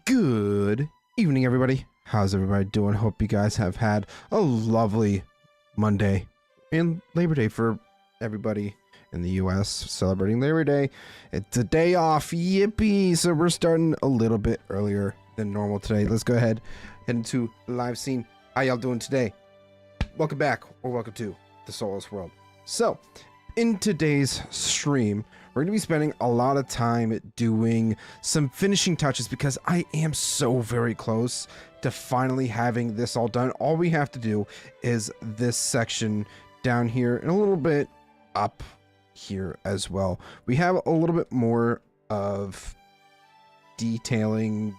Good evening, everybody. How's everybody doing? Hope you guys have had a lovely Monday and Labor Day for everybody in the US celebrating Labor Day. It's a day off. Yippee! So we're starting a little bit earlier than normal today. Let's go ahead and into the live scene. How y'all doing today? Welcome back, or welcome to the Soulless World. So, in today's stream, we're going to be spending a lot of time doing some finishing touches because I am so very close to finally having this all done. All we have to do is this section down here and a little bit up here as well. We have a little bit more of detailing,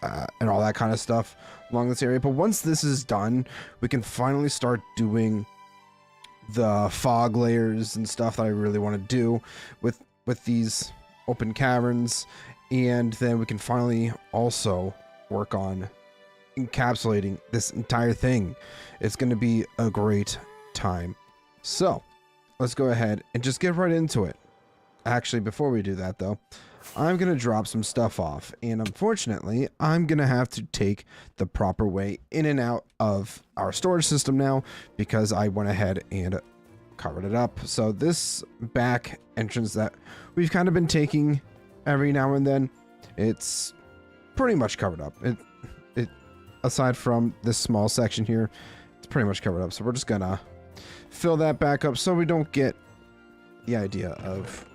and all that kind of stuff along this area. But once this is done, we can finally start doing the fog layers and stuff that I really want to do with these open caverns, and then we can finally also work on encapsulating this entire thing. It's going to be a great time. So let's go ahead and just get right into it. Actually, before we do that though, I'm going to drop some stuff off, and unfortunately I'm going to have to take the proper way in and out of our storage system now because I went ahead and covered it up. So this back entrance that we've kind of been taking every now and then, it's pretty much covered up. It aside from this small section here, it's pretty much covered up. So we're just gonna fill that back up so we don't get the idea of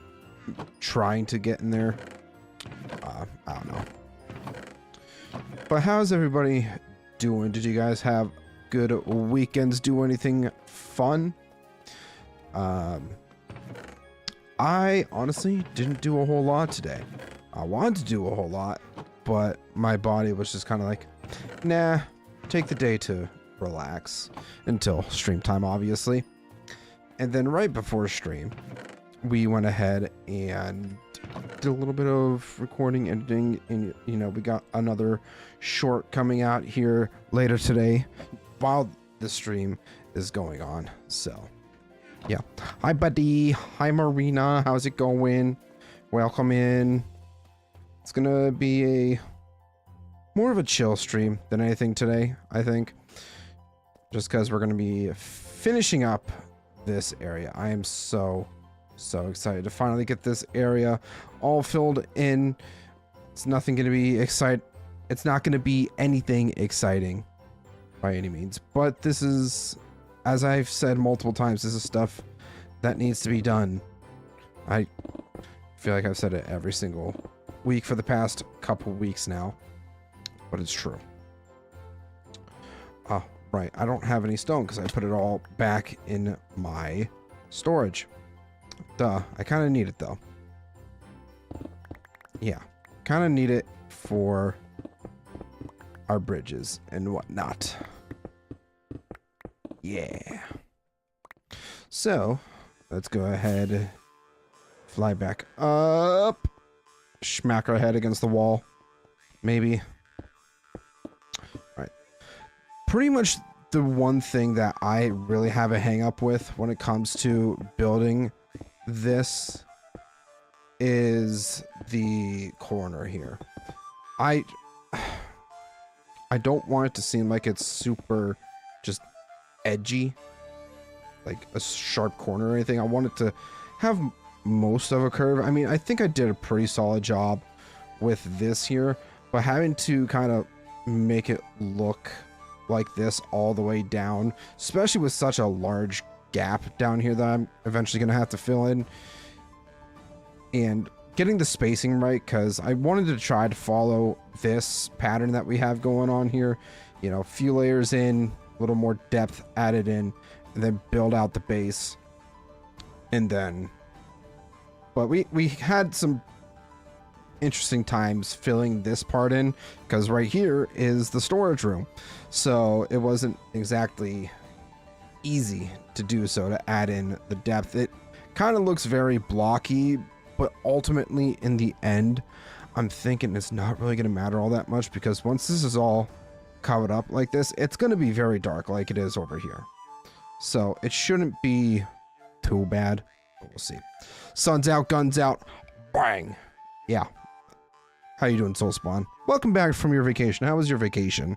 trying to get in there. I don't know. But how's everybody doing? Did you guys have good weekends? Do anything fun? I honestly didn't do a whole lot today. I wanted to do a whole lot, but my body was just kind of like, nah, take the day to relax until stream time, obviously. And then right before stream, we went ahead and did a little bit of recording, editing, and you know, we got another short coming out here later today while the stream is going on. So yeah. Hi buddy. Hi Marina. How's it going? Welcome in. It's gonna be a more of a chill stream than anything today, I think, just because we're gonna be finishing up this area. I am so excited to finally get this area all filled in. It's nothing going to be it's not going to be anything exciting by any means, but this is, as I've said multiple times, this is stuff that needs to be done. I feel like I've said it every single week for the past couple weeks now, but it's true. Right, I don't have any stone because I put it all back in my storage. Duh, I kind of need it though. Yeah, kind of need it for our bridges and whatnot. Yeah. So, let's go ahead, fly back up, smack our head against the wall, maybe. Right. Pretty much the one thing that I really have a hang up with when it comes to building this is the corner here. I don't want it to seem like it's super just edgy, like a sharp corner or anything. I want it to have most of a curve. I mean, I think I did a pretty solid job with this here, but having to kind of make it look like this all the way down, especially with such a large gap down here that I'm eventually going to have to fill in, and getting the spacing right, because I wanted to try to follow this pattern that we have going on here, you know, a few layers in, a little more depth added in, and then build out the base. And then, but we had some interesting times filling this part in, because right here is the storage room, so it wasn't exactly easy to do so, to add in the depth. It kind of looks very blocky, but ultimately in the end I'm thinking it's not really going to matter all that much, because once this is all covered up like this, it's going to be very dark like it is over here, so it shouldn't be too bad, but we'll see. Sun's out, guns out, bang. Yeah, How you doing, Soul Spawn? Welcome back from your vacation. How was your vacation?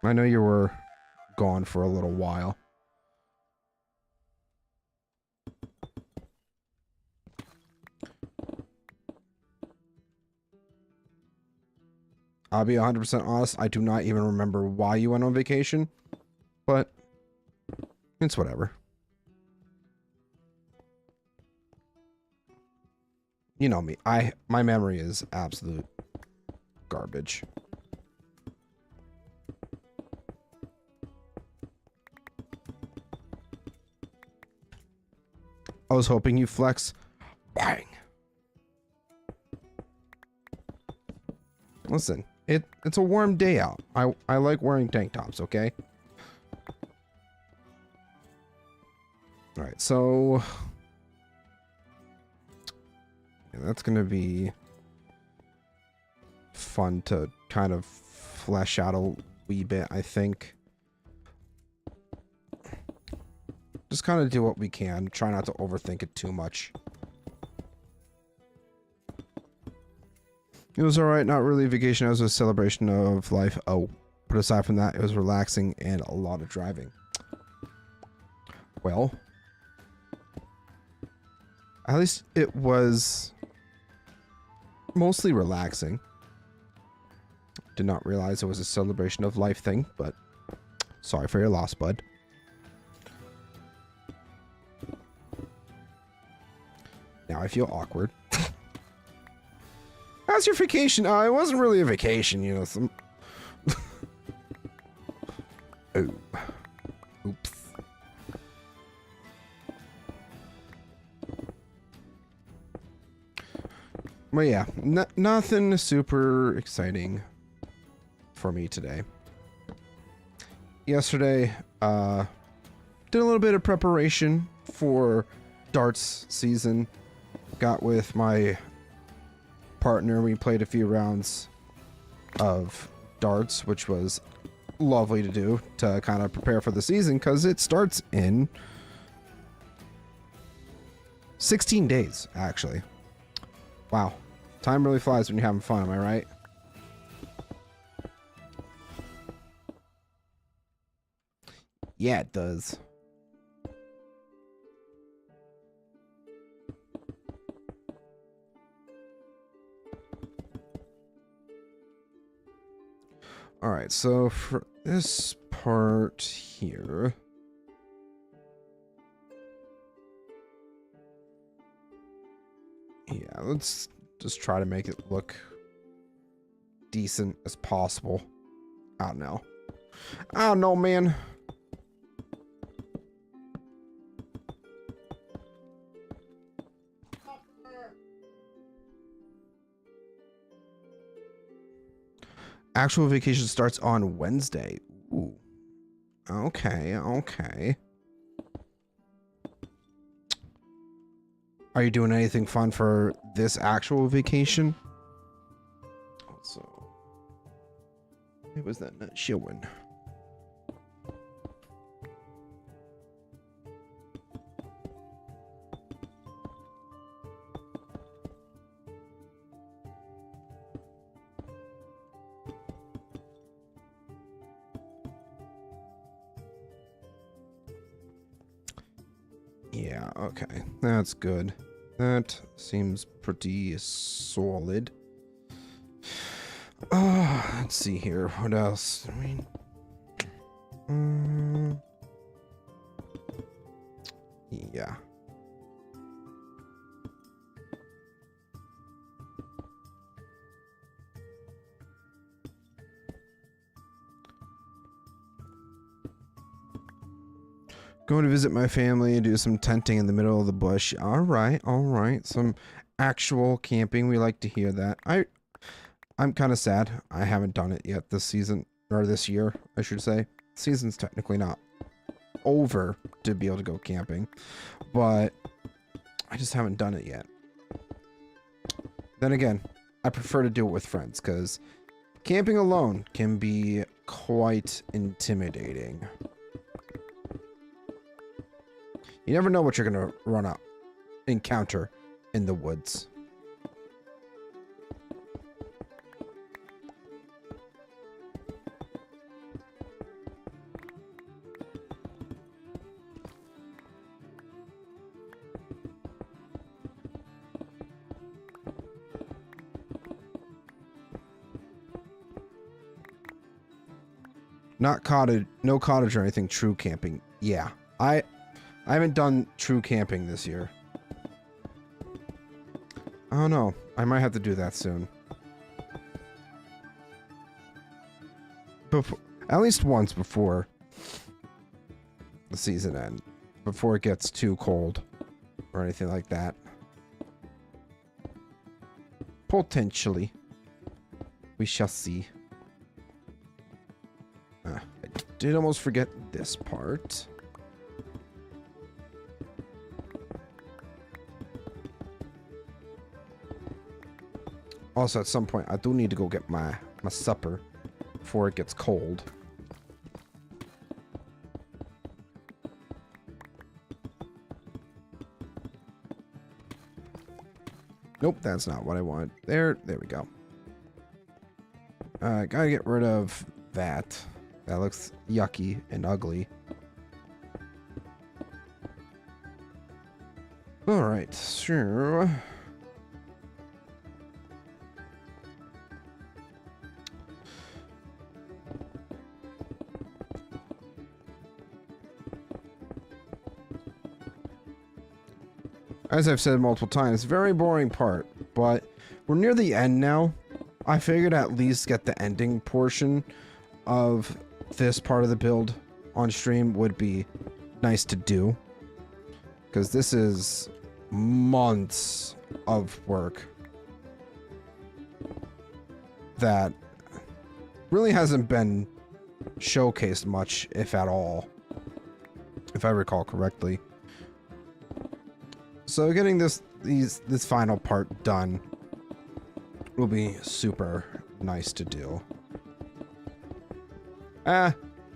I know you were gone for a little while. I'll be 100% honest, I do not even remember why you went on vacation, but it's whatever. You know me, my memory is absolute garbage. I was hoping you flex. Bang. Listen, it's a warm day out. I like wearing tank tops, okay? Alright, so yeah, that's gonna be fun to kind of flesh out a wee bit, I think. Just kind of do what we can. Try not to overthink it too much. It was alright, not really a vacation, it was a celebration of life. Oh, but aside from that, it was relaxing and a lot of driving. Well, at least it was mostly relaxing. Did not realize it was a celebration of life thing, but sorry for your loss, bud. Now I feel awkward. How's your vacation? It wasn't really a vacation, you know. Some. Oh. Oops. Well, yeah, nothing super exciting for me today. Yesterday, did a little bit of preparation for darts season. Got with my partner, we played a few rounds of darts, which was lovely to do to kind of prepare for the season because it starts in 16 days, actually. Wow. Time really flies when you're having fun, am I right? Yeah, it does. Alright, so for this part here... yeah, let's just try to make it look decent as possible. I don't know. I don't know, man. Actual vacation starts on Wednesday. Ooh. Okay, okay. Are you doing anything fun for this actual vacation? So, it was that not showing. Yeah, okay. That's good. That seems pretty solid. Let's see here. What else? I mean... yeah. Going to visit my family and do some tenting in the middle of the bush. All right, all right. Some actual camping. We like to hear that. I'm kind of sad I haven't done it yet this season, or this year, I should say. Season's technically not over to be able to go camping, but I just haven't done it yet. Then again, I prefer to do it with friends because camping alone can be quite intimidating. You never know what you're gonna encounter in the woods. Not cottage, no cottage or anything, true camping. Yeah, I haven't done true camping this year. Oh no, I might have to do that soon. Before, at least once before the season ends. Before it gets too cold or anything like that. Potentially. We shall see. I did almost forget this part. Also, at some point, I do need to go get my supper before it gets cold. Nope, that's not what I wanted. There we go. Gotta get rid of that. That looks yucky and ugly. Alright, sure. As I've said multiple times, very boring part, but we're near the end now. I figured at least get the ending portion of this part of the build on stream would be nice to do. Because this is months of work that really hasn't been showcased much, if at all, if I recall correctly. So getting this final part done will be super nice to do.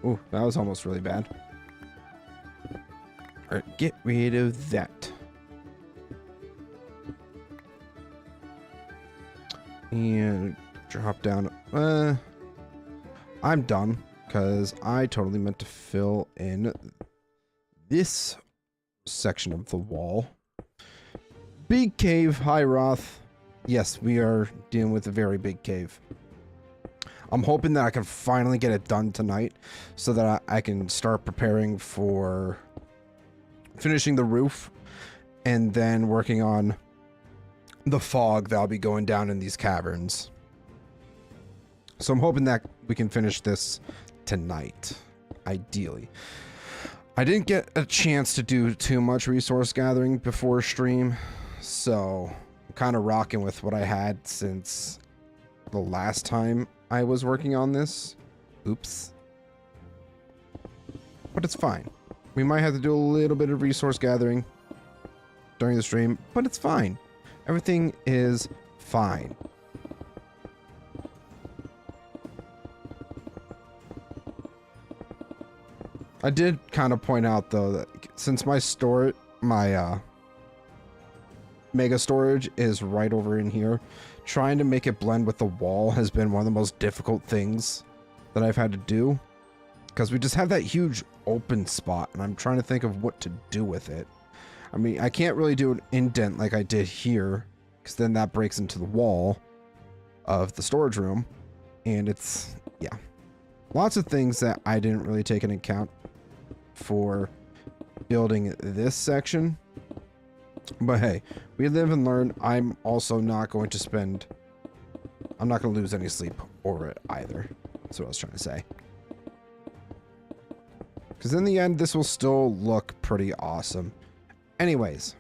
Ooh, that was almost really bad. Alright, get rid of that. And drop down. I'm done, because I totally meant to fill in this section of the wall. Big cave, hi Roth. Yes, we are dealing with a very big cave. I'm hoping that I can finally get it done tonight so that I can start preparing for finishing the roof and then working on the fog that'll be going down in these caverns. So I'm hoping that we can finish this tonight, ideally. I didn't get a chance to do too much resource gathering before stream, so I'm kind of rocking with what I had since the last time I was working on this. Oops. But it's fine. We might have to do a little bit of resource gathering during the stream, but it's fine. Everything is fine. I did kind of point out though that since my mega storage is right over in here, trying to make it blend with the wall has been one of the most difficult things that I've had to do, because we just have that huge open spot and I'm trying to think of what to do with it. I mean, I can't really do an indent like I did here, because then that breaks into the wall of the storage room, and it's, yeah, lots of things that I didn't really take into account for building this section. But hey, we live and learn. I'm also not going to I'm not going to lose any sleep over it either. That's what I was trying to say. Because in the end, this will still look pretty awesome. Anyways.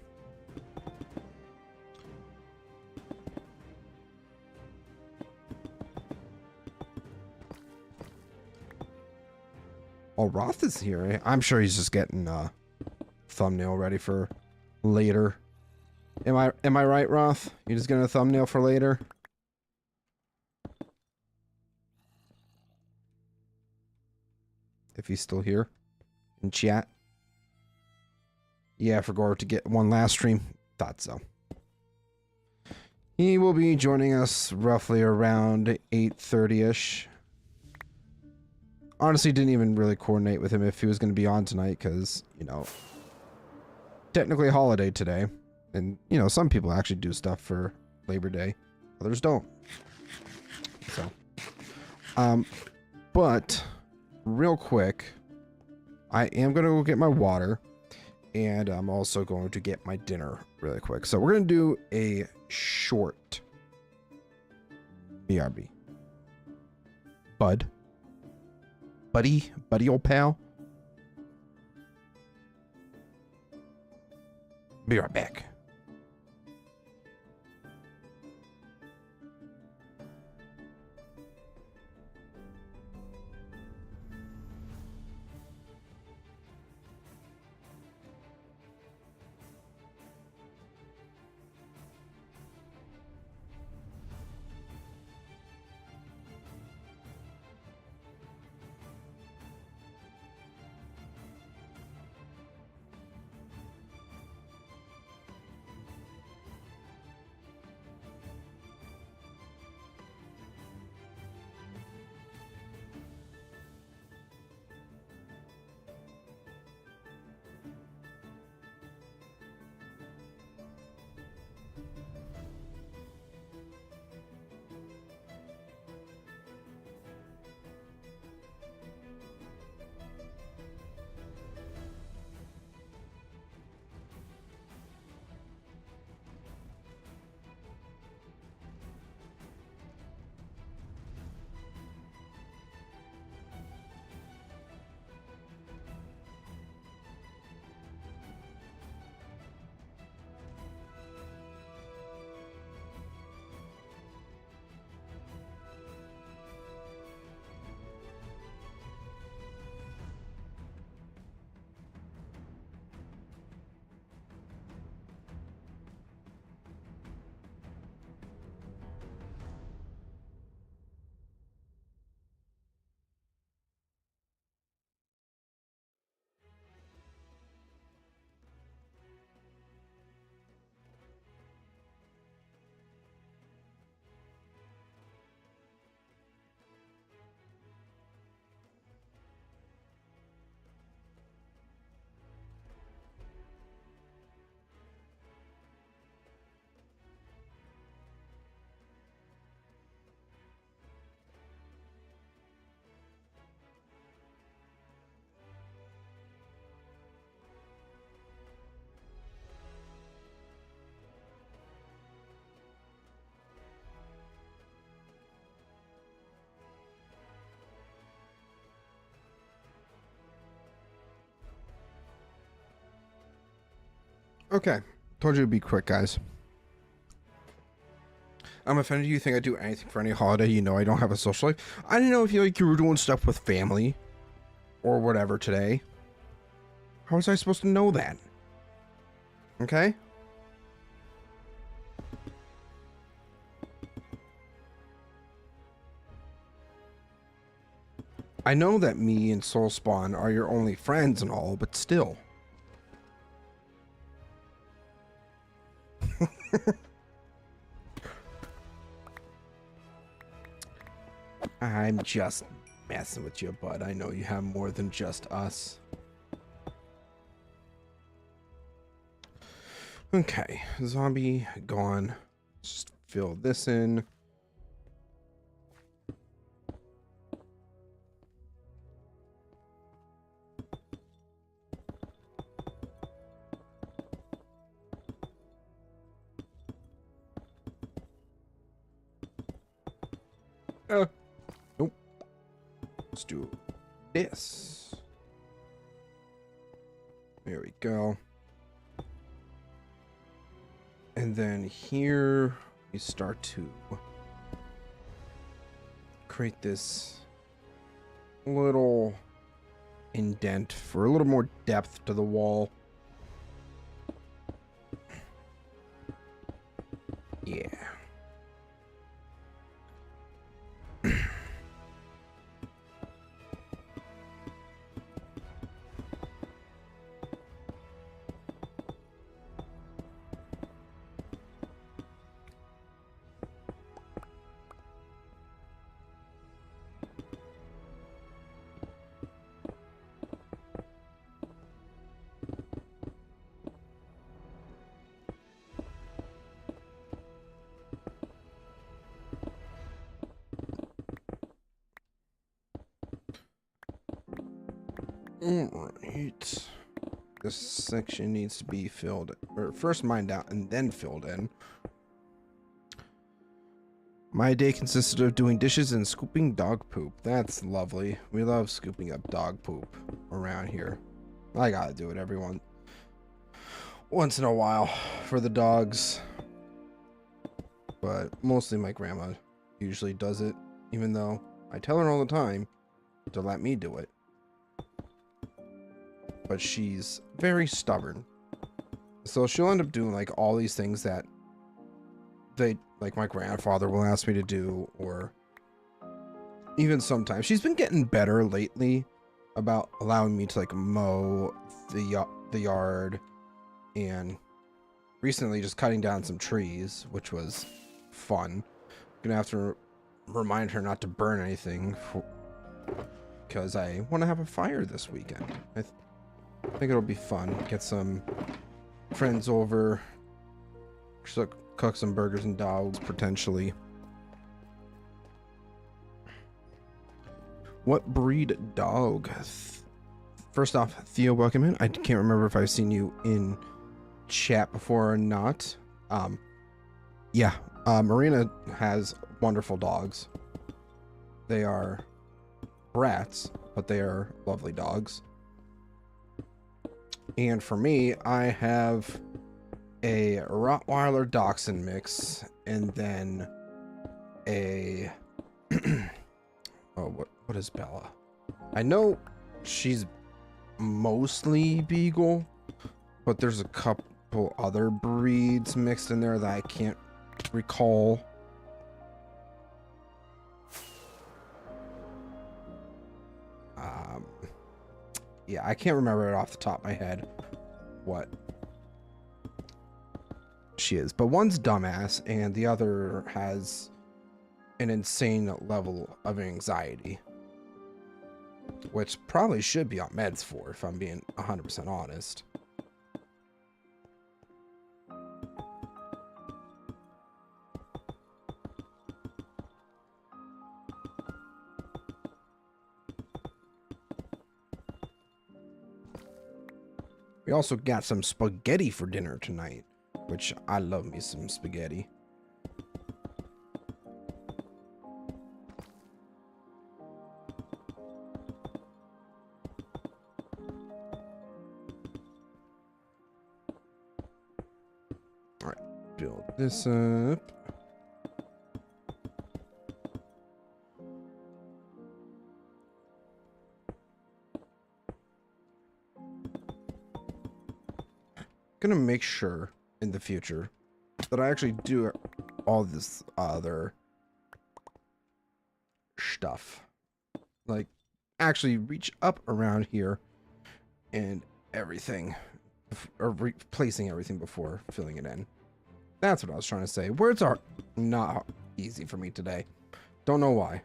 Oh, Roth is here. I'm sure he's just getting a thumbnail ready for later. Am I right, Roth? You just getting a thumbnail for later? If he's still here in chat. Yeah, I forgot to get one last stream. Thought so. He will be joining us roughly around 8:30ish. Honestly, didn't even really coordinate with him if he was going to be on tonight, because, you know, technically a holiday today. And, you know, some people actually do stuff for Labor Day. Others don't. So, but real quick, I am going to go get my water, and I'm also going to get my dinner really quick. So we're going to do a short BRB. Buddy old pal. Be right back. Okay. Told you to be quick, guys. I'm offended you think I do anything for any holiday. You know I don't have a social life. I didn't know if you were doing stuff with family or whatever today. How was I supposed to know that? Okay? I know that me and Soulspawn are your only friends and all, but still. I'm just messing with you, bud. I know you have more than just us. Okay, zombie gone. Just fill this in. Nope. Let's do this. There we go. And then here we start to create this little indent for a little more depth to the wall. Yeah. Alright. This section needs to be filled, or first mined out and then filled in. My day consisted of doing dishes and scooping dog poop. That's lovely. We love scooping up dog poop around here. I gotta do it every once in a while for the dogs. But mostly my grandma usually does it, even though I tell her all the time to let me do it. But she's very stubborn. So she'll end up doing like all these things that like my grandfather will ask me to do, or even sometimes she's been getting better lately about allowing me to like mow the yard, and recently just cutting down some trees, which was fun. Gonna have to remind her not to burn anything because I want to have a fire this weekend. I think it'll be fun. Get some friends over, cook some burgers and dogs, potentially. What breed dog? First off, Theo, welcome in. I can't remember if I've seen you in chat before or not. Yeah, Marina has wonderful dogs. They are brats, but they are lovely dogs. And for me, I have a Rottweiler Dachshund mix, and then a oh, what is Bella? I know she's mostly Beagle, but there's a couple other breeds mixed in there that I can't recall. Yeah, I can't remember it off the top of my head what she is, but one's dumbass and the other has an insane level of anxiety, which probably should be on meds for, if I'm being 100% honest. We also got some spaghetti for dinner tonight, which I love me some spaghetti. All right, build this up. Gonna make sure in the future that I actually do all this other stuff, like actually reach up around here and everything, or replacing everything before filling it in. That's what I was trying to say. Words are not easy for me today. Don't know why.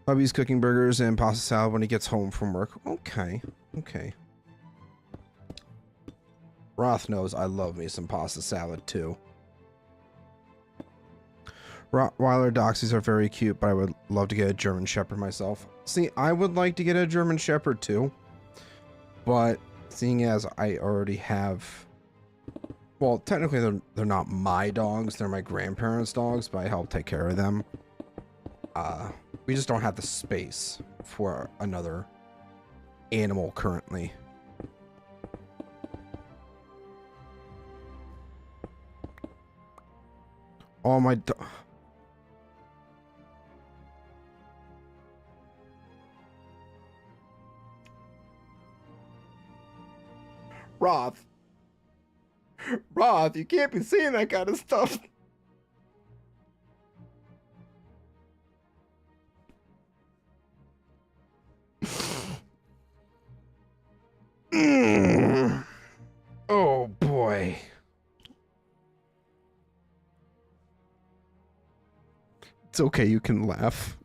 Hubby's cooking burgers and pasta salad when he gets home from work. Okay. Okay. Roth knows I love me some pasta salad too. Rottweiler Dachshunds are very cute, but I would love to get a German Shepherd myself. See, I would like to get a German Shepherd too, but seeing as I already have, well, technically they're not my dogs, they're my grandparents' dogs, but I help take care of them. We just don't have the space for another animal currently. All my Roth, you can't be saying that kind of stuff. Oh boy. It's okay, you can laugh.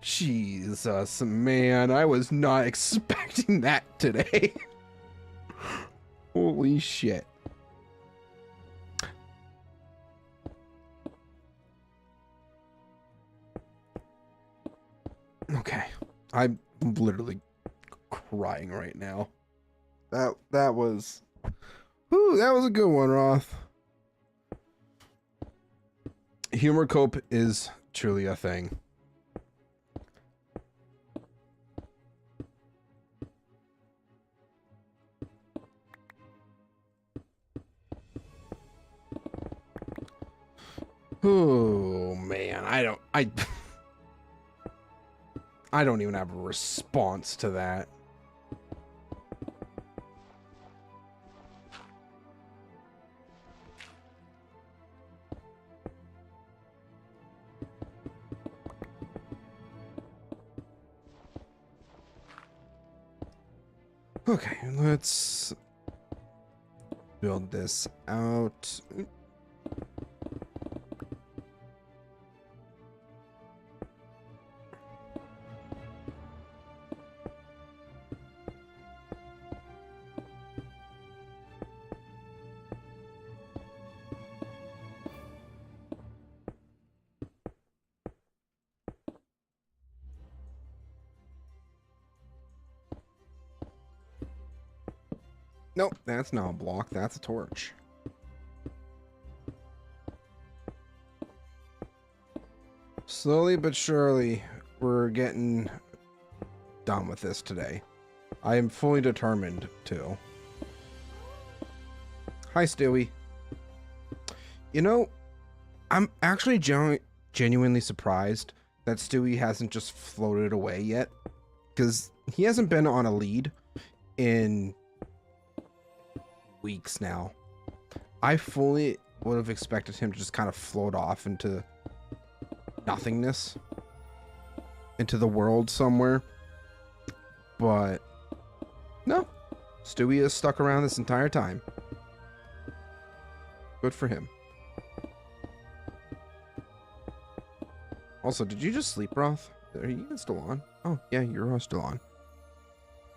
Jesus, man, I was not expecting that today. Holy shit. Okay. I'm literally crying right now. That was... Whew, that was a good one, Roth. Humor cope is truly a thing. Oh man, I don't even have a response to that. Okay, let's build this out. Nope, that's not a block, that's a torch. Slowly but surely, we're getting done with this today. I am fully determined to. Hi, Stewie. You know, I'm actually genuinely surprised that Stewie hasn't just floated away yet. Because he hasn't been on a lead in weeks now. I fully would have expected him to just kind of float off into nothingness, into the world somewhere, but no, Stewie is stuck around this entire time. Good for him. Also, did you just sleep, Roth? Are you still on? Oh yeah, you're still on.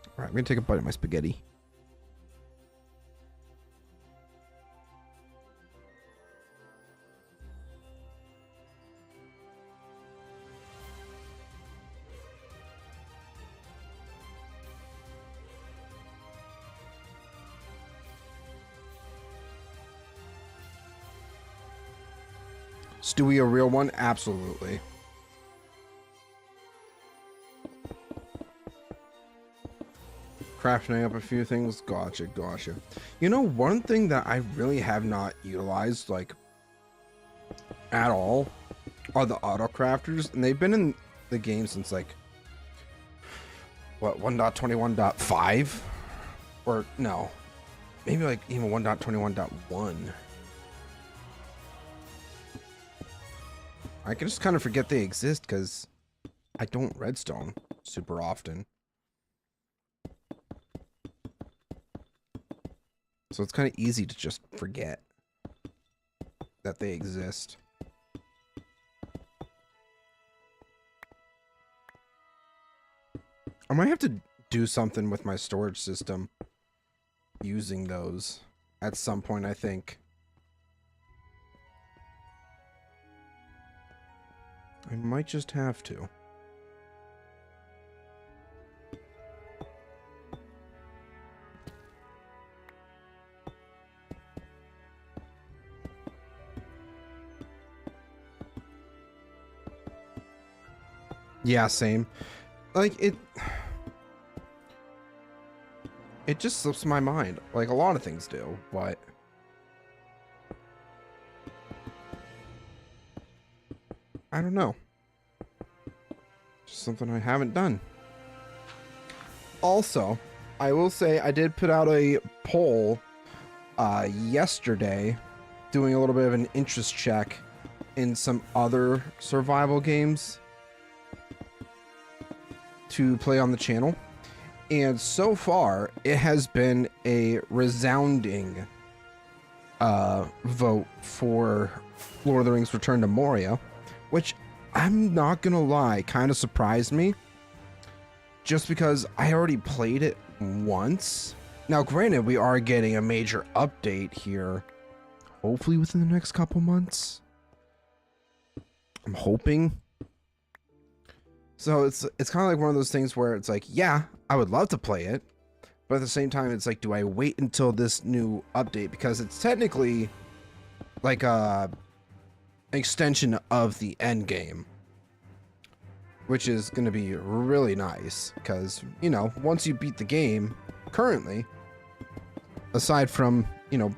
All right, I'm gonna take a bite of my spaghetti. Stewie a real one? Absolutely. Crafting up a few things. Gotcha. You know, one thing that I really have not utilized, like, at all, are the auto crafters. And they've been in the game since, like, what, 1.21.5? Or, no. Maybe, like, even 1.21.1. I can just kind of forget they exist because I don't redstone super often. So it's kind of easy to just forget that they exist. I might have to do something with my storage system using those at some point, I think. I might just have to. Yeah, same. Like, it just slips my mind. Like, a lot of things do, but... I don't know. Just something I haven't done. Also, I will say I did put out a poll yesterday doing a little bit of an interest check in some other survival games to play on the channel. And so far, it has been a resounding vote for Lord of the Rings Return to Moria, which I'm not gonna lie, kind of surprised me. Just because I already played it once. Now, granted, we are getting a major update here, hopefully within the next couple months. I'm hoping. So it's kind of like one of those things where it's like, yeah, I would love to play it, but at the same time, it's like, do I wait until this new update? Because it's technically like a extension of the end game, which is going to be really nice because, you know, once you beat the game currently, aside from, you know,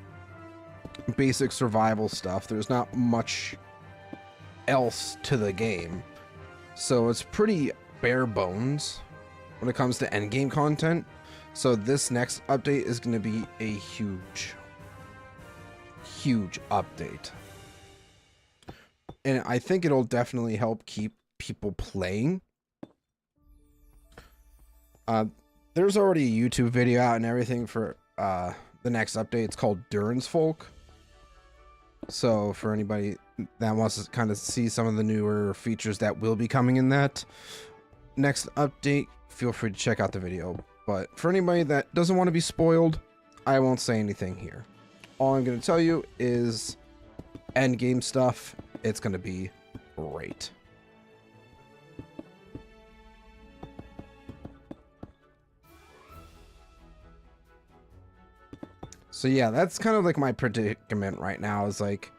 basic survival stuff, there's not much else to the game. So it's pretty bare bones when it comes to end game content. So this next update is going to be a huge update. And I think it'll definitely help keep people playing. There's already a YouTube video out and everything for the next update. It's called Duran's Folk. So for anybody that wants to kind of see some of the newer features that will be coming in that next update, feel free to check out the video. But for anybody that doesn't want to be spoiled, I won't say anything here. All I'm going to tell you is end game stuff. It's going to be great. So yeah, that's kind of like my predicament right now is like,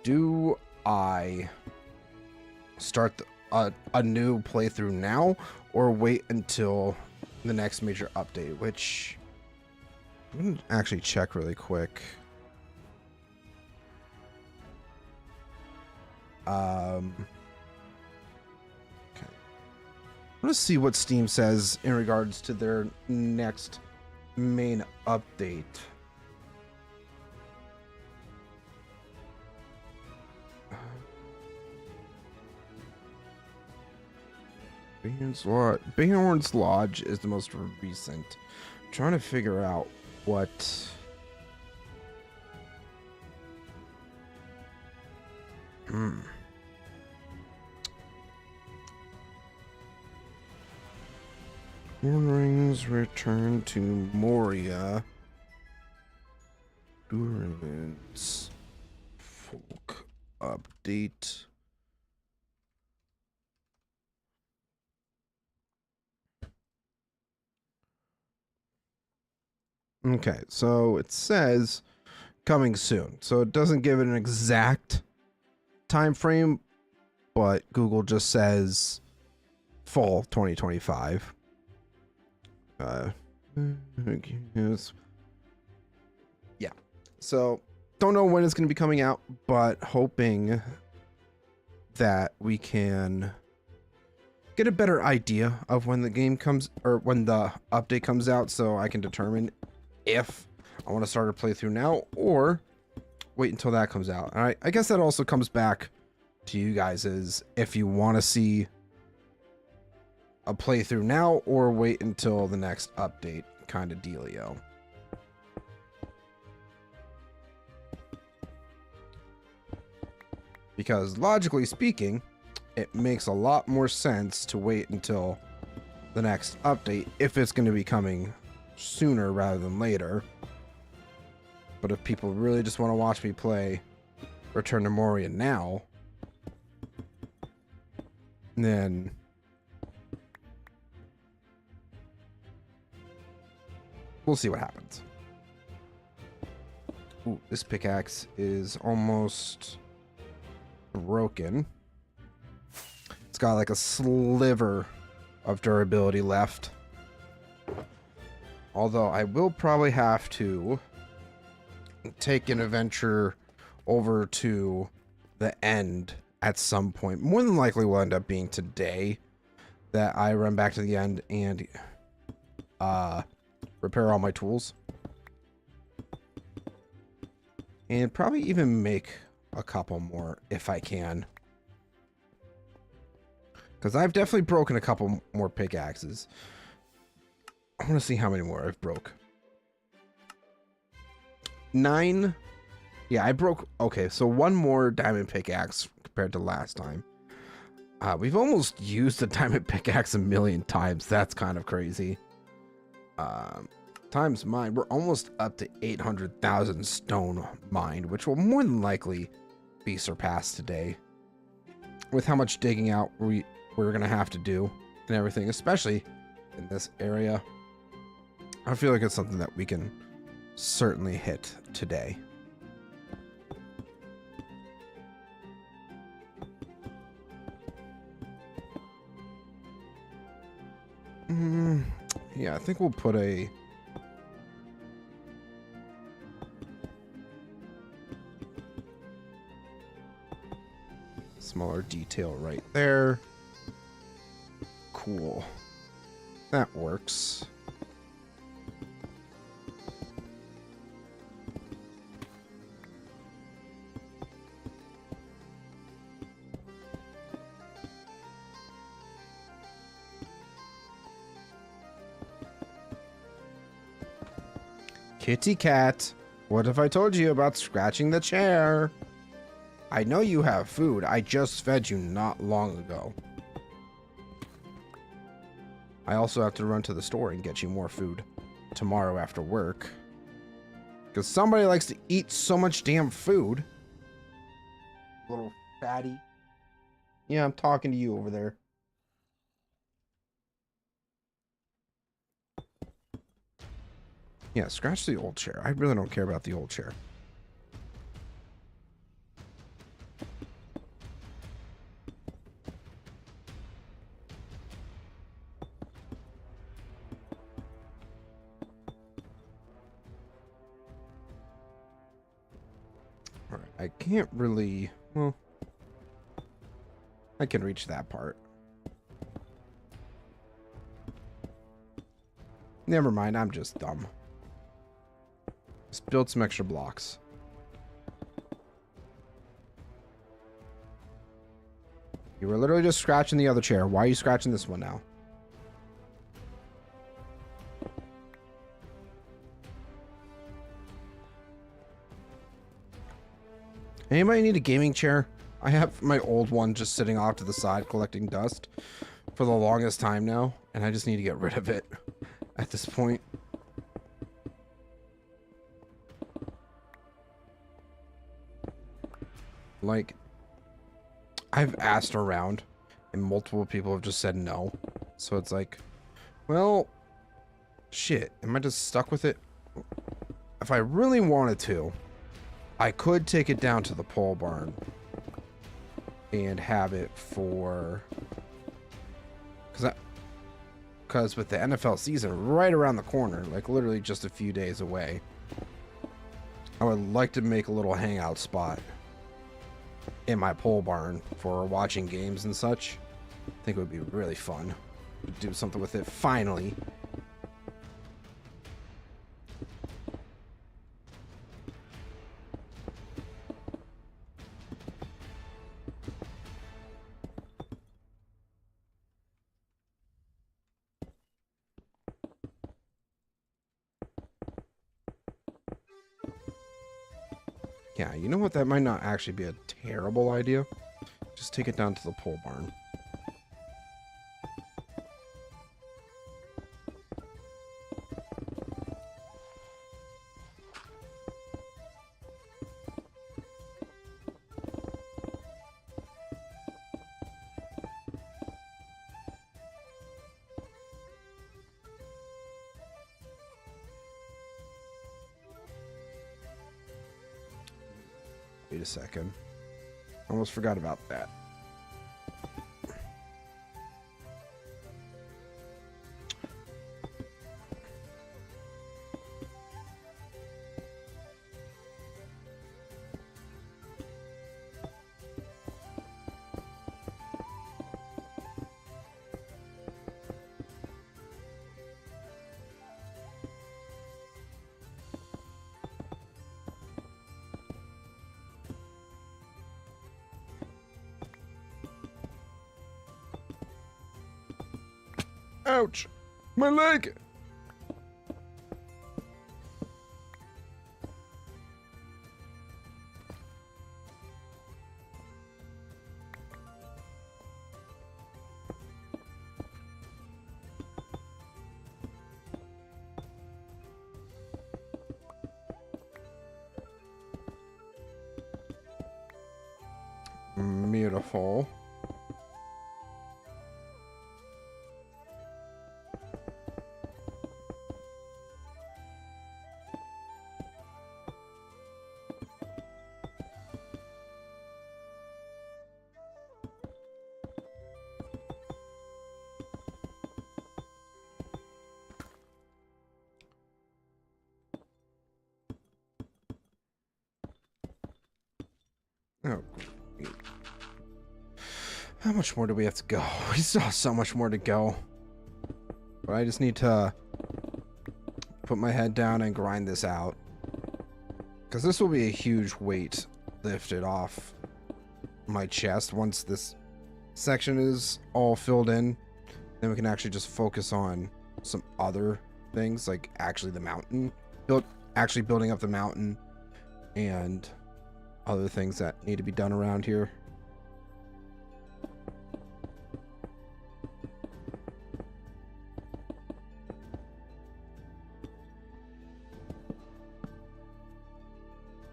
do I start a new playthrough now or wait until the next major update, which I'm going to actually check really quick. Okay. Let's see what Steam says in regards to their next main update. Bjorn's Lodge is the most recent. I'm trying to figure out what... Rings return to Moria. Duran's Folk update. Okay, so it says coming soon. So it doesn't give it an exact time frame, but Google just says fall 2025. Yeah. So don't know when it's going to be coming out, but hoping that we can get a better idea of when the game comes or when the update comes out, so I can determine if I want to start a playthrough now or wait until that comes out. All right, I guess that also comes back to you guys is if you want to see a playthrough now or wait until the next update kind of dealio. Because logically speaking, it makes a lot more sense to wait until the next update if it's going to be coming sooner rather than later. But if people really just want to watch me play Return to Moria now, then we'll see what happens. Ooh, this pickaxe is almost broken. It's got like a sliver of durability left. Although I will probably have to take an adventure over to the end at some point. More than likely will end up being today that I run back to the end and repair all my tools. And probably even make a couple more if I can. Because I've definitely broken a couple more pickaxes. I want to see how many more I've broke. 9. Yeah, I broke... Okay, so one more diamond pickaxe compared to last time. We've almost used the diamond pickaxe a million times. That's kind of crazy. Times mine, we're almost up to 800,000 stone mined, which will more than likely be surpassed today. With how much digging out we're gonna have to do and everything, especially in this area. I feel like it's something that we can certainly hit today. Yeah, I think we'll put a smaller detail right there. Cool. That works. Kitty cat, what if I told you about scratching the chair? I know you have food. I just fed you not long ago. I also have to run to the store and get you more food tomorrow after work. Because somebody likes to eat so much damn food. Little fatty. Yeah, I'm talking to you over there. Yeah, scratch the old chair. I really don't care about the old chair. Alright, I can't really... Well, I can reach that part. Never mind, I'm just dumb. Just build some extra blocks. You were literally just scratching the other chair. Why are you scratching this one now? Anybody need a gaming chair? I have my old one just sitting off to the side collecting dust for the longest time now, and I just need to get rid of it at this point. Like, I've asked around and multiple people have just said no. So it's like, well, shit, am I just stuck with it? If I really wanted to, I could take it down to the pole barn and have it for, because with the NFL season right around the corner, like literally just a few days away, I would like to make a little hangout spot in my pole barn for watching games and such. I think it would be really fun to do something with it finally. Yeah, you know what? That might not actually be a terrible idea. Just take it down to the pole barn. Wait a second. Almost forgot about that. Ouch! My leg! Beautiful. Oh, great. How much more do we have to go? We still have so much more to go. But I just need to put my head down and grind this out. Because this will be a huge weight lifted off my chest once this section is all filled in. Then we can actually just focus on some other things, like actually the mountain. Actually building up the mountain and other things that need to be done around here.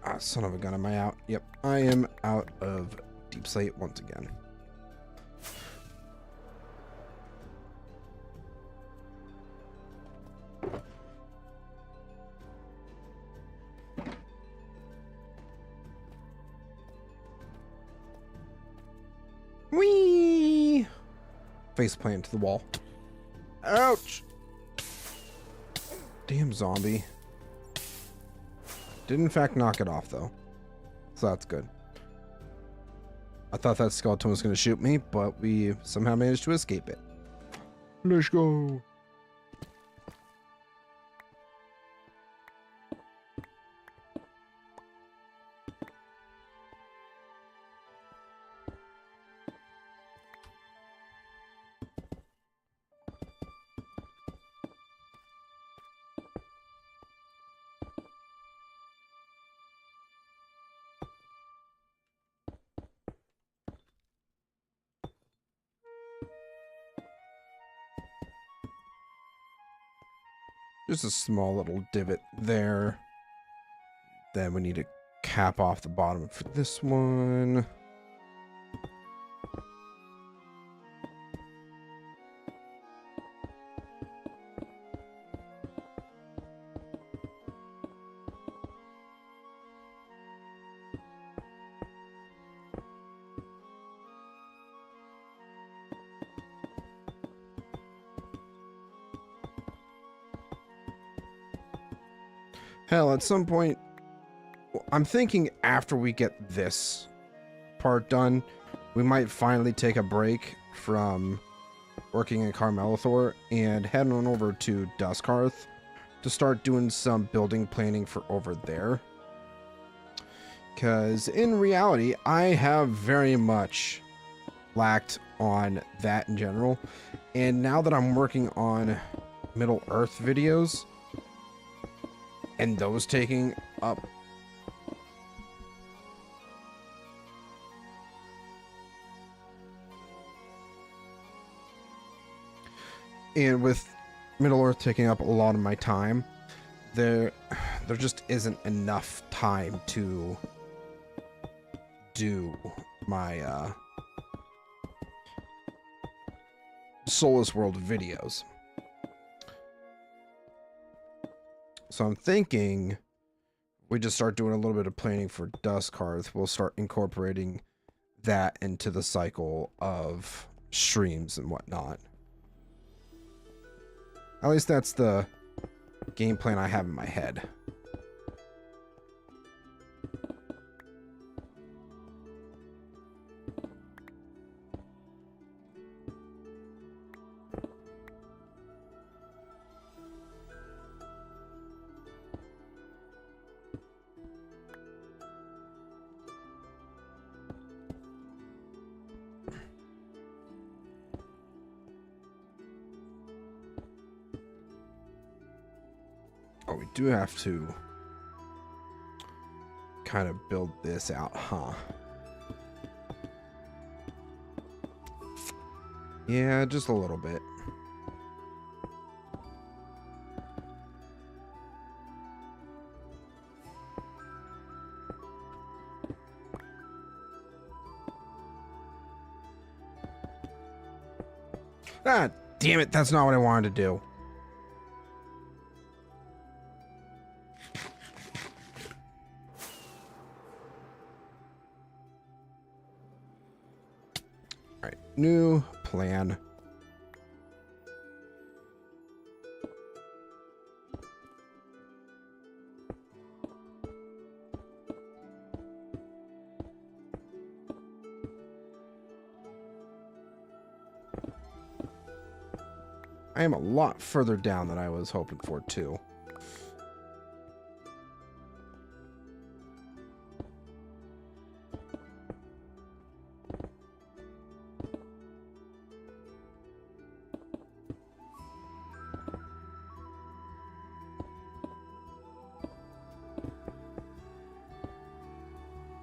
Ah, son of a gun, am I out? Yep, I am out of deep slate once again. Whee! Face plant to the wall. Ouch! Damn zombie. Did in fact knock it off though. So that's good. I thought that skeleton was going to shoot me, but we somehow managed to escape it. Let's go. Just a small little divot there. Then we need to cap off the bottom for this one. Hell, at some point, I'm thinking after we get this part done, we might finally take a break from working in Kar-Melethor and head on over to Dustkarth to start doing some building planning for over there. Because in reality, I have very much lacked on that in general. And now that I'm working on Middle Earth videos, and those taking up and with Middle Earth taking up a lot of my time, there just isn't enough time to do my Solus World videos. So I'm thinking we just start doing a little bit of planning for Dustkarth. We'll start incorporating that into the cycle of streams and whatnot. At least that's the game plan I have in my head. Oh, we do have to kind of build this out, huh? Yeah, just a little bit. Ah, damn it, that's not what I wanted to do. Alright, new plan. I am a lot further down than I was hoping for, too.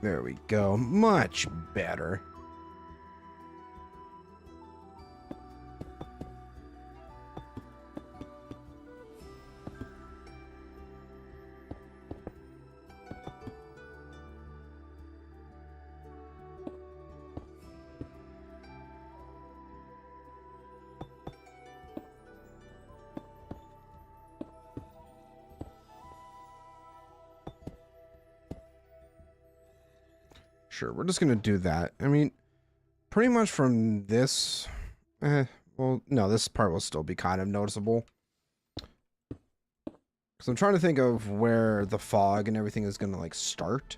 There we go. Much better. Sure, we're just going to do that. I mean, pretty much from this... well, no, this part will still be kind of noticeable. Because I'm trying to think of where the fog and everything is going to, like, start.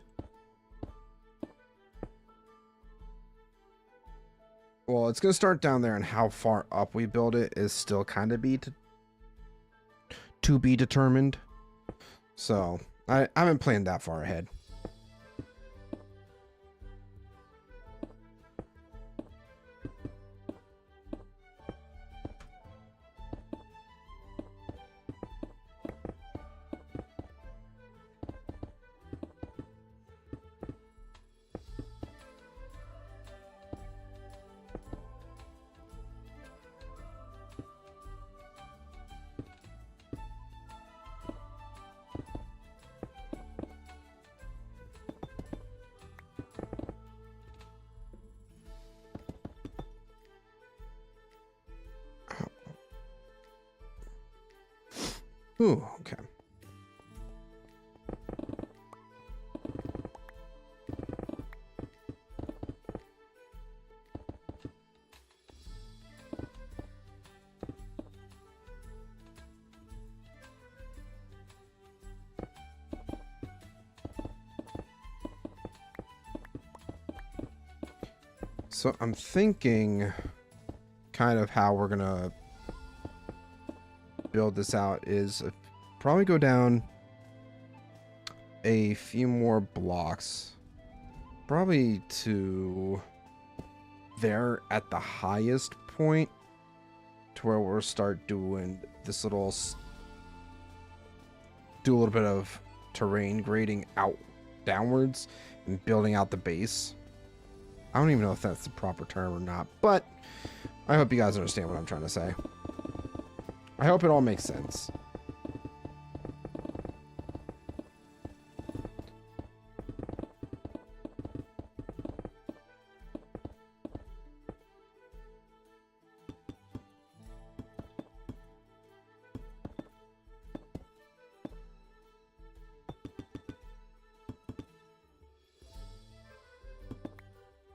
Well, it's going to start down there, and how far up we build it is still kind of to be determined. So, I haven't planned that far ahead. Ooh, okay. So I'm thinking kind of how we're gonna build this out is probably go down a few more blocks, probably to there at the highest point, to where we'll start doing this little do a little bit of terrain grading out downwards and building out the base. I don't even know if that's the proper term or not, but I hope you guys understand what I'm trying to say. I hope it all makes sense.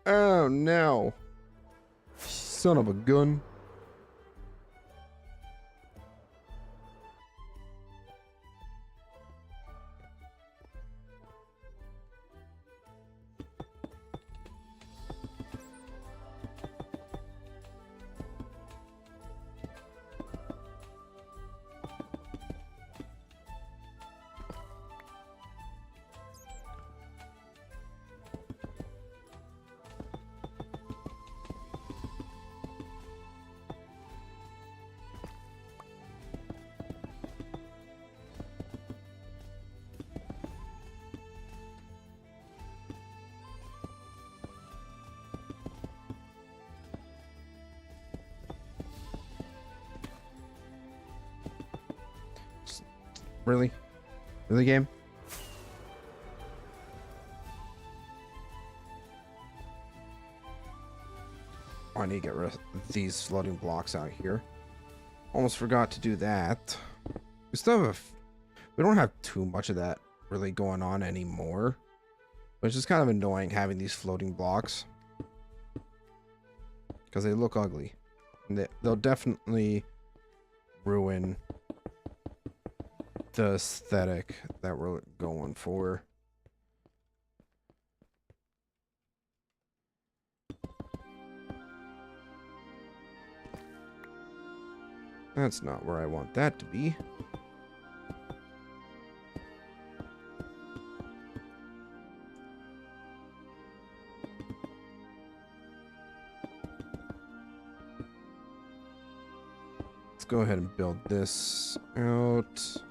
Oh no. Son of a gun. Really? Really, game? Oh, I need to get rid of these floating blocks out here. Almost forgot to do that. We still have we don't have too much of that really going on anymore. But it's just kind of annoying having these floating blocks, because they look ugly. And they'll definitely ruin the aesthetic that we're going for. That's not where I want that to be. Let's go ahead and build this out.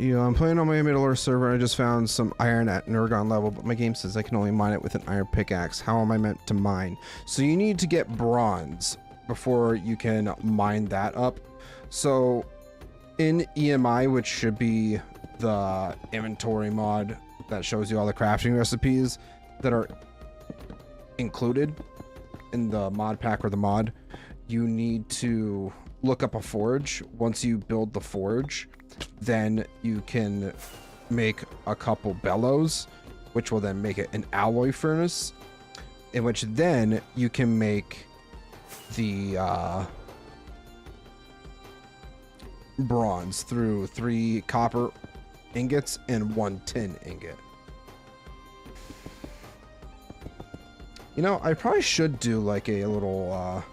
I'm playing on my Melethor server. I just found some iron at Nergon level, but my game says I can only mine it with an iron pickaxe. How am I meant to mine? So you need to get bronze before you can mine that up. So in EMI, which should be the inventory mod that shows you all the crafting recipes that are included in the mod pack or the mod, you need to look up a forge. Once you build the forge, then you can make a couple bellows, which will then make it an alloy furnace, in which then you can make the bronze through 3 copper ingots and 1 tin ingot. You know, I probably should do like a little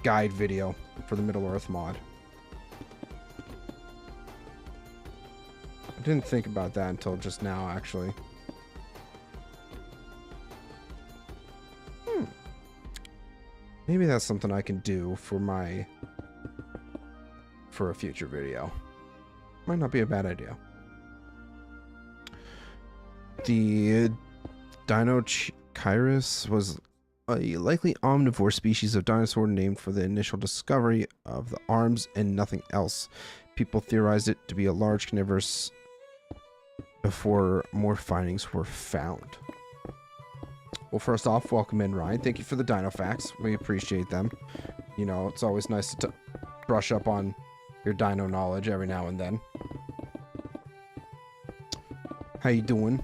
guide video for the Middle Earth mod. I didn't think about that until just now, actually. Maybe that's something I can do for a future video. Might not be a bad idea. The Dinochirus was a likely omnivore species of dinosaur named for the initial discovery of the arms and nothing else. People theorized it to be a large carnivorous before more findings were found. Well, first off, welcome in, Ryan. Thank you for the dino facts. We appreciate them. You know, it's always nice to brush up on your dino knowledge every now and then. How you doing?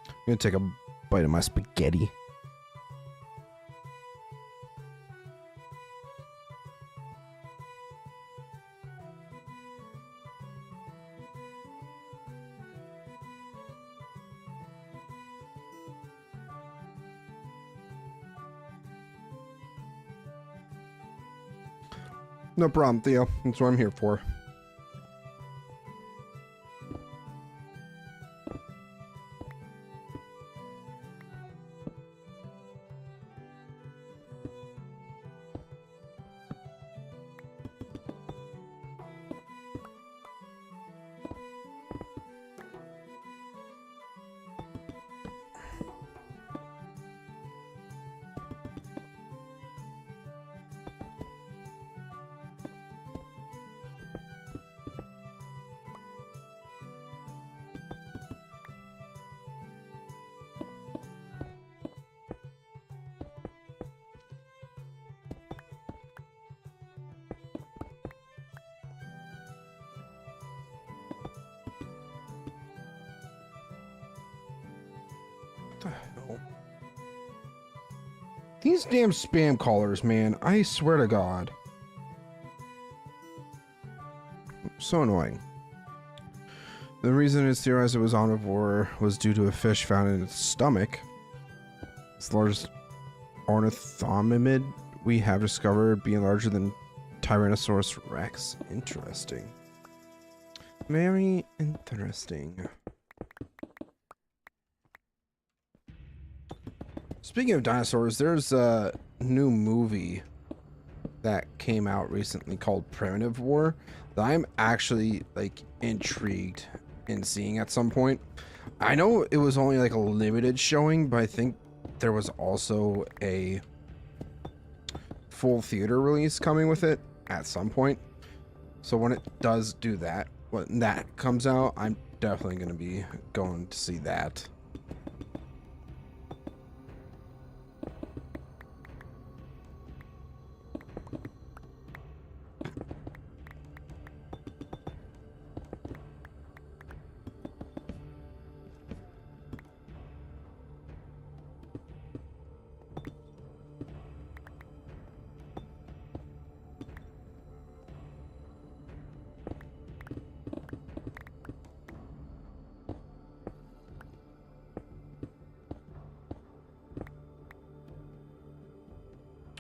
I'm gonna take a bite of my spaghetti. No problem, Theo. That's what I'm here for. The hell? These damn spam callers, man. I swear to God. So annoying. The reason it's theorized it was omnivore was due to a fish found in its stomach. Its largest ornithomimid we have discovered being larger than Tyrannosaurus Rex. Interesting. Very interesting. Speaking of dinosaurs, there's a new movie that came out recently called Primitive War that I'm actually like intrigued in seeing at some point. I know it was only like a limited showing, but I think there was also a full theater release coming with it at some point. So when it does do that, when that comes out, I'm definitely going to be going to see that.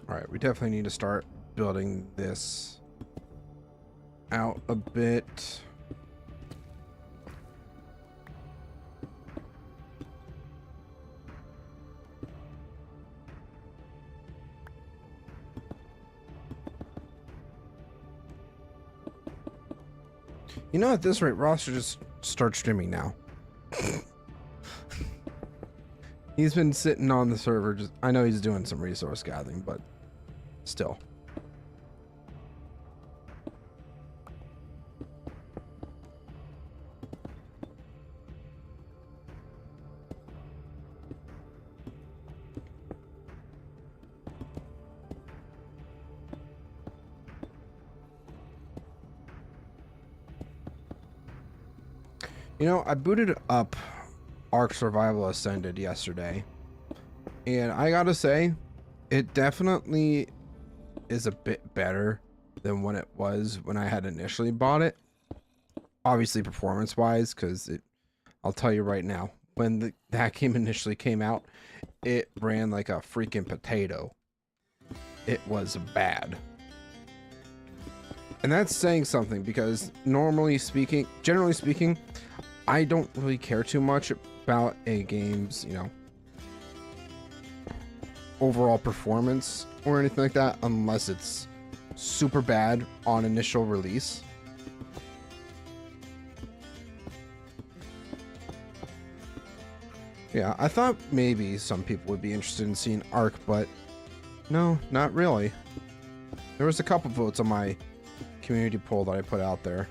All right, we definitely need to start building this out a bit. You know, at this rate, Ross should just start streaming now. He's been sitting on the server. Just, I know he's doing some resource gathering, but still. You know, I booted up Ark Survival Ascended yesterday, and I gotta say, it definitely is a bit better than when it was when I had initially bought it. Obviously, performance-wise, because I'll tell you right now, when that game initially came out, it ran like a freaking potato. It was bad. And that's saying something, because generally speaking, I don't really care too much about a game's, you know, overall performance or anything like that, unless it's super bad on initial release. Yeah, I thought maybe some people would be interested in seeing Ark, but no, not really. There was a couple votes on my community poll that I put out there.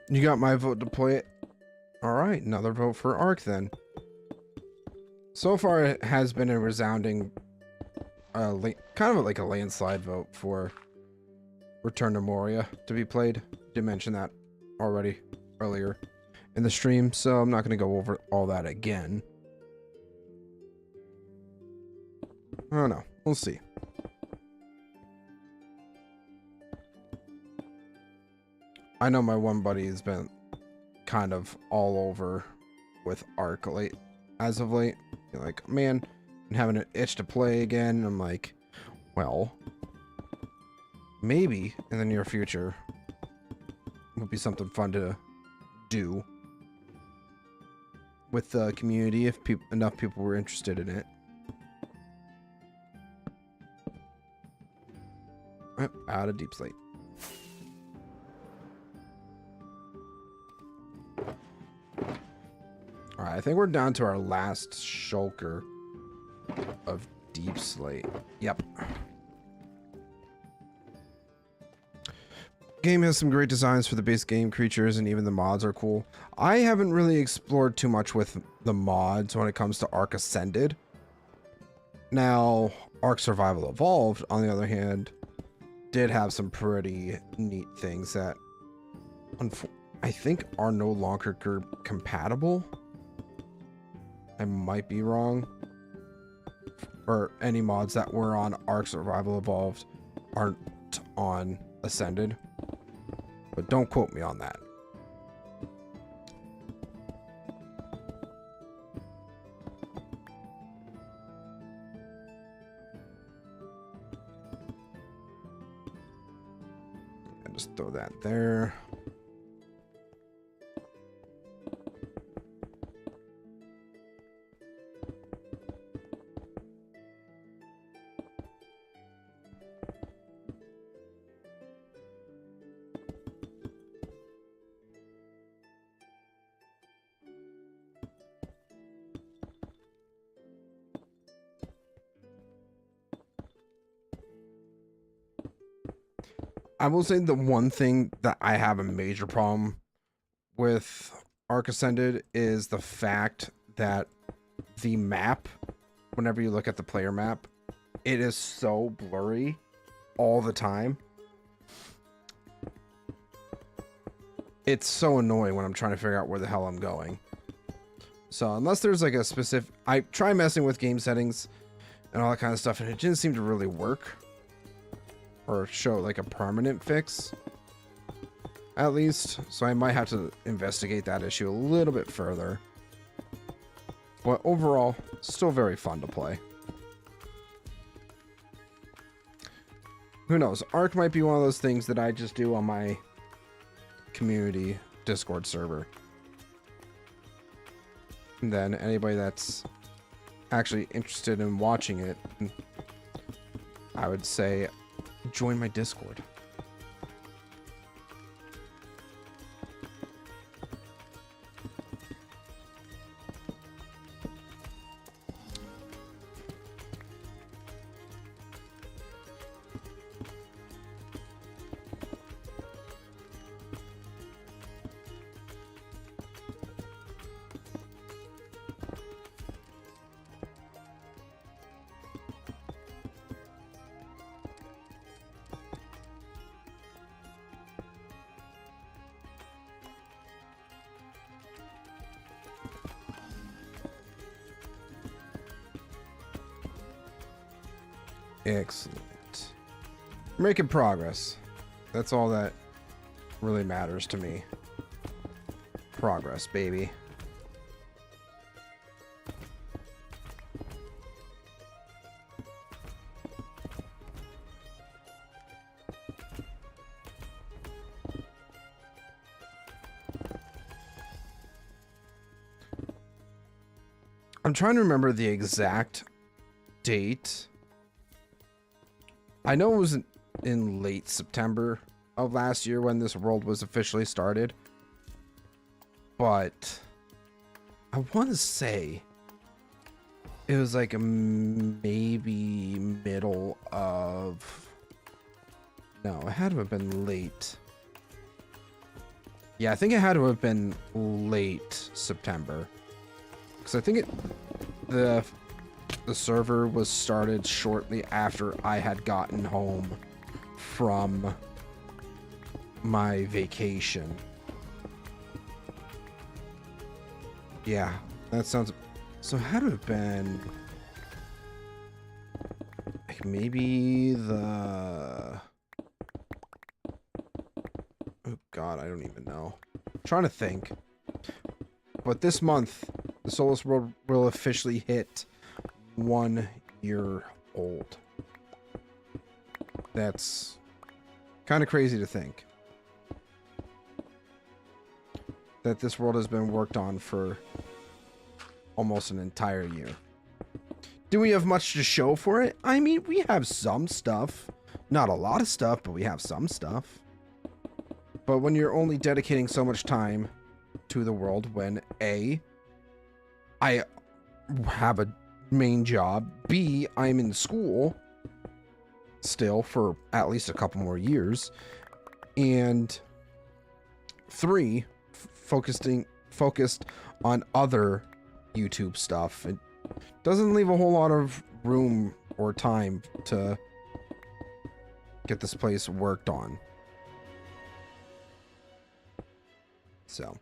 You got my vote to play it. All right, another vote for Ark then. So far, it has been a resounding, kind of like a landslide vote for Return to Moria to be played. Did mention that already earlier in the stream, so I'm not going to go over all that again. I don't know. We'll see. I know my one buddy has been kind of all over with Ark as of late. You're like, man, I'm having an itch to play again. I'm like, well, maybe in the near future would be something fun to do with the community if enough people were interested in it. Out of Deep Slate. Alright, I think we're down to our last shulker of Deep Slate. Yep. Game has some great designs for the base game creatures, and even the mods are cool. I haven't really explored too much with the mods when it comes to Ark Ascended. Now, Ark Survival Evolved, on the other hand, did have some pretty neat things that I think are no longer compatible. I might be wrong. Or any mods that were on Ark Survival Evolved aren't on Ascended, but don't quote me on that. And just throw that there. I will say the one thing that I have a major problem with Ark Ascended is the fact that the map, whenever you look at the player map, it is so blurry all the time. It's so annoying when I'm trying to figure out where the hell I'm going. So unless there's like a specific... I try messing with game settings and all that kind of stuff, and it didn't seem to really work. Or show like a permanent fix, at least. So I might have to investigate that issue a little bit further. But overall, still very fun to play. Who knows? Ark might be one of those things that I just do on my community Discord server. And then anybody that's actually interested in watching it, I would say join my Discord. Excellent. We're making progress. That's all that really matters to me. Progress, baby. I'm trying to remember the exact date. I know it was in late September of last year when this world was officially started. But I want to say it was like maybe middle of... No, it had to have been late. Yeah, I think it had to have been late September. Because I think the server was started shortly after I had gotten home from my vacation. Yeah, that sounds... So had to have been... like maybe the... Oh god, I don't even know. I'm trying to think. But this month, the Solus World will officially hit 1 year old. That's kind of crazy to think that this world has been worked on for almost an entire year. Do we have much to show for it? I mean, we have some stuff. Not a lot of stuff, but we have some stuff. But when you're only dedicating so much time to the world, when A, I have a main job, B, I'm in school still for at least a couple more years, and 3, focused on other YouTube stuff. It doesn't leave a whole lot of room or time to get this place worked on. So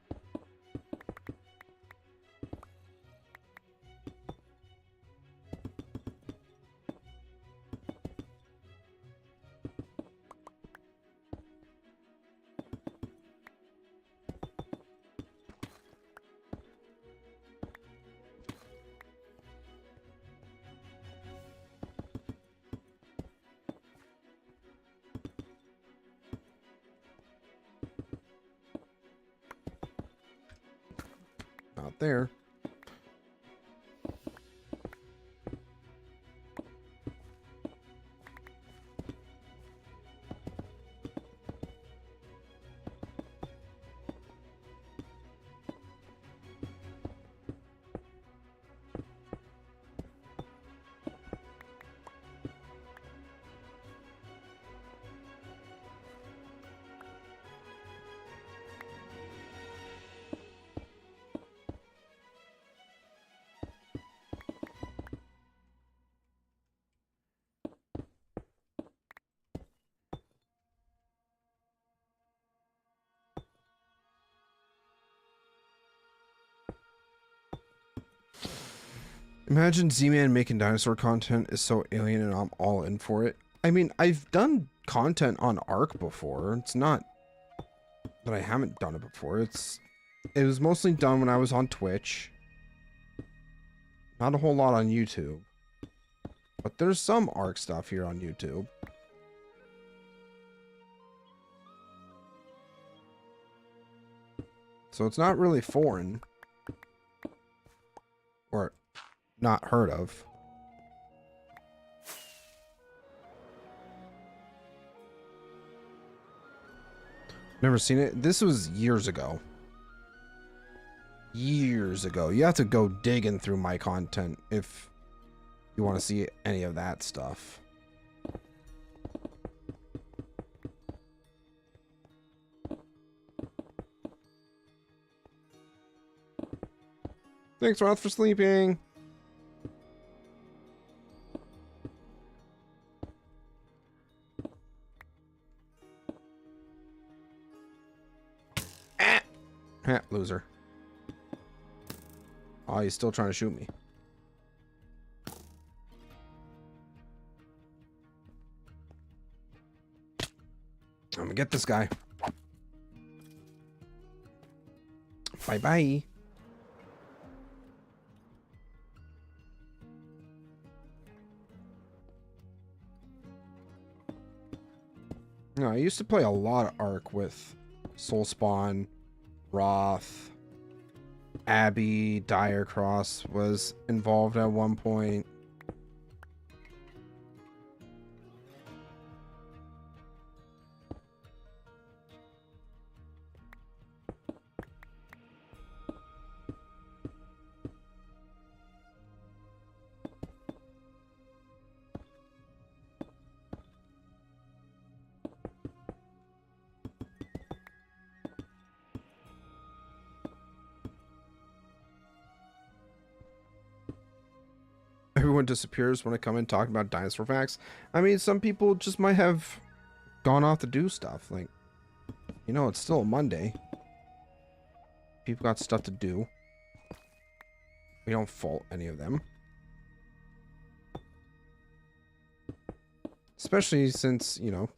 there. Imagine Z-Man making dinosaur content is so alien and I'm all in for it. I mean, I've done content on Ark before. It's not that I haven't done it before. It was mostly done when I was on Twitch. Not a whole lot on YouTube. But there's some Ark stuff here on YouTube. So it's not really foreign. Or not heard of. Never seen it. This was years ago. Years ago. You have to go digging through my content if you want to see any of that stuff. Thanks, Roth, for sleeping. Loser. Oh, he's still trying to shoot me. I'm gonna get this guy. Bye-bye. No, I used to play a lot of Ark with Soulspawn, Roth, Abby, Direcross was involved at one point. Everyone disappears when I come in talking about dinosaur facts. I mean, some people just might have gone off to do stuff. Like, you know, it's still a Monday. People got stuff to do. We don't fault any of them. Especially since, you know,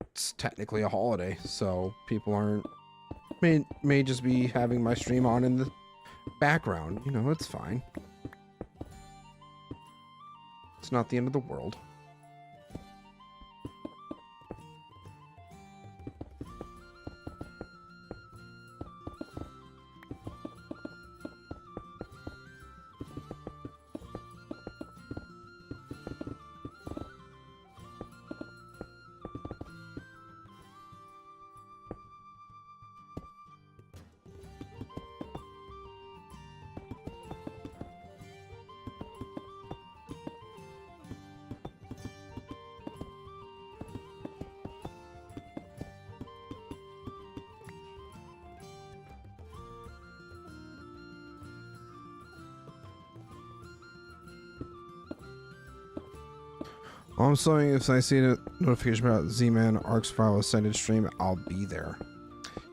it's technically a holiday. So people aren't... May just be having my stream on in the background. You know, it's fine. It's not the end of the world. I'm saying if I see a notification about Z-Man Ark's file ascended stream, I'll be there.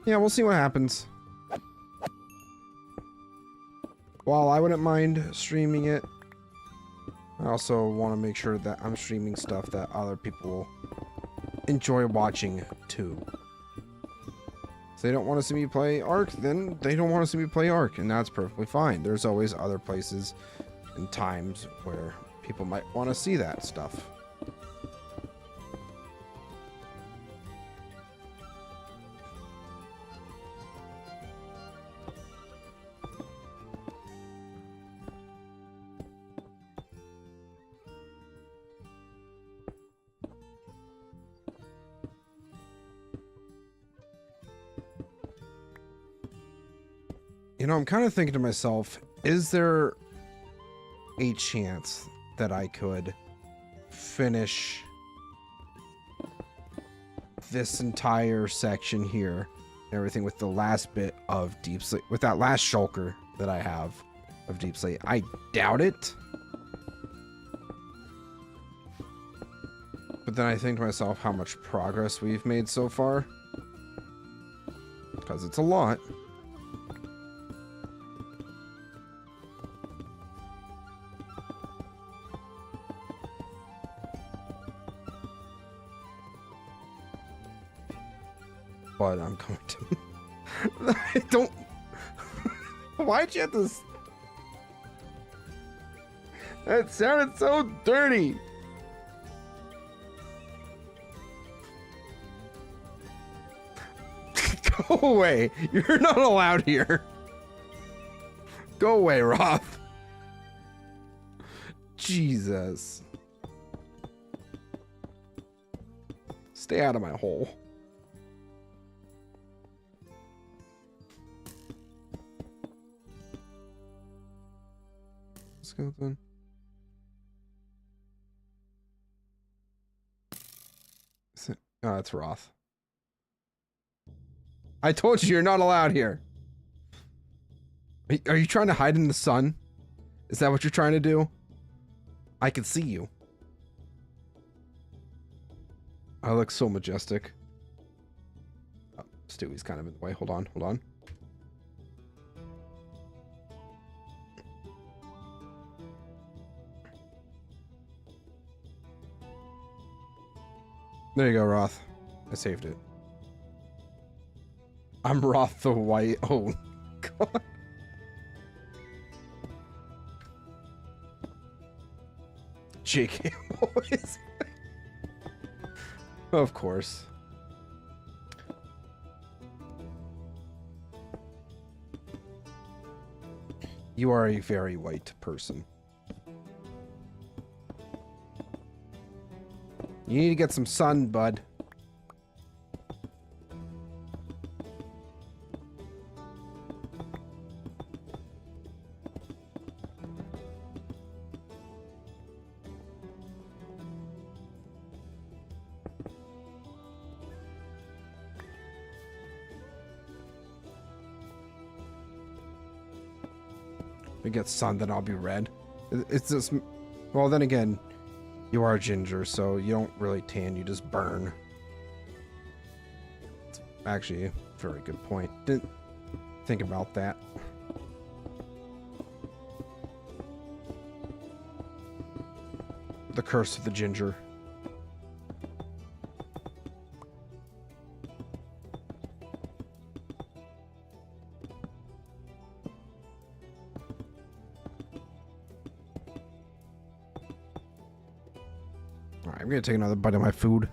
Yeah, we'll see what happens. While I wouldn't mind streaming it, I also want to make sure that I'm streaming stuff that other people enjoy watching too. If they don't want to see me play Ark, then they don't want to see me play Ark, and that's perfectly fine. There's always other places and times where people might want to see that stuff. You know, I'm kind of thinking to myself, is there a chance that I could finish this entire section here and everything with the last bit of Deep Slate, with that last shulker that I have of Deep Slate? I doubt it. But then I think to myself how much progress we've made so far. Because it's a lot. But I'm going to... I don't... Why'd you have to... That sounded so dirty. Go away. You're not allowed here. Go away, Roth. Jesus. Stay out of my hole. Skeleton. Oh, that's Roth. I told you you're not allowed here. Are you trying to hide in the sun? Is that what you're trying to do? I can see you. I look so majestic. Oh, Stewie's kind of in the way. Hold on, hold on. There you go, Roth. I saved it. I'm Roth the White. Oh, God. JK boys. Of course. You are a very white person. You need to get some sun, bud. We get sun, then I'll be red. It's just... Well, then again... You are ginger, so you don't really tan, you just burn. It's actually a very good point. Didn't think about that. The curse of the ginger. I'm gonna take another bite of my food.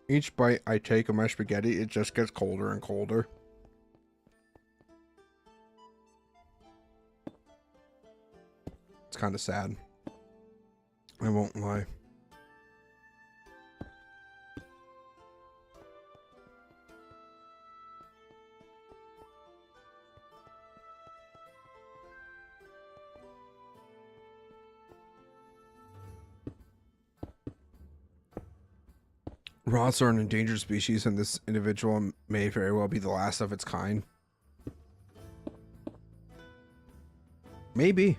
Each bite I take of my spaghetti, it just gets colder and colder. It's kind of sad. I won't lie. Roths are an endangered species, and this individual may very well be the last of its kind. Maybe.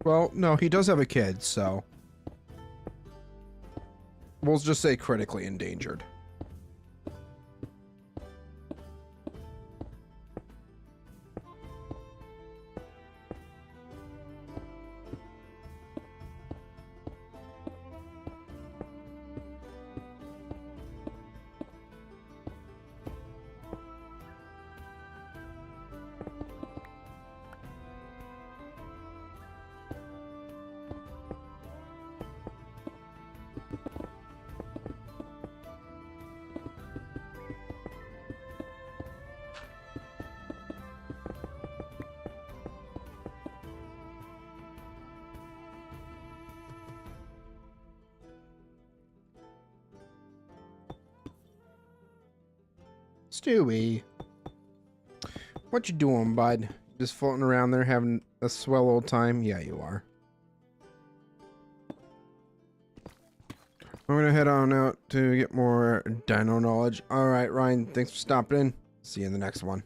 Well, no, he does have a kid, so... We'll just say critically endangered. Stewie. What you doing, bud? Just floating around there having a swell old time? Yeah, you are. I'm gonna head on out to get more dino knowledge. Alright, Ryan, thanks for stopping in. See you in the next one.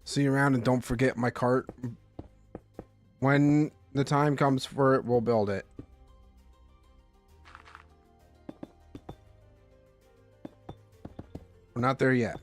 See you around, and don't forget my cart. When the time comes for it, we'll build it. We're not there yet.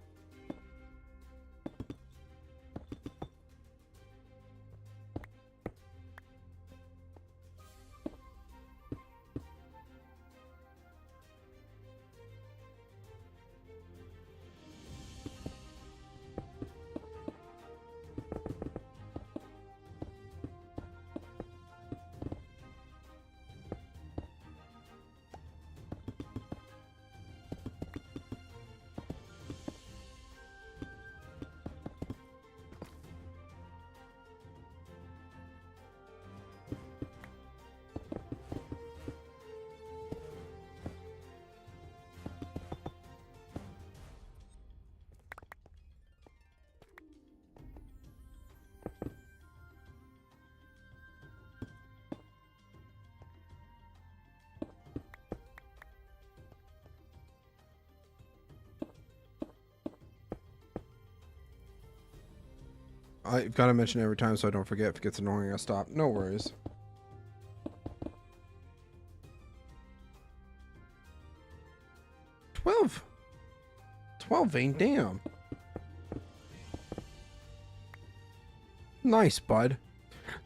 I've got to mention it every time so I don't forget. If it gets annoying, I'll stop. No worries. $12 ain't damn. Nice, bud.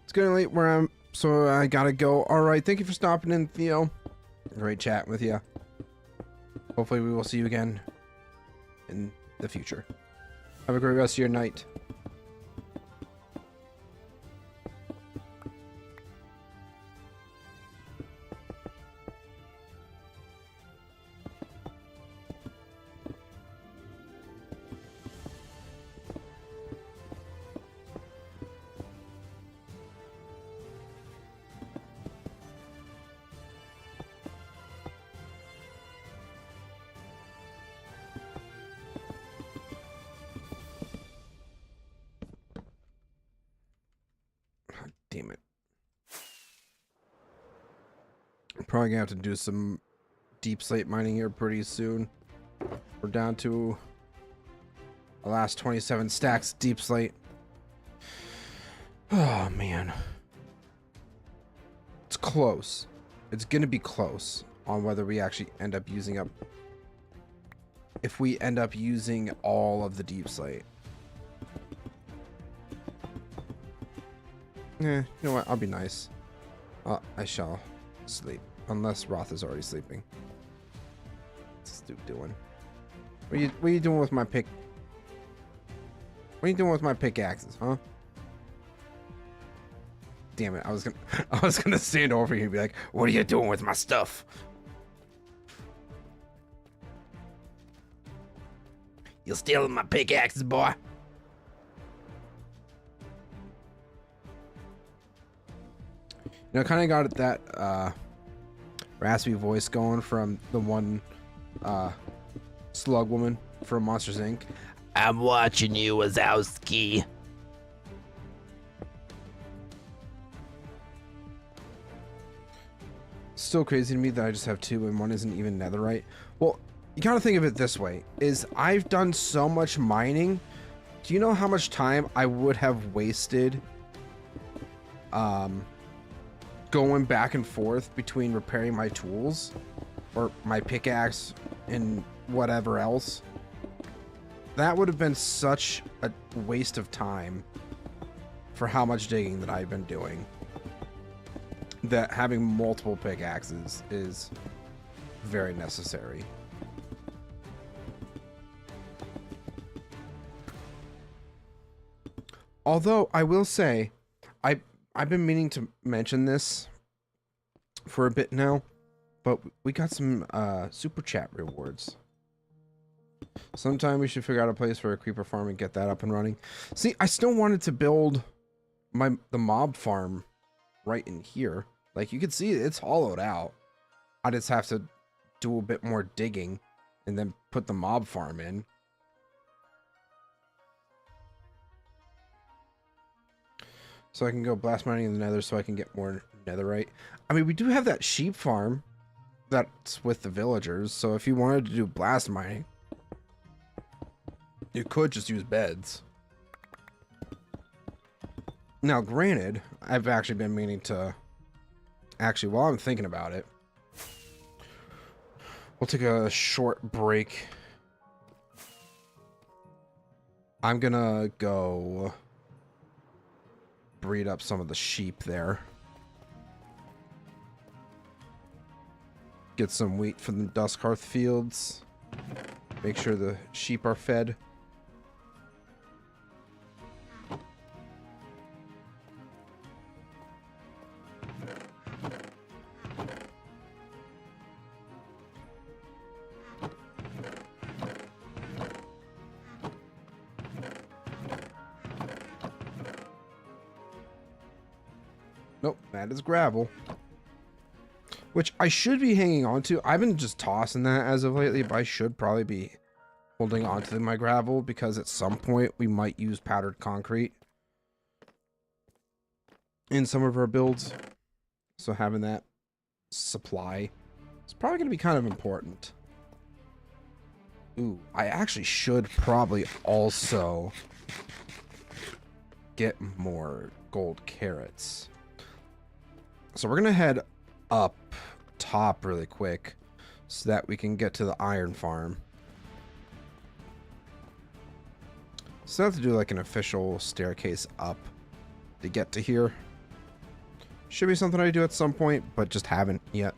It's getting late where I'm, so I gotta go. Alright, thank you for stopping in, Theo. Great chatting with you. Hopefully we will see you again in the future. Have a great rest of your night. Damn it. I'm probably gonna have to do some deep slate mining here pretty soon. We're down to the last 27 stacks deep slate. Oh man. It's close. It's gonna be close on whether we actually end up using up, if we end up using all of the deep slate. You know what? I'll be nice. I shall sleep. Unless Roth is already sleeping. What's this dude doing? What are you doing with my pick? What are you doing with my pickaxes, huh? Damn it, I was gonna stand over here and be like, what are you doing with my stuff? You're stealing my pickaxes, boy. You know, kind of got that raspy voice going from the one slug woman from Monsters Inc. I'm watching you, Wazowski. Still crazy to me that I just have two and one isn't even netherite. Well, you gotta think of it this way, is I've done so much mining. Do you know how much time I would have wasted going back and forth between repairing my tools or my pickaxe and whatever else? That would have been such a waste of time for how much digging that I've been doing, that having multiple pickaxes is very necessary. Although I will say, I've been meaning to mention this for a bit now, but we got some super chat rewards. Sometime we should figure out a place for a creeper farm and get that up and running. See, I still wanted to build the mob farm right in here. Like, you can see it's hollowed out. I just have to do a bit more digging and then put the mob farm in. So I can go blast mining in the nether so I can get more netherite. I mean, we do have that sheep farm that's with the villagers. So if you wanted to do blast mining, you could just use beds. Now, granted, I've actually been meaning to... Actually, while I'm thinking about it, we'll take a short break. I'm gonna go breed up some of the sheep there. Get some wheat from the Duskhearth fields. Make sure the sheep are fed. Nope, that is gravel. Which I should be hanging on to. I've been just tossing that as of lately, but I should probably be holding on to my gravel because at some point we might use powdered concrete in some of our builds. So having that supply is probably going to be kind of important. Ooh, I actually should probably also get more gold carrots. So we're going to head up top really quick so that we can get to the iron farm. So I have to do like an official staircase up to get to here. Should be something I do at some point, but just haven't yet.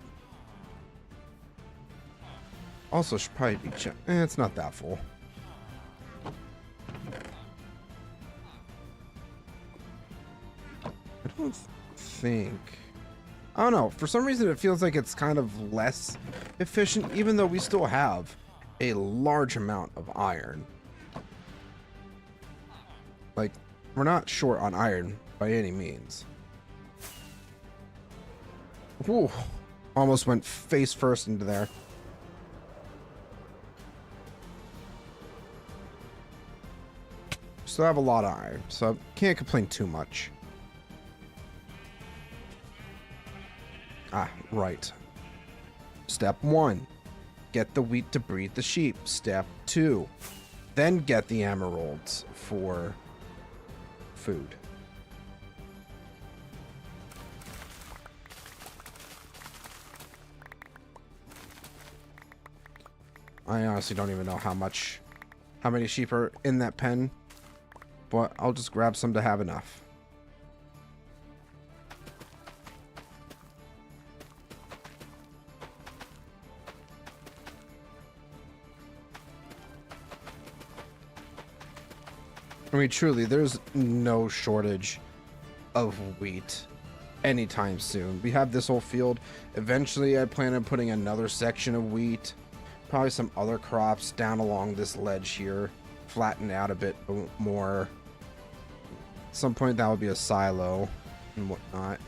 Also should probably be it's not that full. I don't think... I don't know. For some reason, it feels like it's kind of less efficient, even though we still have a large amount of iron. Like, we're not short on iron by any means. Whew. Almost went face first into there. Still have a lot of iron, so can't complain too much. Ah, right. Step 1. Get the wheat to breed the sheep. Step 2. Then get the emeralds for food. I honestly don't even know how many sheep are in that pen, but I'll just grab some to have enough. I mean, truly, there's no shortage of wheat anytime soon. We have this whole field. Eventually, I plan on putting another section of wheat. Probably some other crops down along this ledge here. Flatten out a bit more. At some point, that will be a silo and whatnot.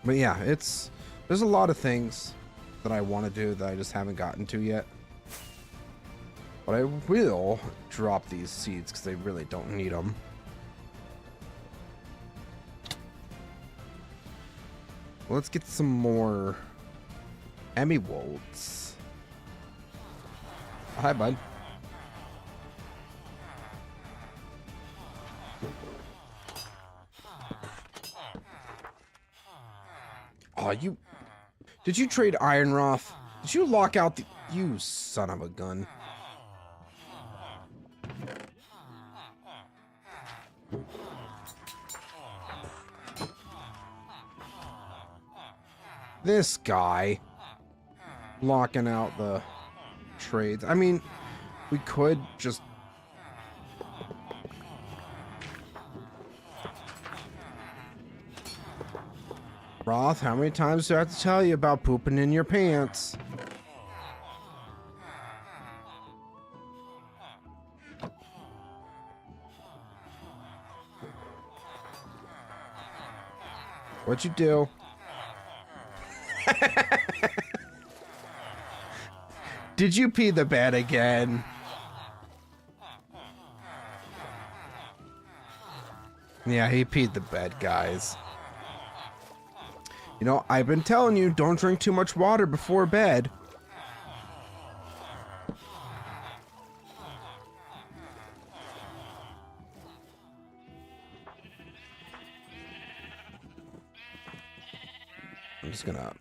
But yeah, there's a lot of things that I want to do that I just haven't gotten to yet. But I will drop these seeds because they really don't need them. Let's get some more emeralds. Hi, bud. Oh, did you trade Iron Roth? Did you lock out you son of a gun? This guy locking out the trades. I mean, we could just Roth, how many times do I have to tell you about pooping in your pants? What'd you do? Did you pee the bed again? Yeah, he peed the bed, guys. You know, I've been telling you, don't drink too much water before bed. I'm just gonna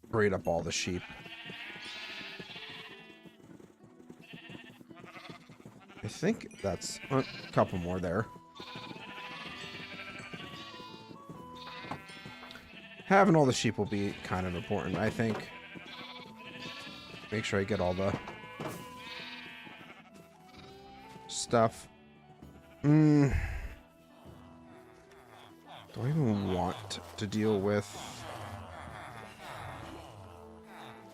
braid up all the sheep. I think that's a couple more there. Having all the sheep will be kind of important, I think. Make sure I get all the stuff. Do I even want to deal with...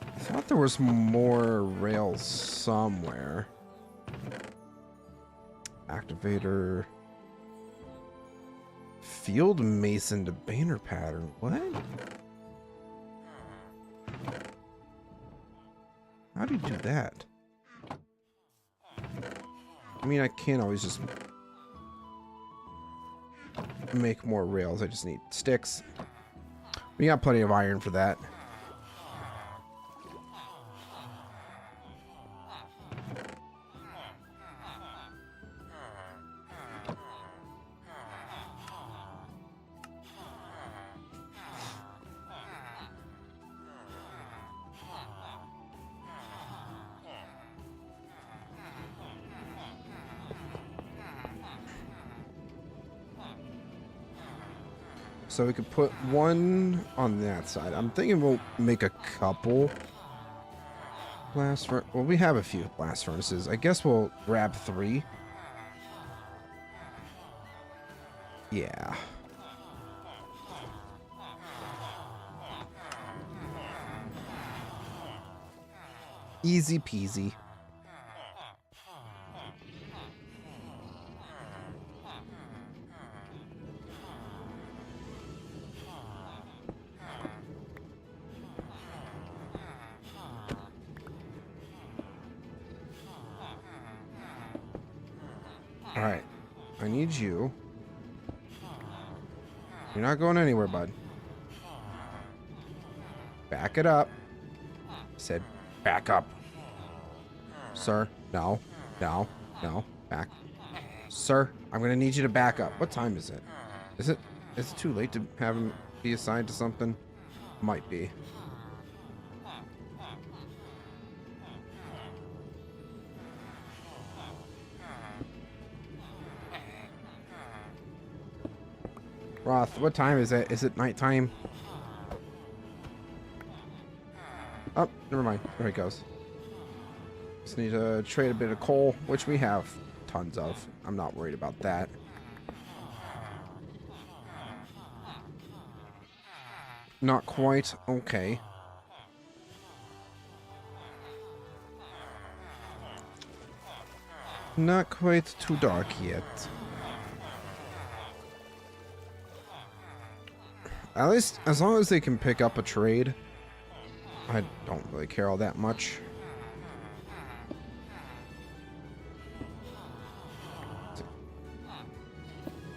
I thought there was more rails somewhere. Activator. Field Mason to banner pattern. What? How do you do that? I mean, I can't always just make more rails. I just need sticks. We got plenty of iron for that. So we could put one on that side. I'm thinking we'll make a couple blast furnaces. Well, we have a few blast furnaces. I guess we'll grab 3. Yeah. Easy peasy. Alright. I need you. You're not going anywhere, bud. Back it up. I said back up. Sir, no. No. No. Back. Sir, I'm going to need you to back up. What time is it? Is it too late to have him be assigned to something? Might be. Roth, what time is it? Is it nighttime? Oh, never mind. There he goes. Just need to trade a bit of coal, which we have tons of. I'm not worried about that. Not quite. Okay. Not quite too dark yet. At least, as long as they can pick up a trade, I don't really care all that much.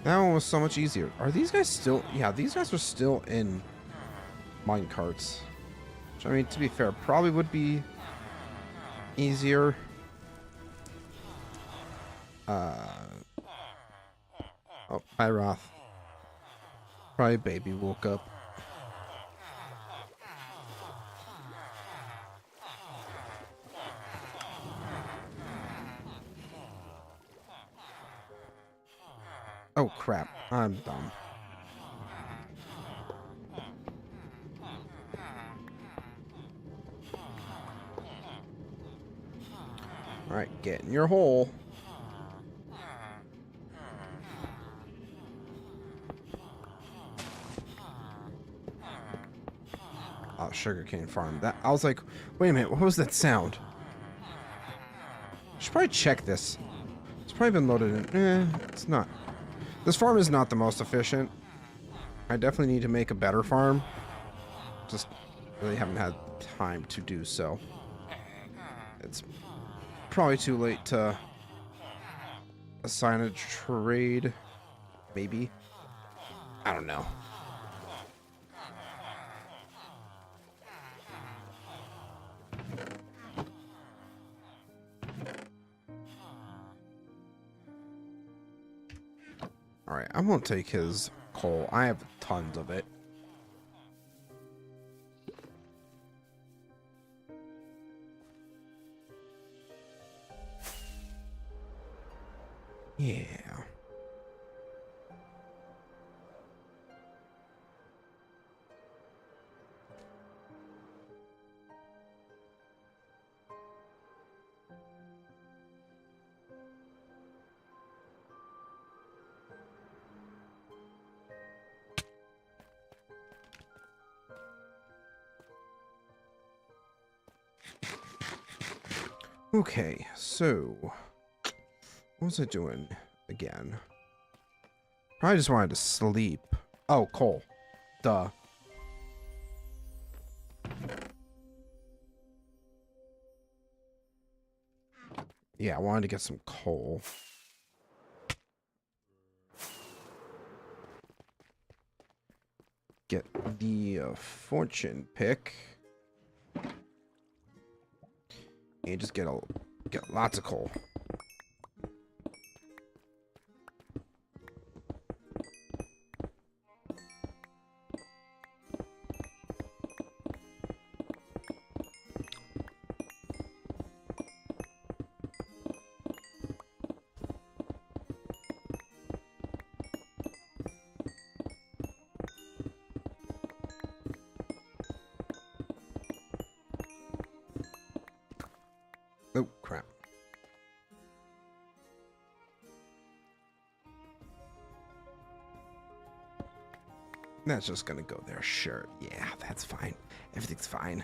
That one was so much easier. Are these guys still... Yeah, these guys are still in mine carts. Which, I mean, to be fair, probably would be easier. Oh, hi, Roth. Probably baby woke up. Oh crap, I'm dumb. Alright, get in your hole. sugarcane farm. That I was like, wait a minute, what was that sound? Should probably check this. It's probably been loaded in. It's not. This farm is not the most efficient. I definitely need to make a better farm. Just really haven't had time to do so. It's probably too late to assign a trade. Maybe. I don't know. Alright, I won't take his coal. I have tons of it. Yeah. Okay, so what was I doing again? I just wanted to sleep. Oh, coal. Duh. Yeah, I wanted to get some coal. Get the fortune pick. And just get lots of coal. Oh, crap. That's just gonna go there. Sure. Yeah, that's fine. Everything's fine.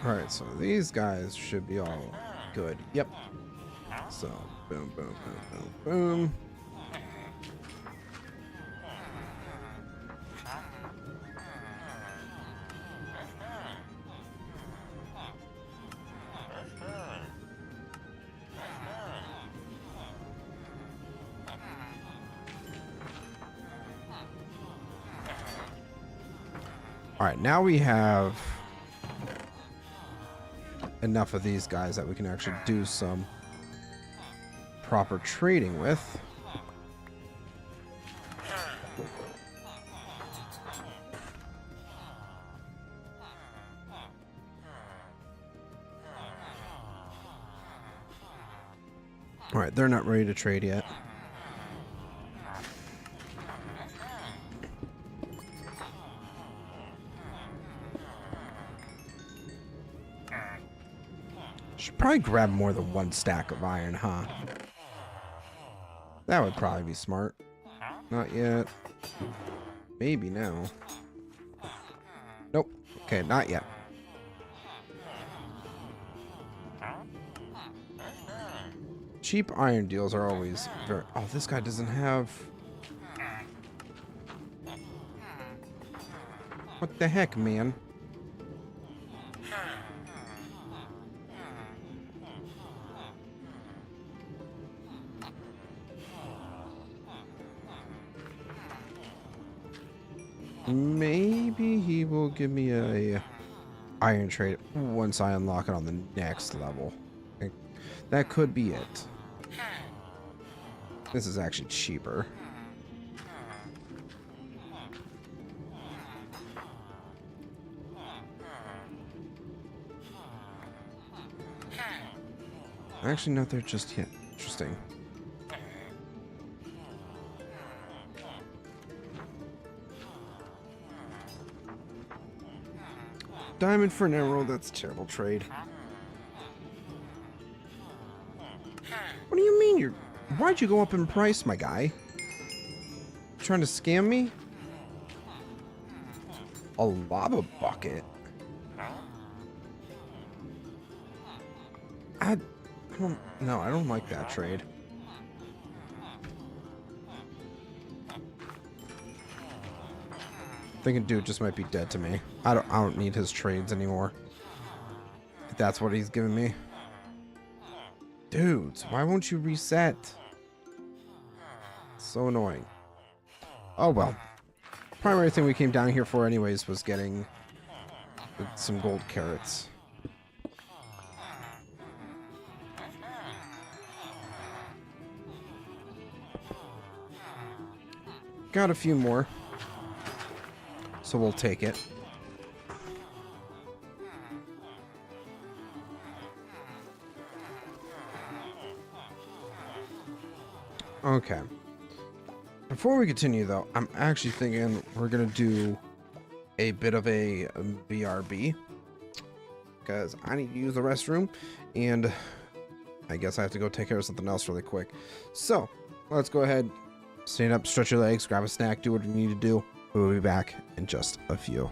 Alright, so these guys should be all good. Yep. So, boom, boom, boom, boom, boom. Alright, now we have enough of these guys that we can actually do some proper trading with. Alright, they're not ready to trade yet. Should probably grab more than one stack of iron, huh? That would probably be smart. Not yet. Maybe now. Nope. Okay, not yet. Cheap iron deals are always very... Oh, this guy doesn't have... What the heck, man? Maybe he will give me a iron trade once I unlock it on the next level. That could be it. This is actually cheaper. actually not there just yet. Interesting. Diamond for an emerald, that's a terrible trade. What do you mean why'd you go up in price, my guy? Trying to scam me? A lava bucket? I don't like that trade. Thinking dude just might be dead to me. I don't need his trades anymore. If that's what he's giving me. Dudes, why won't you reset? So annoying. Oh well. Primary thing we came down here for anyways was getting some gold carrots. Got a few more. So we'll take it. Okay. Before we continue, though, I'm actually thinking we're going to do a bit of a BRB. Because I need to use the restroom. And I guess I have to go take care of something else really quick. So, let's go ahead. Stand up, stretch your legs, grab a snack, do what you need to do. We'll be back in just a few.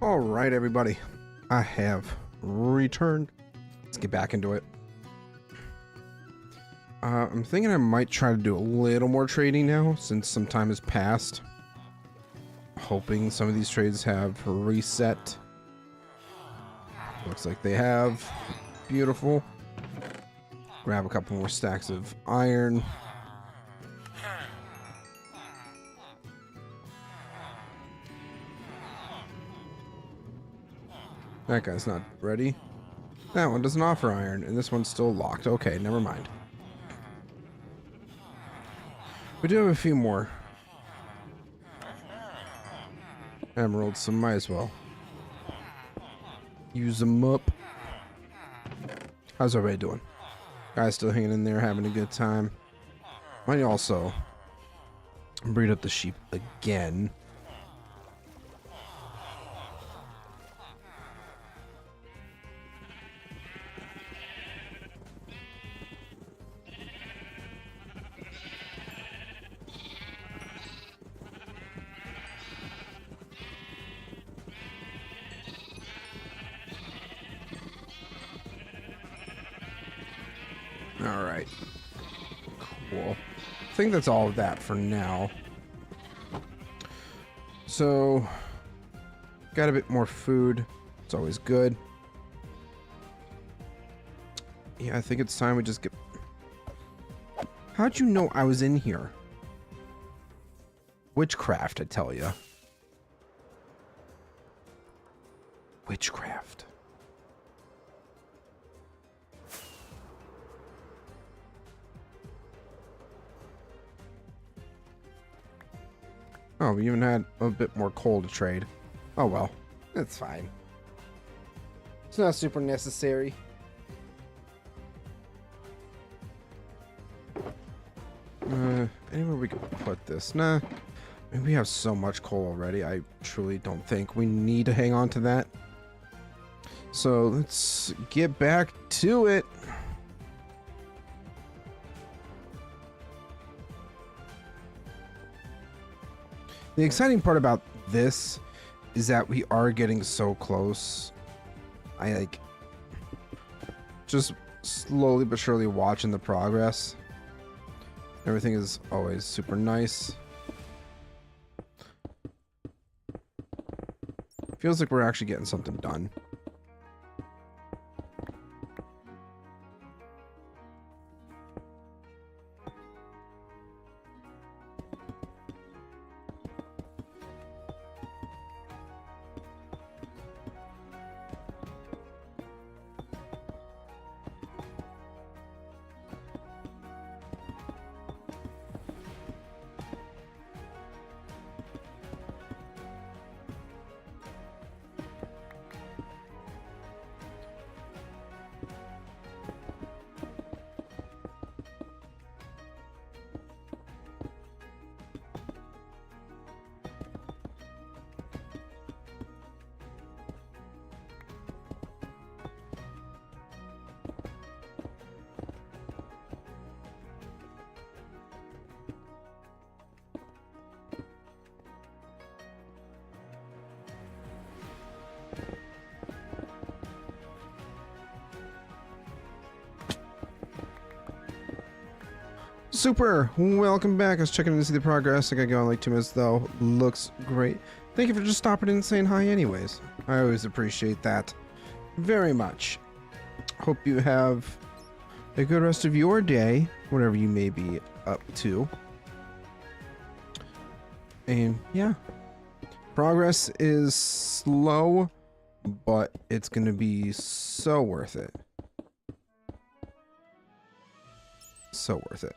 All right, everybody. I have returned. Let's get back into it. I'm thinking I might try to do a little more trading now since some time has passed. Hoping some of these trades have reset. Looks like they have. Beautiful. Grab a couple more stacks of iron. That guy's not ready. That one doesn't offer iron, and this one's still locked. Okay, never mind. We do have a few more emeralds, so might as well use them up. How's everybody doing? Guys still hanging in there, having a good time. Might also breed up the sheep again. All right. Cool. I think that's all of that for now. So, got a bit more food. It's always good. Yeah, I think it's time we just get... How'd you know I was in here? Witchcraft, I tell ya. Witchcraft. Oh, we even had a bit more coal to trade. Oh well, it's fine. It's not super necessary. Anywhere we can put this? Nah. I mean, we have so much coal already. I truly don't think we need to hang on to that. So let's get back to it. The exciting part about this is that we are getting so close. I like just slowly but surely watching the progress. Everything is always super nice. Feels like we're actually getting something done. Super! Welcome back. I was checking in to see the progress. I got going like 2 minutes though. Looks great. Thank you for just stopping in and saying hi anyways. I always appreciate that very much. Hope you have a good rest of your day, whatever you may be up to. And yeah, progress is slow, but it's gonna be so worth it. So worth it.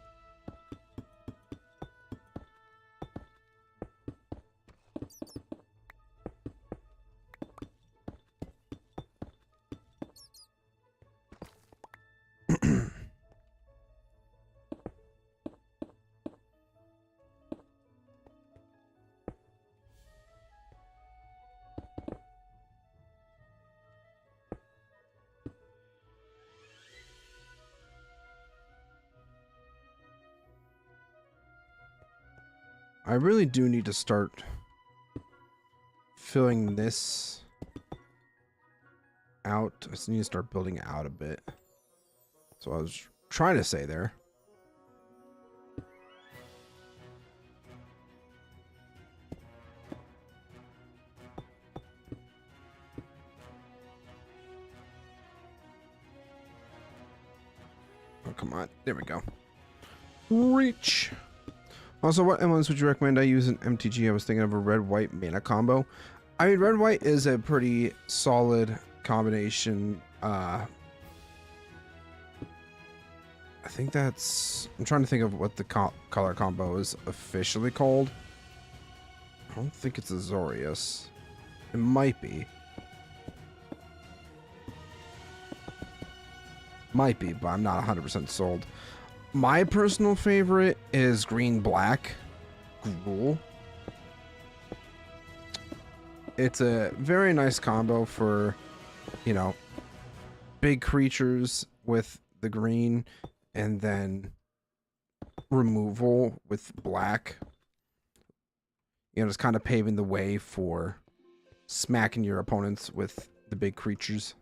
I really do need to start filling this out. I just need to start building out a bit. So I was trying to say there. Oh, come on. There we go. Reach. Also, what emblems would you recommend I use in MTG? I was thinking of a red-white mana combo. I mean, red-white is a pretty solid combination. I think that's... I'm trying to think of what the color combo is officially called. I don't think it's Azorius. It might be. Might be, but I'm not 100% sold. My personal favorite is green-black. Gruul. It's a very nice combo for, you know, big creatures with the green and then removal with black. You know, just kind of paving the way for smacking your opponents with the big creatures.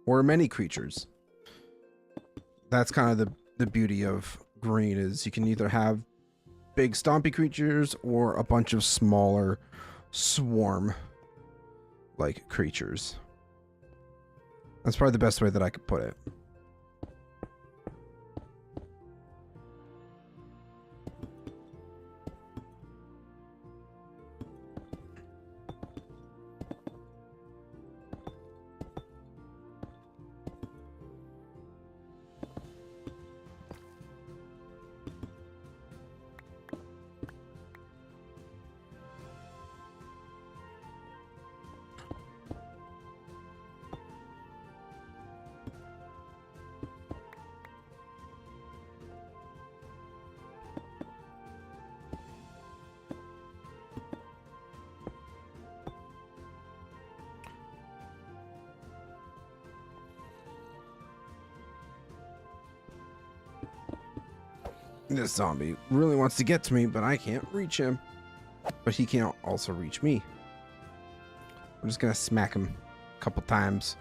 Or many creatures. That's kind of the beauty of green, is you can either have big stompy creatures or a bunch of smaller swarm like creatures. That's probably the best way that I could put it. This zombie really wants to get to me, but I can't reach him. But he can't also reach me. I'm just gonna smack him a couple times.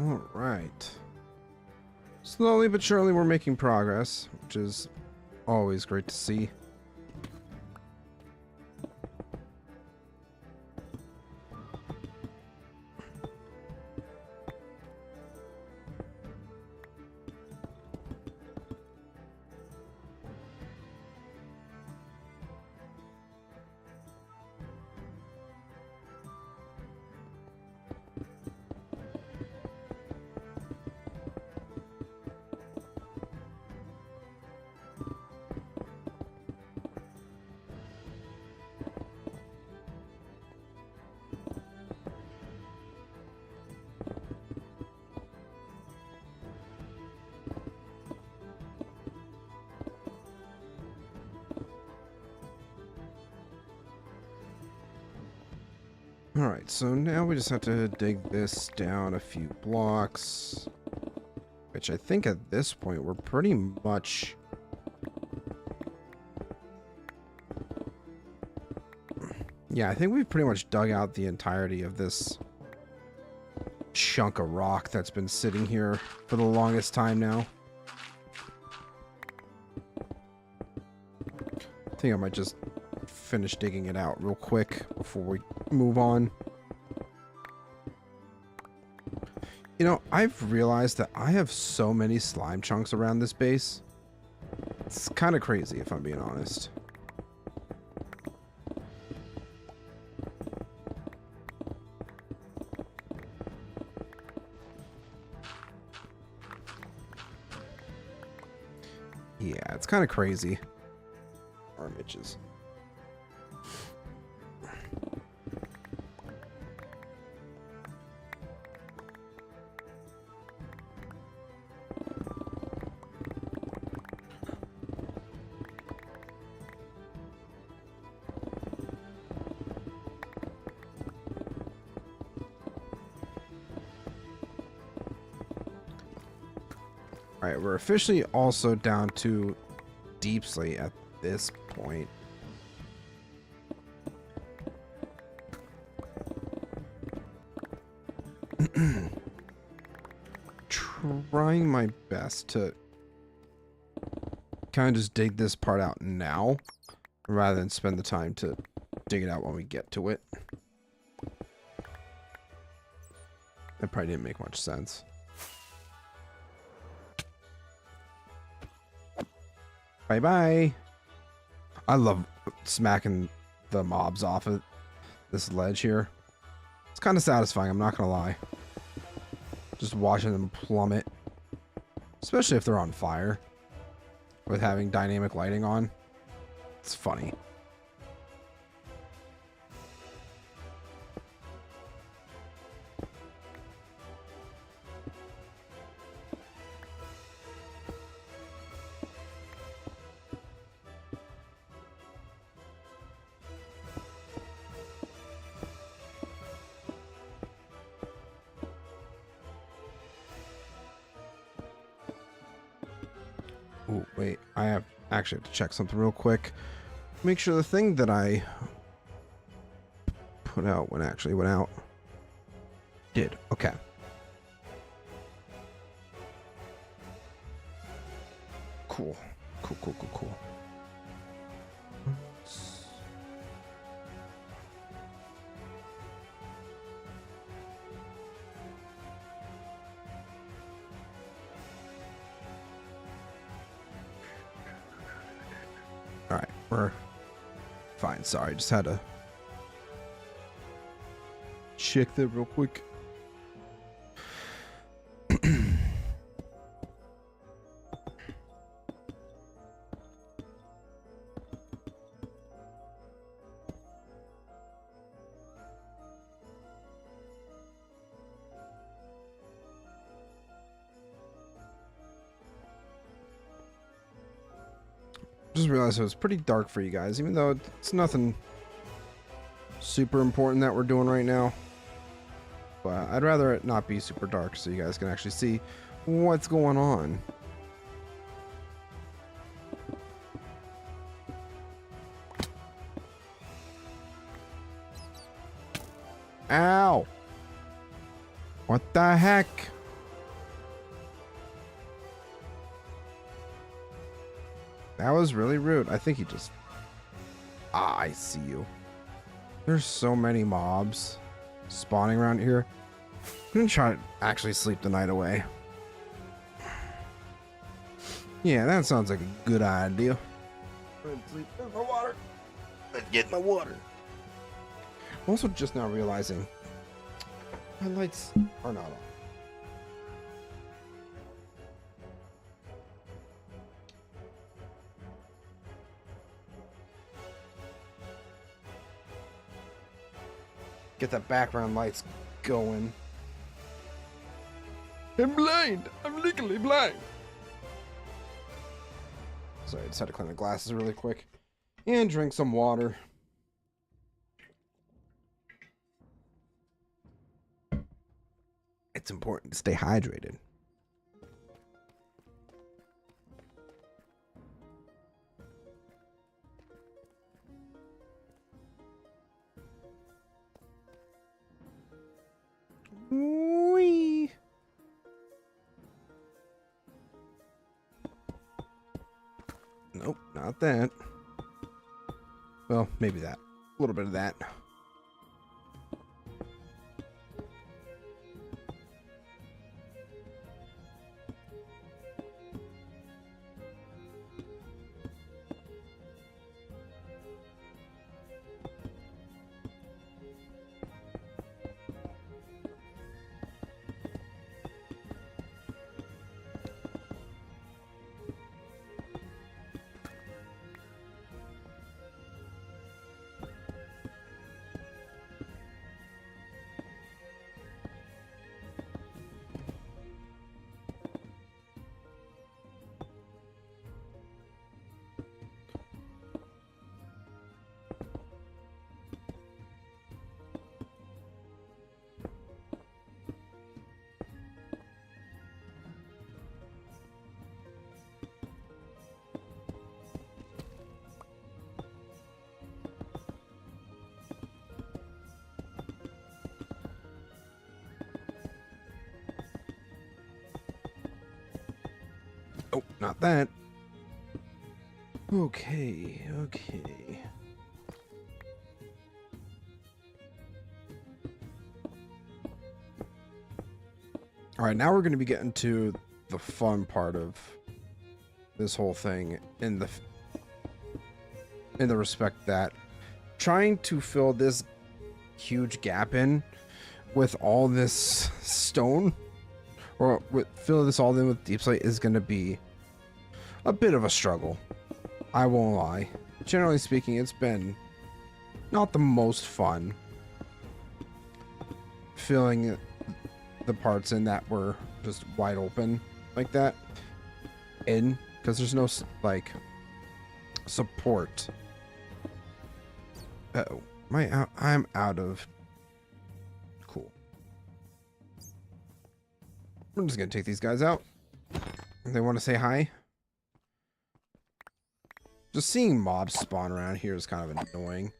All right. Slowly but surely we're making progress, which is always great to see. Alright, so now we just have to dig this down a few blocks. Which I think at this point we're pretty much... Yeah, I think we've pretty much dug out the entirety of this chunk of rock that's been sitting here for the longest time now. I think I might just finish digging it out real quick before we move on. You know, I've realized that I have so many slime chunks around this base. It's kind of crazy if I'm being honest. Yeah, it's kind of crazy. Arm itches. Alright, we're officially also down to deep slate at this point. Trying my best to kind of just dig this part out now rather than spend the time to dig it out when we get to it. That probably didn't make much sense. Bye-bye. I love smacking the mobs off of this ledge here. It's kind of satisfying, I'm not gonna lie. Just watching them plummet. Especially if they're on fire. With having dynamic lighting on. It's funny. Oh, wait. I actually have to check something real quick. Make sure the thing that I put out when actually went out. Did. Okay. Cool. Cool. Alright, we're fine. Sorry, just had to check that real quick. Just realized it was pretty dark for you guys, even though it's nothing super important that we're doing right now. But I'd rather it not be super dark so you guys can actually see what's going on. Ow! What the heck? That was really rude. I think he just... Ah, I see you. There's so many mobs spawning around here. I'm gonna try to actually sleep the night away. Yeah, that sounds like a good idea. Sleep. There's my water. Let's get my water. I'm also just now realizing my lights are not on. Get the background lights going. I'm blind. I'm legally blind. Sorry, I just had to clean the glasses really quick. And drink some water. It's important to stay hydrated. Whee! Nope, not that. Well, maybe that. A little bit of that. Oh, not that. Okay, okay. All right, now we're going to be getting to the fun part of this whole thing in the respect that trying to fill this huge gap in with all this stone, or fill this all in with deep slate, is going to be a bit of a struggle. I won't lie. Generally speaking, it's been not the most fun filling the parts in that were just wide open like that in, because there's no like support. Uh-oh. I'm out of... Cool. I'm just gonna take these guys out. They want to say hi. Just seeing mobs spawn around here is kind of annoying.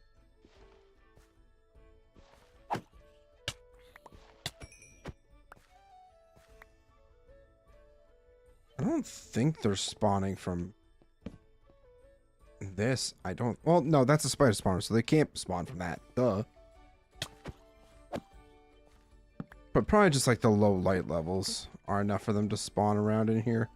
I don't think they're spawning from this. I don't... Well, no, that's a spider spawner, so they can't spawn from that. Duh. But probably just like the low light levels are enough for them to spawn around in here.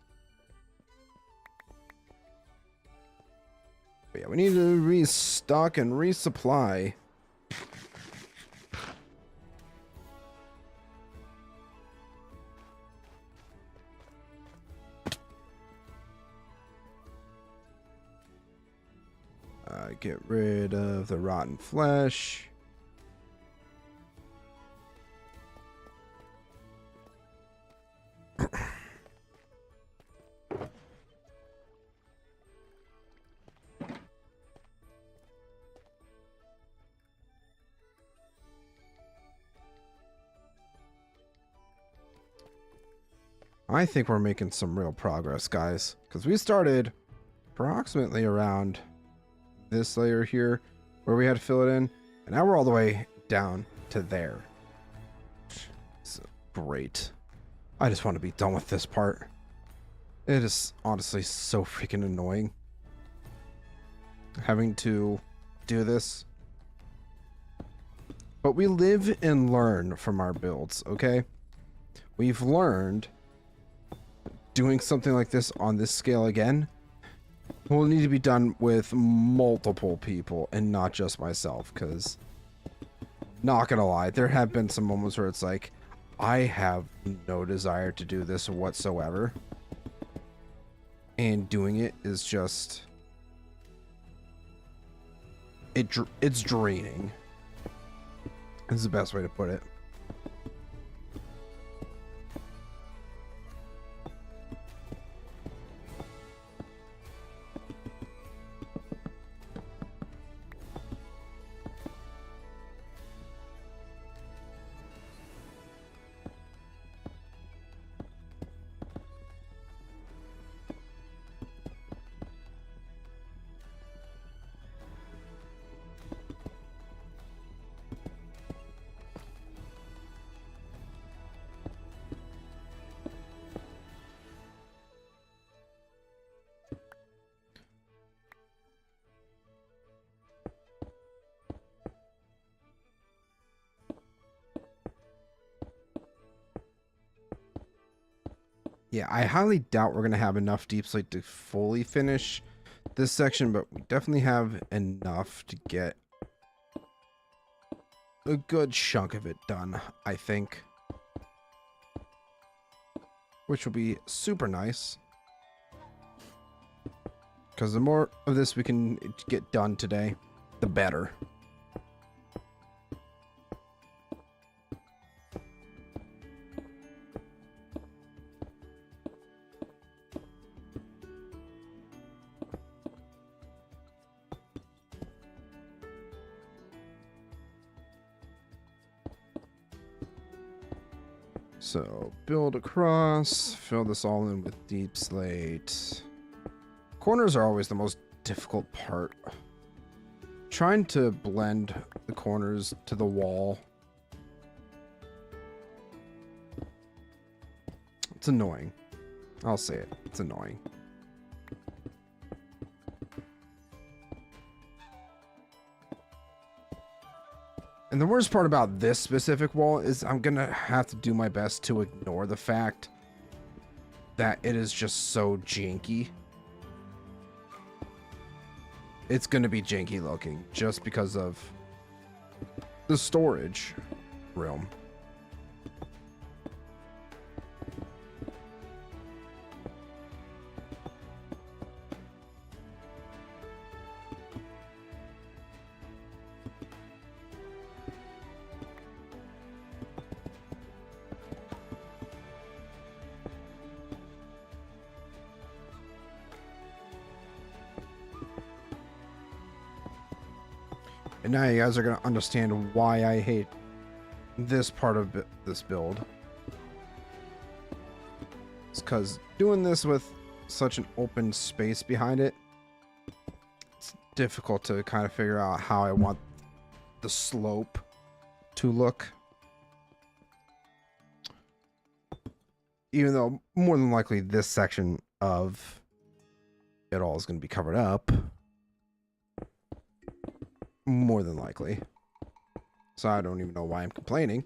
But yeah, we need to restock and resupply. Get rid of the rotten flesh. I think we're making some real progress, guys, because we started approximately around this layer here where we had to fill it in, and now we're all the way down to there. It's great. I just want to be done with this part. It is honestly so freaking annoying. having to do this. But we live and learn from our builds, okay? We've learned doing something like this on this scale again will need to be done with multiple people and not just myself, because not gonna lie, there have been some moments where it's like, I have no desire to do this whatsoever. And doing it is just... It's draining. This is the best way to put it. Yeah, I highly doubt we're going to have enough deep slate to fully finish this section, but we definitely have enough to get a good chunk of it done, I think. Which will be super nice. Because the more of this we can get done today, the better. So, build across, fill this all in with deep slate. Corners are always the most difficult part. Trying to blend the corners to the wall. It's annoying. I'll say it. It's annoying. And the worst part about this specific wall is I'm going to have to do my best to ignore the fact that it is just so janky. It's going to be janky looking just because of the storage room. And now you guys are going to understand why I hate this part of this build. It's because doing this with such an open space behind it, it's difficult to kind of figure out how I want the slope to look. Even though more than likely this section of it all is going to be covered up. More than likely. So I don't even know why I'm complaining.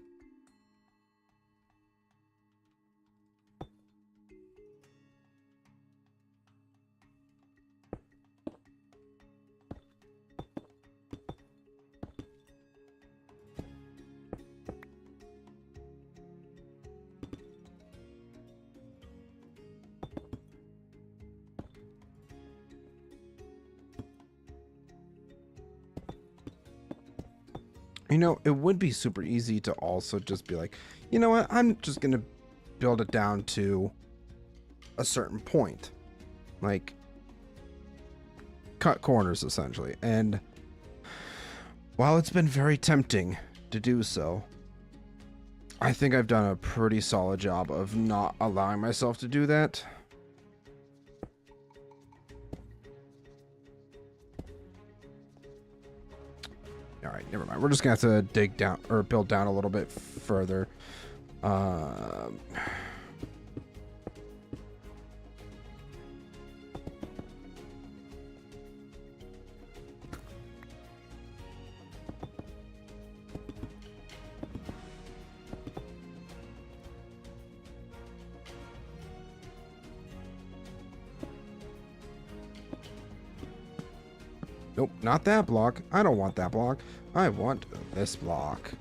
You know, it would be super easy to also just be like, you know what, I'm just going to build it down to a certain point. Like, cut corners, essentially. And while it's been very tempting to do so, I think I've done a pretty solid job of not allowing myself to do that. All right, never mind. We're just gonna have to dig down or build down a little bit further. Nope, not that block. I don't want that block. I want this block.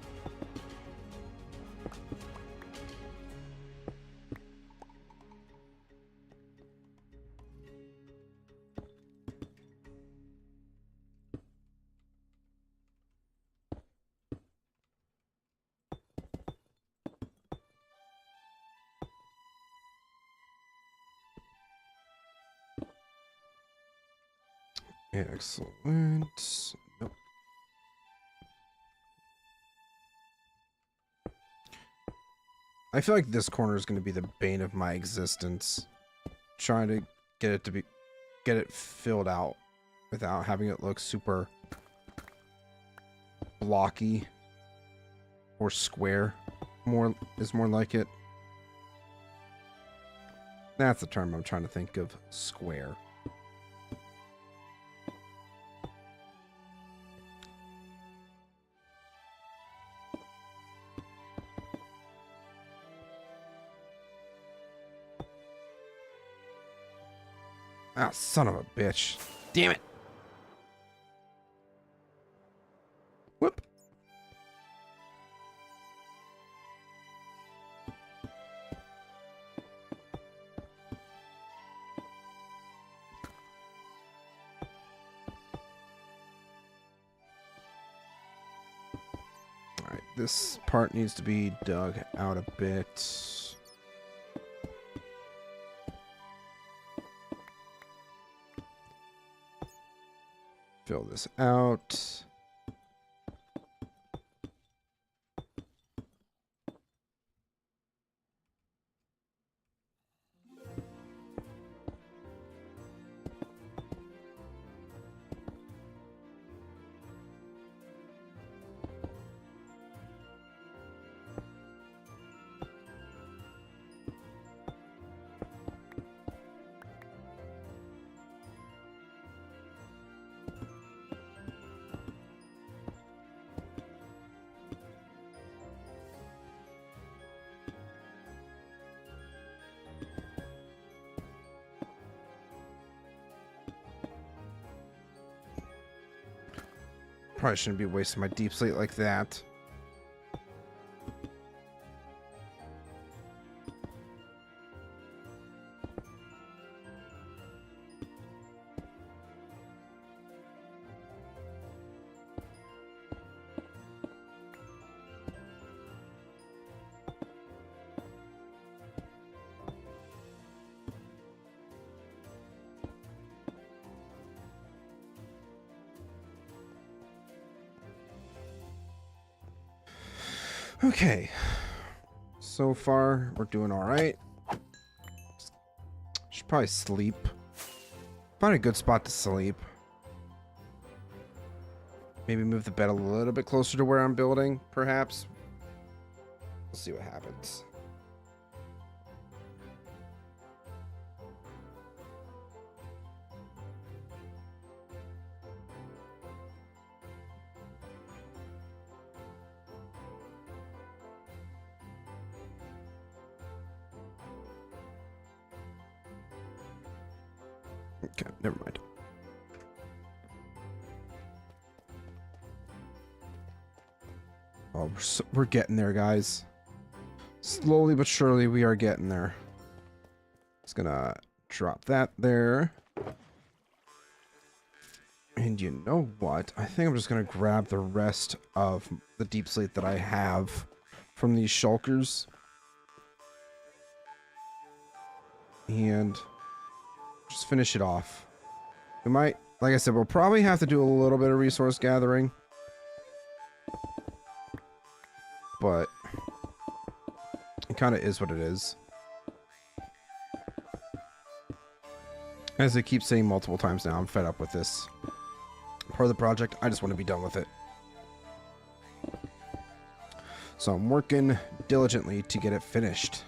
Excellent. Nope. I feel like this corner is going to be the bane of my existence. Trying to get it filled out without having it look super blocky or square. More like it. That's the term I'm trying to think of. Square. Ah, son of a bitch. Damn it. Whoop. Alright, this part needs to be dug out a bit. Fill this out. Probably shouldn't be wasting my deep slate like that. Okay, so far we're doing all right. Should probably sleep. Find a good spot to sleep. Maybe move the bed a little bit closer to where I'm building, perhaps. We'll see what happens. Okay, never mind. Oh, we're getting there, guys. Slowly but surely, we are getting there. Just gonna drop that there. And you know what? I think I'm just gonna grab the rest of the deep slate that I have from these shulkers. And just finish it off. We might, like I said, we'll probably have to do a little bit of resource gathering. But it kind of is what it is. As I keep saying multiple times now, I'm fed up with this part of the project. I just want to be done with it. So I'm working diligently to get it finished.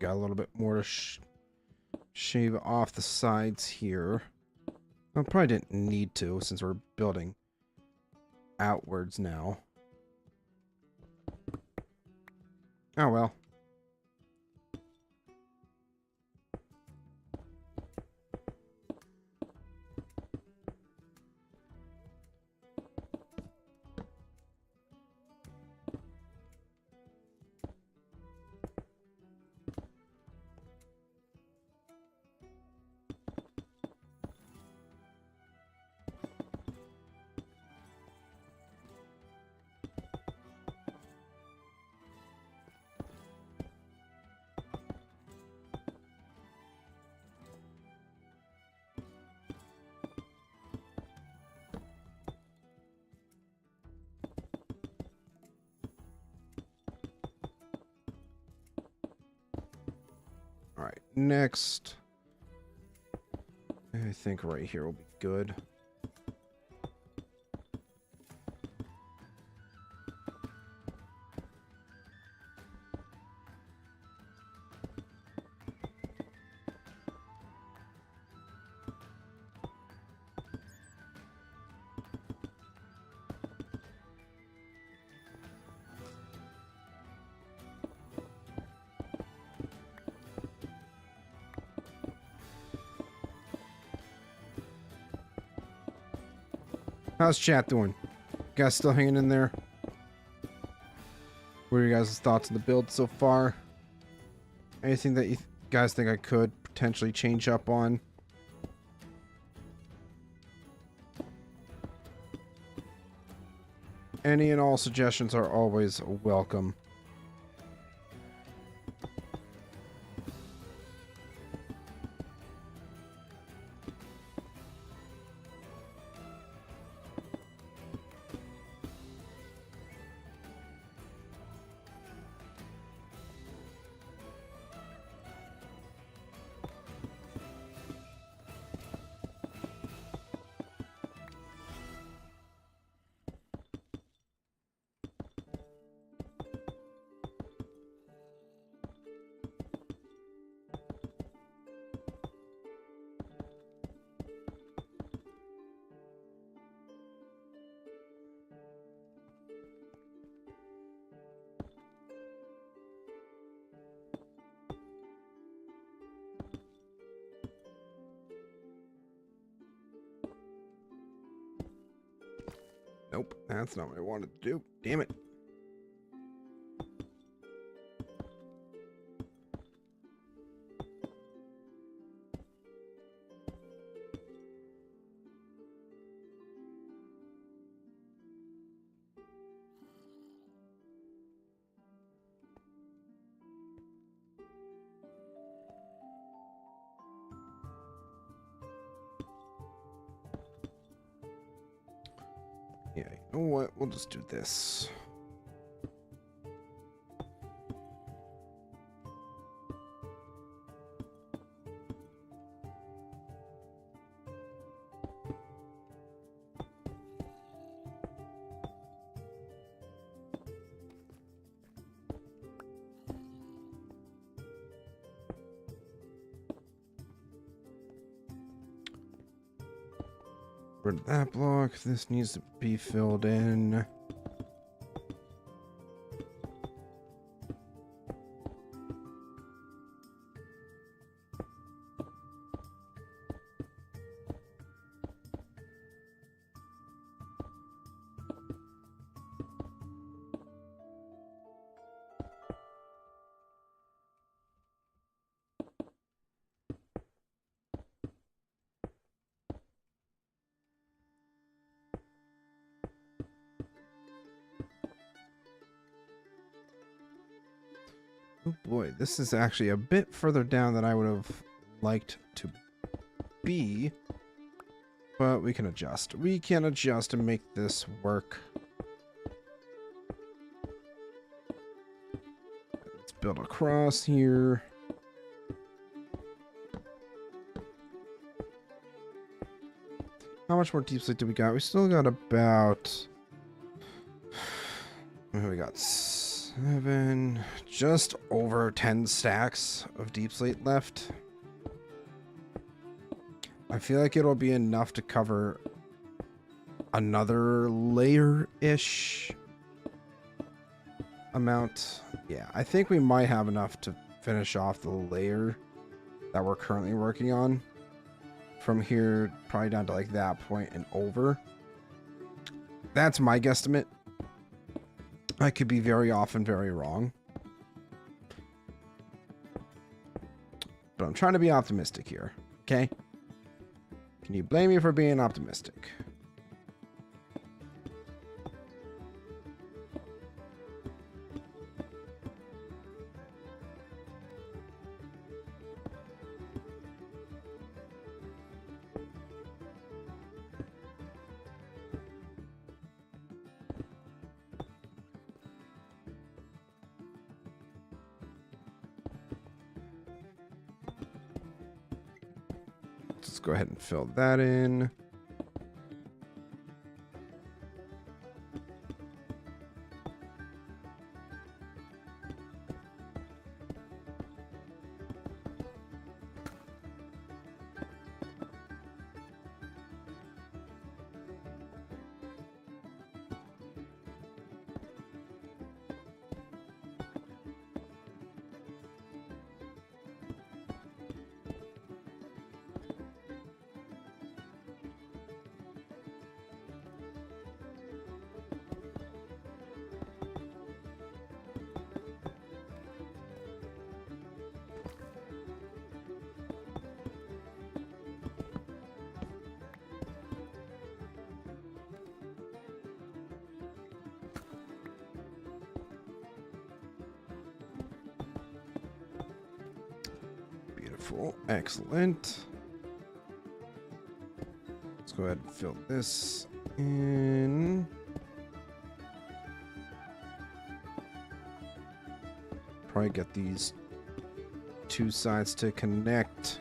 got a little bit more to shave off the sides here. I probably didn't need to since we're building outwards now. Oh well. All right, next. I think right here will be good. How's chat doing? You guys still hanging in there? What are your guys' thoughts on the build so far? Anything that you guys think I could potentially change up on? Any and all suggestions are always welcome. Nope, that's not what I wanted to do. Damn it. Yeah, you know what? We'll just do this. Rid of that block. This needs to be filled in. Oh boy, this is actually a bit further down than I would have liked to be. But we can adjust. We can adjust and make this work. Let's build across here. How much more deep slate do we got? We still got about... What do we got? 7, just over 10 stacks of deep slate left. I feel like it'll be enough to cover another layer-ish amount. Yeah, I think we might have enough to finish off the layer that we're currently working on. From here, probably down to like that point and over. That's my guesstimate. I could be very off and very wrong. But I'm trying to be optimistic here, okay? Can you blame me for being optimistic? Let's go ahead and fill that in. Beautiful. Excellent. Let's go ahead and fill this in. Probably get these two sides to connect.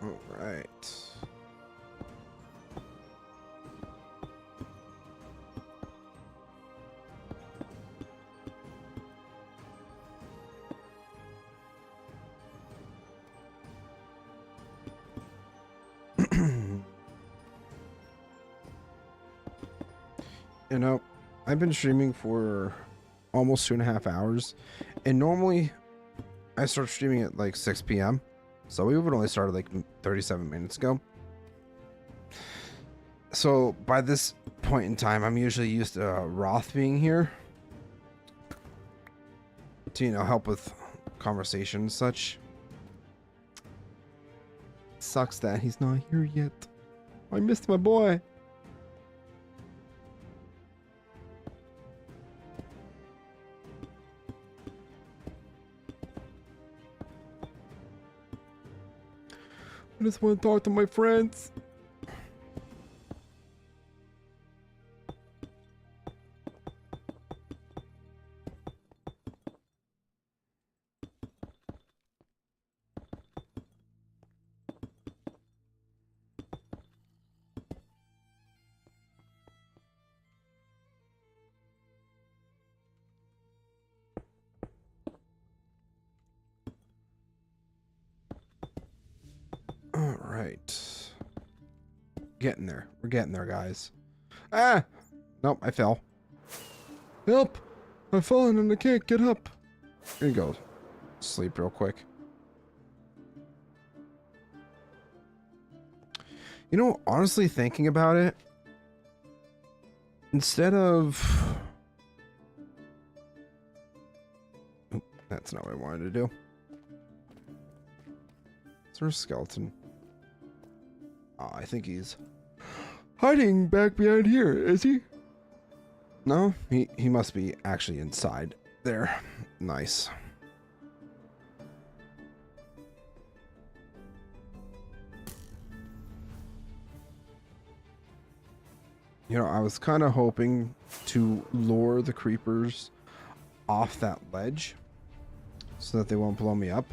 All right. You know, I've been streaming for almost 2.5 hours, and normally I start streaming at like 6 p.m. So we would only started like 37 minutes ago. So by this point in time, I'm usually used to Roth being here to, you know, help with conversation and such. Sucks that he's not here yet. I missed my boy. I just want to talk to my friends. All right. Getting there. We're getting there, guys. Ah! Nope, I fell. Help! I've fallen and I can't get up. Here you go. Sleep real quick. You know, honestly thinking about it, instead of... Oh, that's not what I wanted to do. Is there a skeleton? Oh, I think he's hiding back behind here, is he? No, he must be actually inside there. Nice. You know, I was kind of hoping to lure the creepers off that ledge so that they won't blow me up.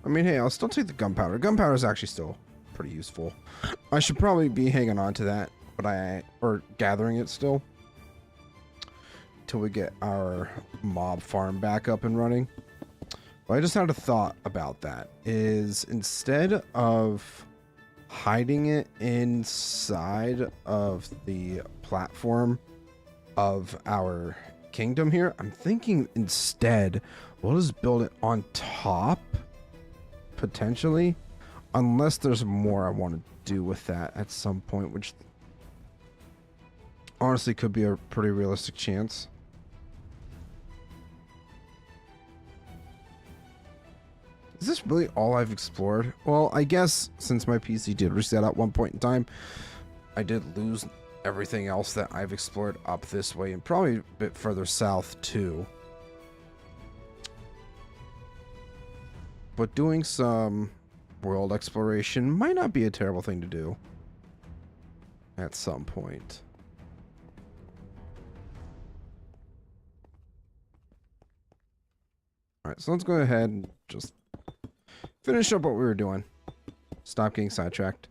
I mean, hey, I'll still take the gunpowder. Gunpowder is actually still pretty useful. I should probably be hanging on to that, or gathering it still till we get our mob farm back up and running. But I just had a thought about that. Is instead of hiding it inside of the platform of our kingdom here, I'm thinking instead we'll just build it on top, potentially, unless there's more I want to do with that at some point, which honestly could be a pretty realistic chance. Is this really all I've explored? Well, I guess since my PC did reset at one point in time, I did lose everything else that I've explored up this way and probably a bit further south too. But doing some world exploration might not be a terrible thing to do at some point. Alright, so let's go ahead and just finish up what we were doing. Stop getting sidetracked.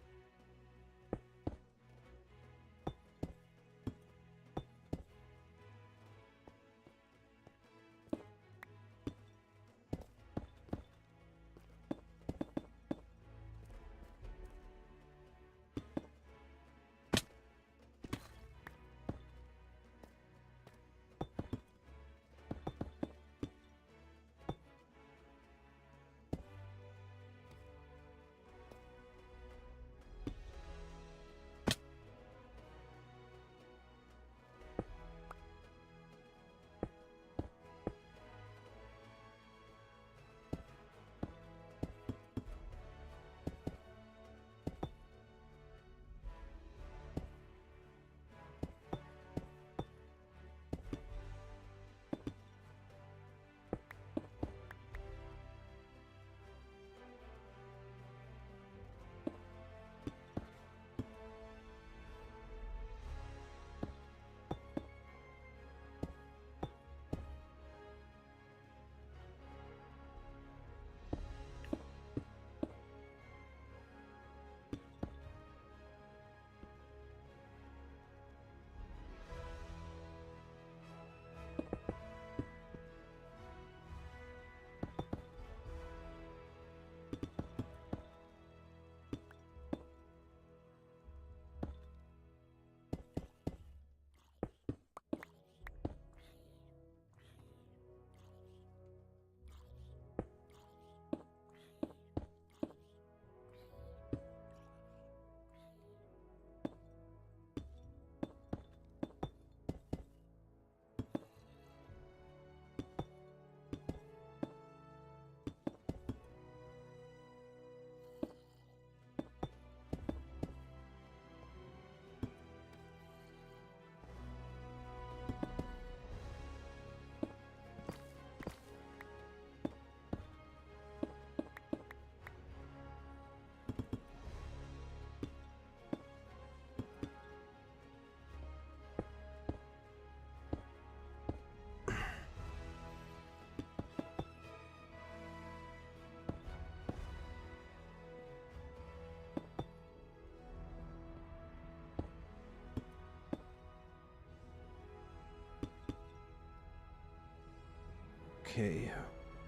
Okay,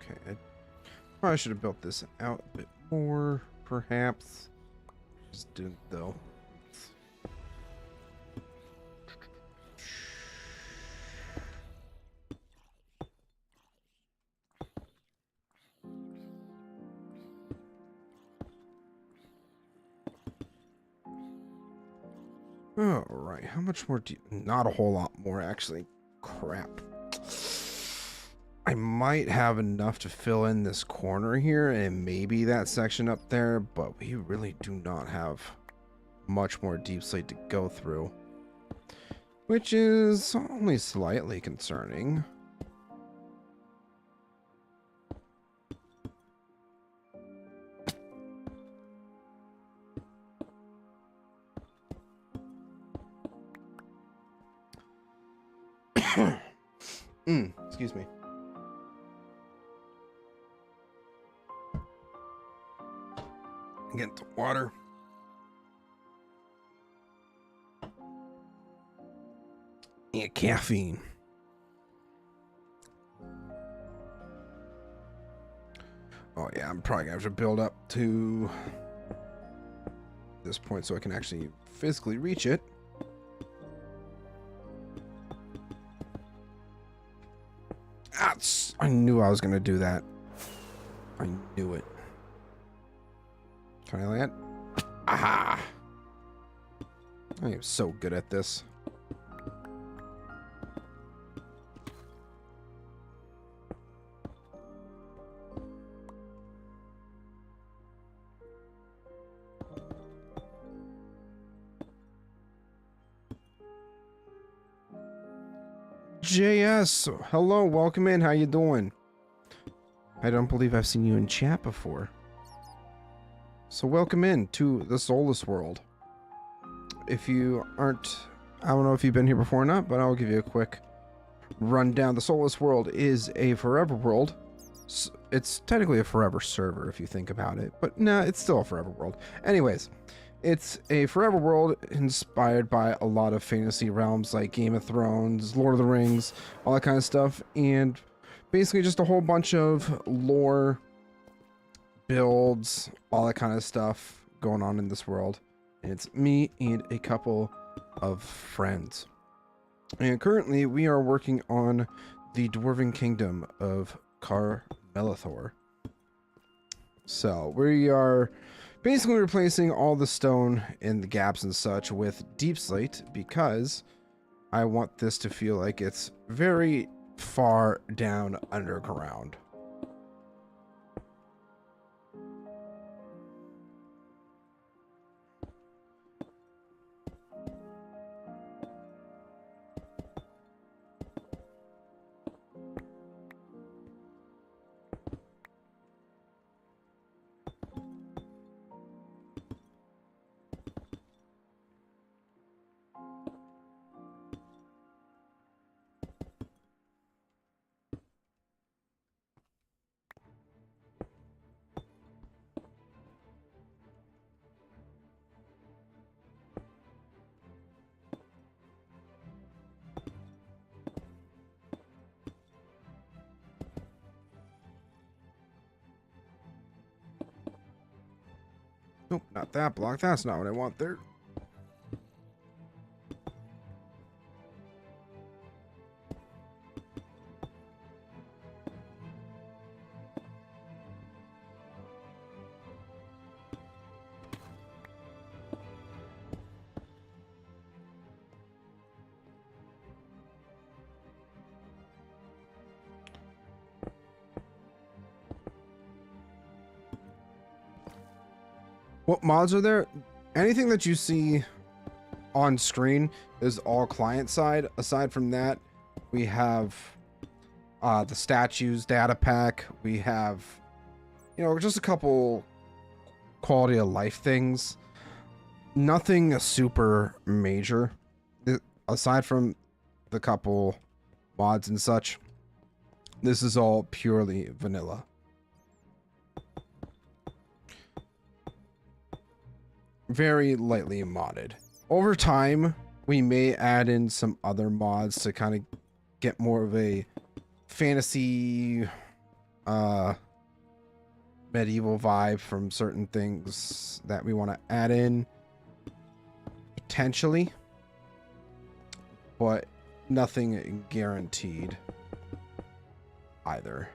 I probably should have built this out a bit more. perhaps. Just didn't though. All right, how much more do you... Not a whole lot more, actually. Crap. I might have enough to fill in this corner here and maybe that section up there, but we really do not have much more deep slate to go through, which is only slightly concerning. Excuse me. Get the water. And caffeine. Oh yeah, I'm probably gonna have to build up to this point so I can actually physically reach it. I knew I was gonna do that. I knew it. Can I land? Aha! I am so good at this. JS, hello, welcome in. How you doing? I don't believe I've seen you in chat before. So welcome in to the Soulless world. If you aren't, I don't know if you've been here before or not, but I'll give you a quick rundown. The Soulless world is a forever world. It's technically a forever server if you think about it, but nah, it's still a forever world. Anyways, it's a forever world inspired by a lot of fantasy realms like Game of Thrones, Lord of the Rings, all that kind of stuff, and basically just a whole bunch of lore, builds, all that kind of stuff going on in this world. And it's me and a couple of friends. And currently we are working on the Dwarven Kingdom of Kar-Melethor. So we are basically replacing all the stone in the gaps and such with deep slate because I want this to feel like it's very far down underground. Nope, not that block. That's not what I want there. What mods are there? Anything that you see on screen is all client side. Aside from that, we have the statues data pack. We have, you know, just a couple quality of life things. Nothing super major. Aside from the couple mods and such, this is all purely vanilla. Very lightly modded. Over time, we may add in some other mods to kind of get more of a fantasy medieval vibe from certain things that we want to add in potentially, but nothing guaranteed either.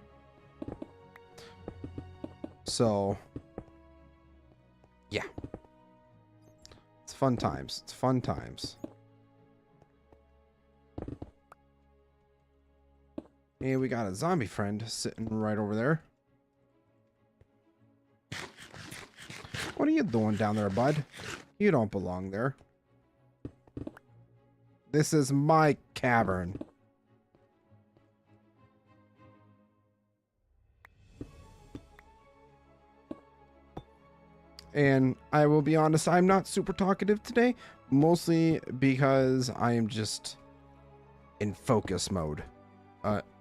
So yeah, it's fun times. It's fun times. And we got a zombie friend sitting right over there. What are you doing down there, bud? You don't belong there. This is my cavern. And I will be honest, I'm not super talkative today, mostly because I am just in focus mode.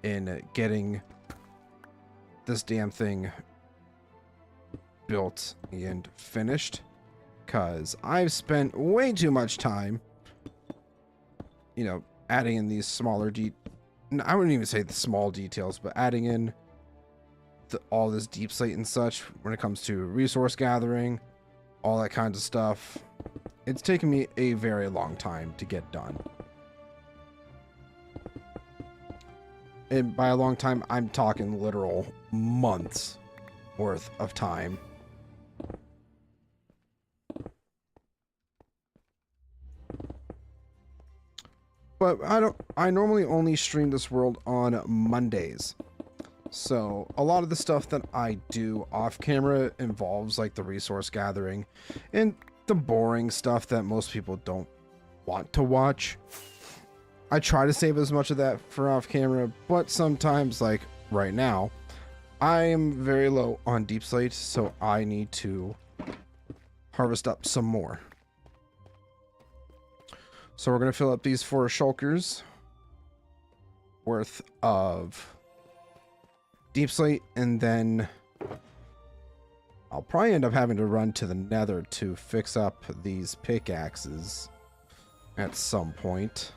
In getting this damn thing built and finished, because I've spent way too much time, you know, adding in these smaller I wouldn't even say the small details, but adding in all this deep slate and such when it comes to resource gathering, all that kind of stuff. It's taken me a very long time to get done. And by a long time, I'm talking literal months worth of time. But I normally only stream this world on Mondays. So a lot of the stuff that I do off camera involves like the resource gathering and the boring stuff that most people don't want to watch. I try to save as much of that for off camera, but sometimes, like right now, I am very low on deep slate, so I need to harvest up some more. So we're going to fill up these 4 shulkers worth of deep slate, and then I'll probably end up having to run to the nether to fix up these pickaxes at some point.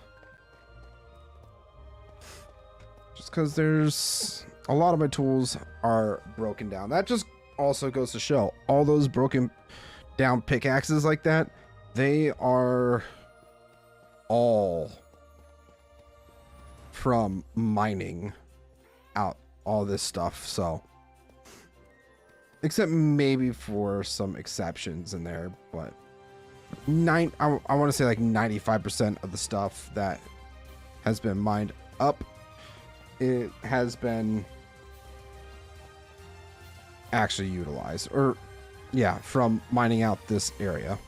Just because there's a lot of my tools are broken down. That just also goes to show all those broken down pickaxes like that, they are all from mining out all this stuff. So except maybe for some exceptions in there, but I want to say like 95% of the stuff that has been mined up, it has been actually utilized, or yeah, from mining out this area.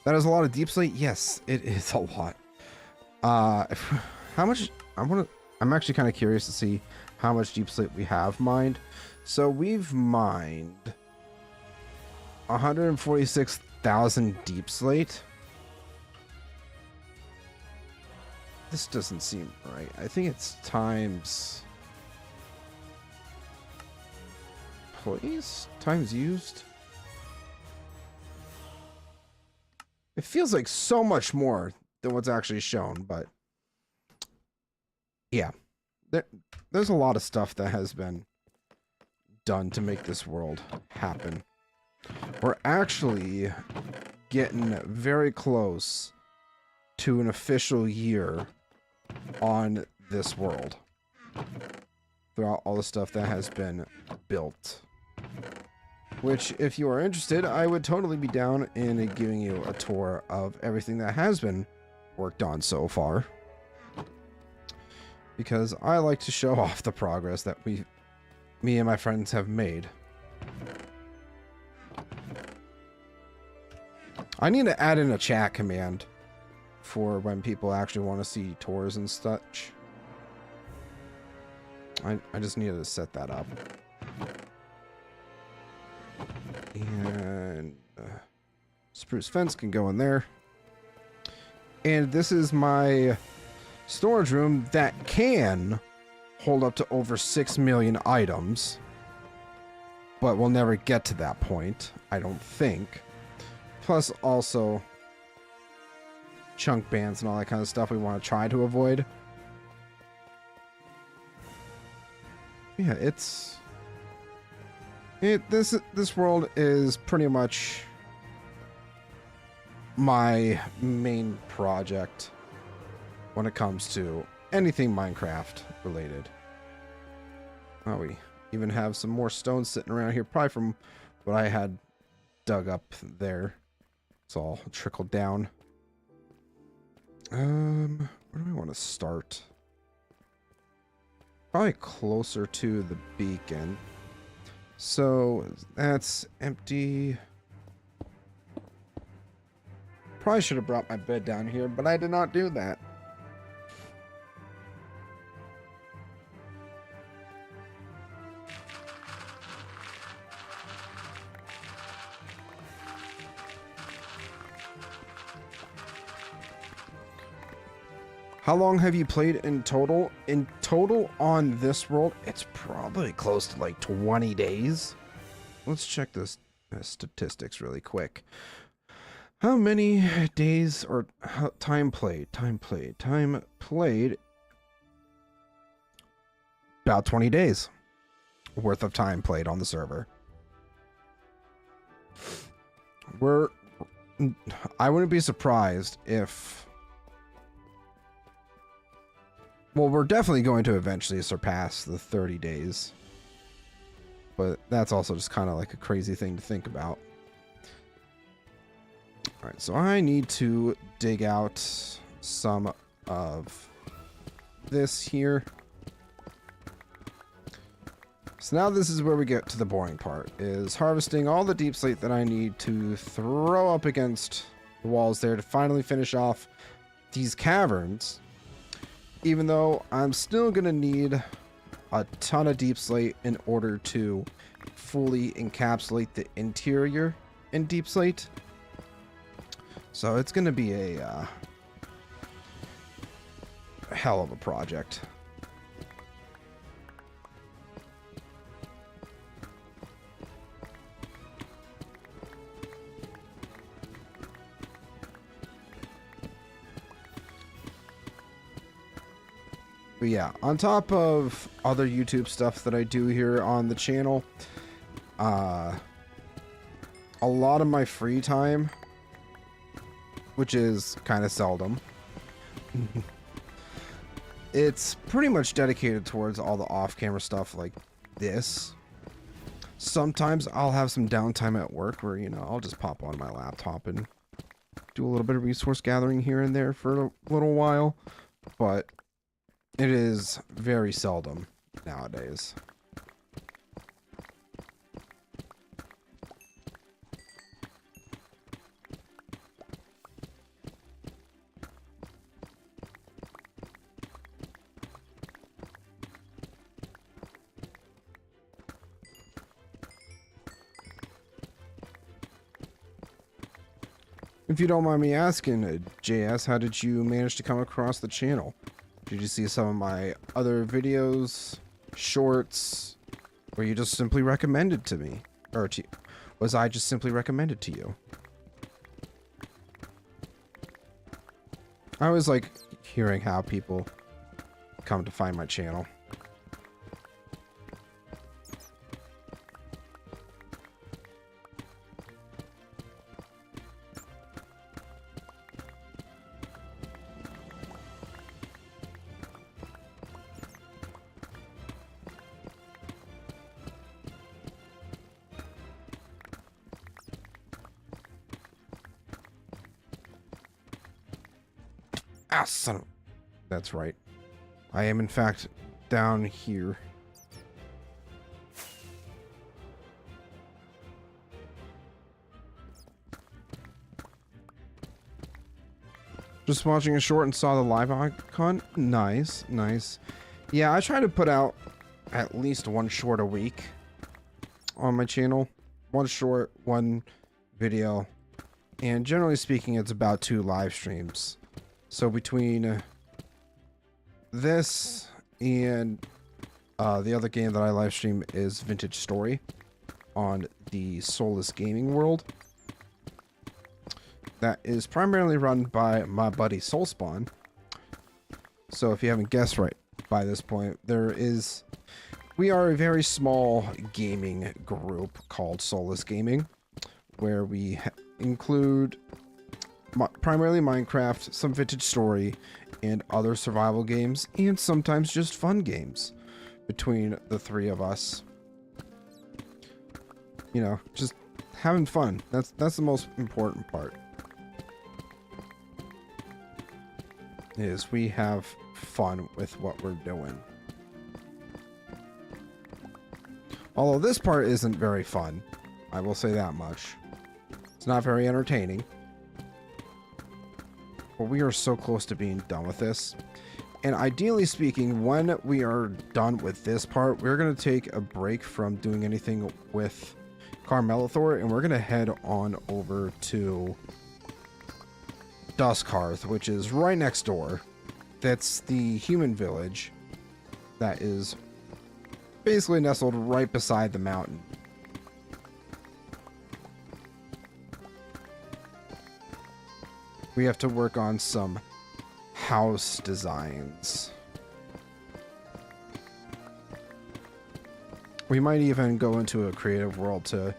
That is a lot of deep slate. Yes, it is a lot. How much? I'm actually kind of curious to see how much deep slate we have mined. So we've mined 146,000 deep slate. This doesn't seem right. I think it's times, please, times used. It feels like so much more than what's actually shown, but yeah, there's a lot of stuff that has been done to make this world happen. We're actually getting very close to an official year on this world throughout all the stuff that has been built. Which, if you are interested, I would totally be down in giving you a tour of everything that has been worked on so far. Because I like to show off the progress that me and my friends have made. I need to add in a chat command for when people actually want to see tours and such. I just needed to set that up. And spruce fence can go in there. And this is my storage room that can hold up to over 6 million items. But we'll never get to that point, I don't think. Plus also chunk bands and all that kind of stuff we want to try to avoid. Yeah, it's This world is pretty much my main project when it comes to anything Minecraft related. Oh, we even have some more stones sitting around here, probably from what I had dug up there. It's all trickled down. Where do I want to start? Probably closer to the beacon. So that's empty. Probably should have brought my bed down here, but I did not do that. How long have you played in total? In total on this world, it's probably close to like 20 days. Let's check this statistics really quick. How many days or time played? About 20 days worth of time played on the server. I wouldn't be surprised if... Well, we're definitely going to eventually surpass the 30 days. But that's also just kind of like a crazy thing to think about. Alright, so I need to dig out some of this here. So now this is where we get to the boring part, is harvesting all the deep slate that I need to throw up against the walls there to finally finish off these caverns. Even though I'm still going to need a ton of deep slate in order to fully encapsulate the interior in deep slate. So it's going to be a hell of a project. But yeah, on top of other YouTube stuff that I do here on the channel, a lot of my free time, which is kind of seldom, it's pretty much dedicated towards all the off-camera stuff like this. Sometimes I'll have some downtime at work where, you know, I'll just pop on my laptop and do a little bit of resource gathering here and there for a little while, but it is very seldom nowadays. If you don't mind me asking, JS, how did you manage to come across the channel? Did you see some of my other videos, shorts, or you just simply recommended to me? Or was I just simply recommended to you? I always like hearing how people come to find my channel. Ah, son of... That's right. I am, in fact, down here. Just watching a short and saw the live icon. Nice, nice. Yeah, I try to put out at least one short a week on my channel. One short, one video. And generally speaking, it's about 2 live streams. So between this and the other game that I live stream is Vintage Story on the Soulless Gaming World. That is primarily run by my buddy Soulspawn. So if you haven't guessed right by this point, there is we are a very small gaming group called Solus Gaming, where we include primarily Minecraft, some vintage story, and other survival games, and sometimes just fun games between the three of us. You know, just having fun. That's the most important part. Is we have fun with what we're doing. Although this part isn't very fun, I will say that much. It's not very entertaining. But we are so close to being done with this. And ideally speaking, when we are done with this part, we're going to take a break from doing anything with Kar-Melethor, and we're going to head on over to Dustkarth, which is right next door. That's the human village that is basically nestled right beside the mountain. We have to work on some house designs. We might even go into a creative world to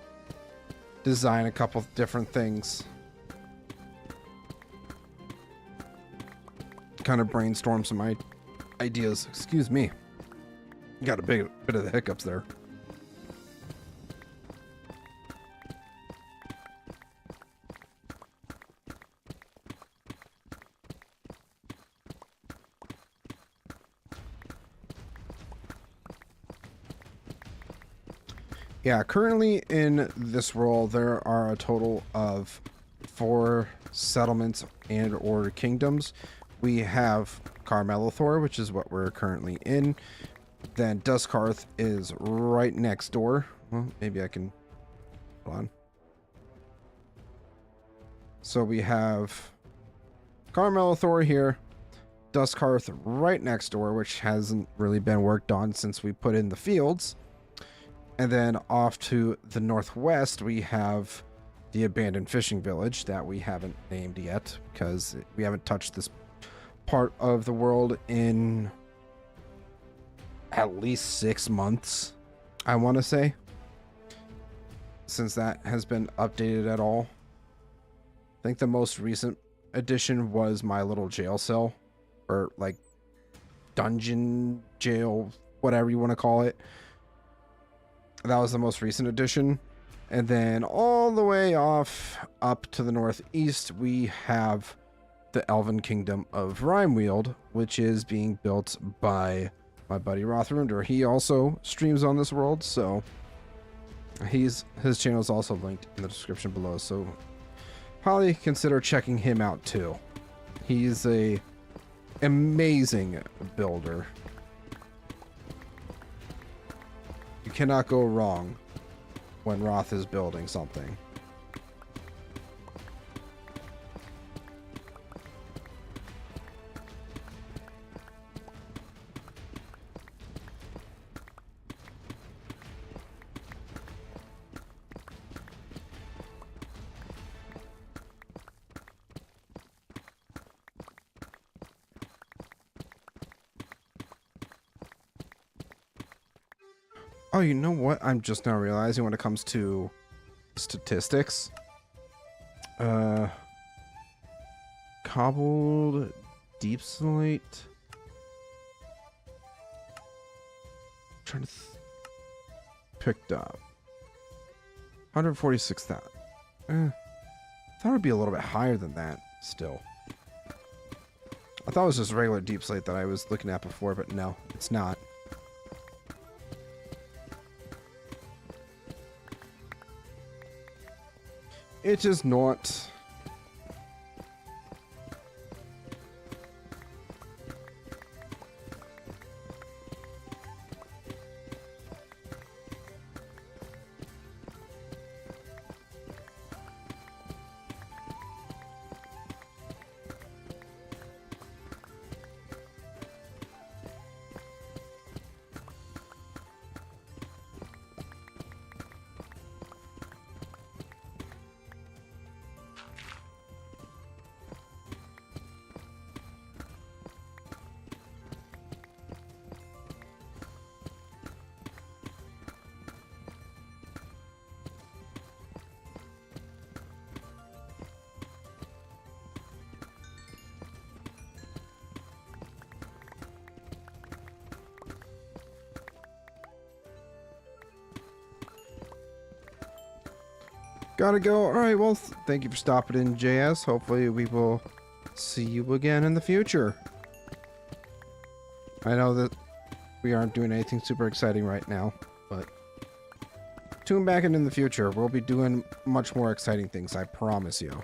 design a couple different things. Kind of brainstorm some ideas. Excuse me. Got a bit of the hiccups there. Yeah, currently in this world, there are a total of 4 settlements and or kingdoms. We have Kar-Melethor, which is what we're currently in. Then Dustkarth is right next door. Well, maybe I can... Hold on. So we have Kar-Melethor here. Dustkarth right next door, which hasn't really been worked on since we put in the fields. And then off to the northwest, we have the abandoned fishing village that we haven't named yet because we haven't touched this part of the world in at least 6 months, I want to say, since that has been updated at all. I think the most recent addition was my little jail cell, or like dungeon jail, whatever you want to call it. That was the most recent addition. And then all the way off up to the northeast, we have the Elven Kingdom of Rimeweald, which is being built by my buddy Rothrunder. He also streams on this world, so his channel is also linked in the description below, so probably consider checking him out too. He's a amazing builder. You cannot go wrong when Roth is building something. Oh, you know what? I'm just now realizing when it comes to statistics. Cobbled deep slate. Trying to picked up 146,000. Thought it would be a little bit higher than that still. I thought it was just regular deep slate that I was looking at before, but no, it's not. It is not. Gotta go. All right, well, thank you for stopping in, JS. Hopefully we will see you again in the future. I know that we aren't doing anything super exciting right now, but tune back in the future. We'll be doing much more exciting things, I promise you.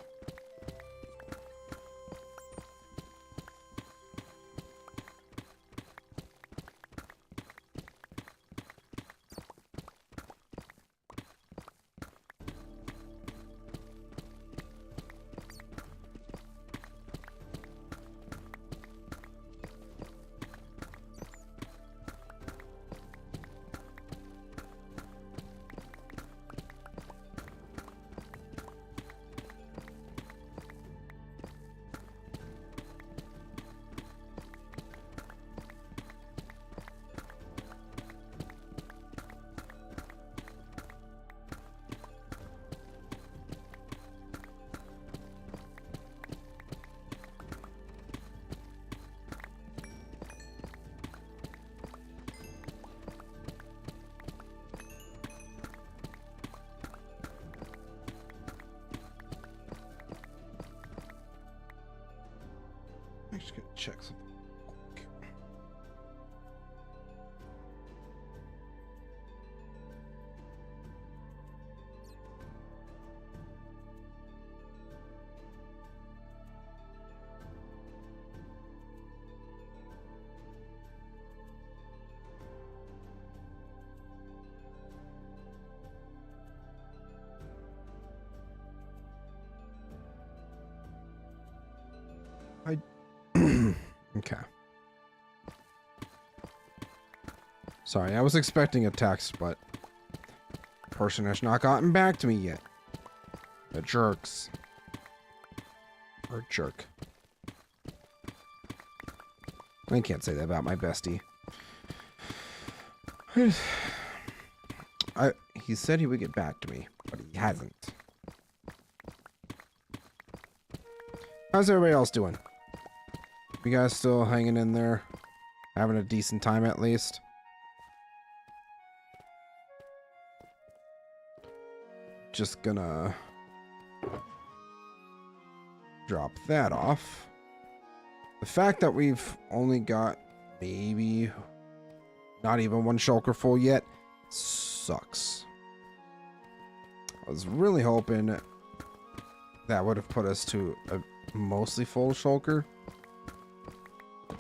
I'm just gonna check something. Okay. Sorry, I was expecting a text, but the person has not gotten back to me yet. The jerks. Or jerk. I can't say that about my bestie. He said he would get back to me, but he hasn't. How's everybody else doing? You guys still hanging in there? Having a decent time at least? Just gonna drop that off. The fact that we've only got maybe not even one shulker full yet sucks. I was really hoping that would have put us to a mostly full shulker.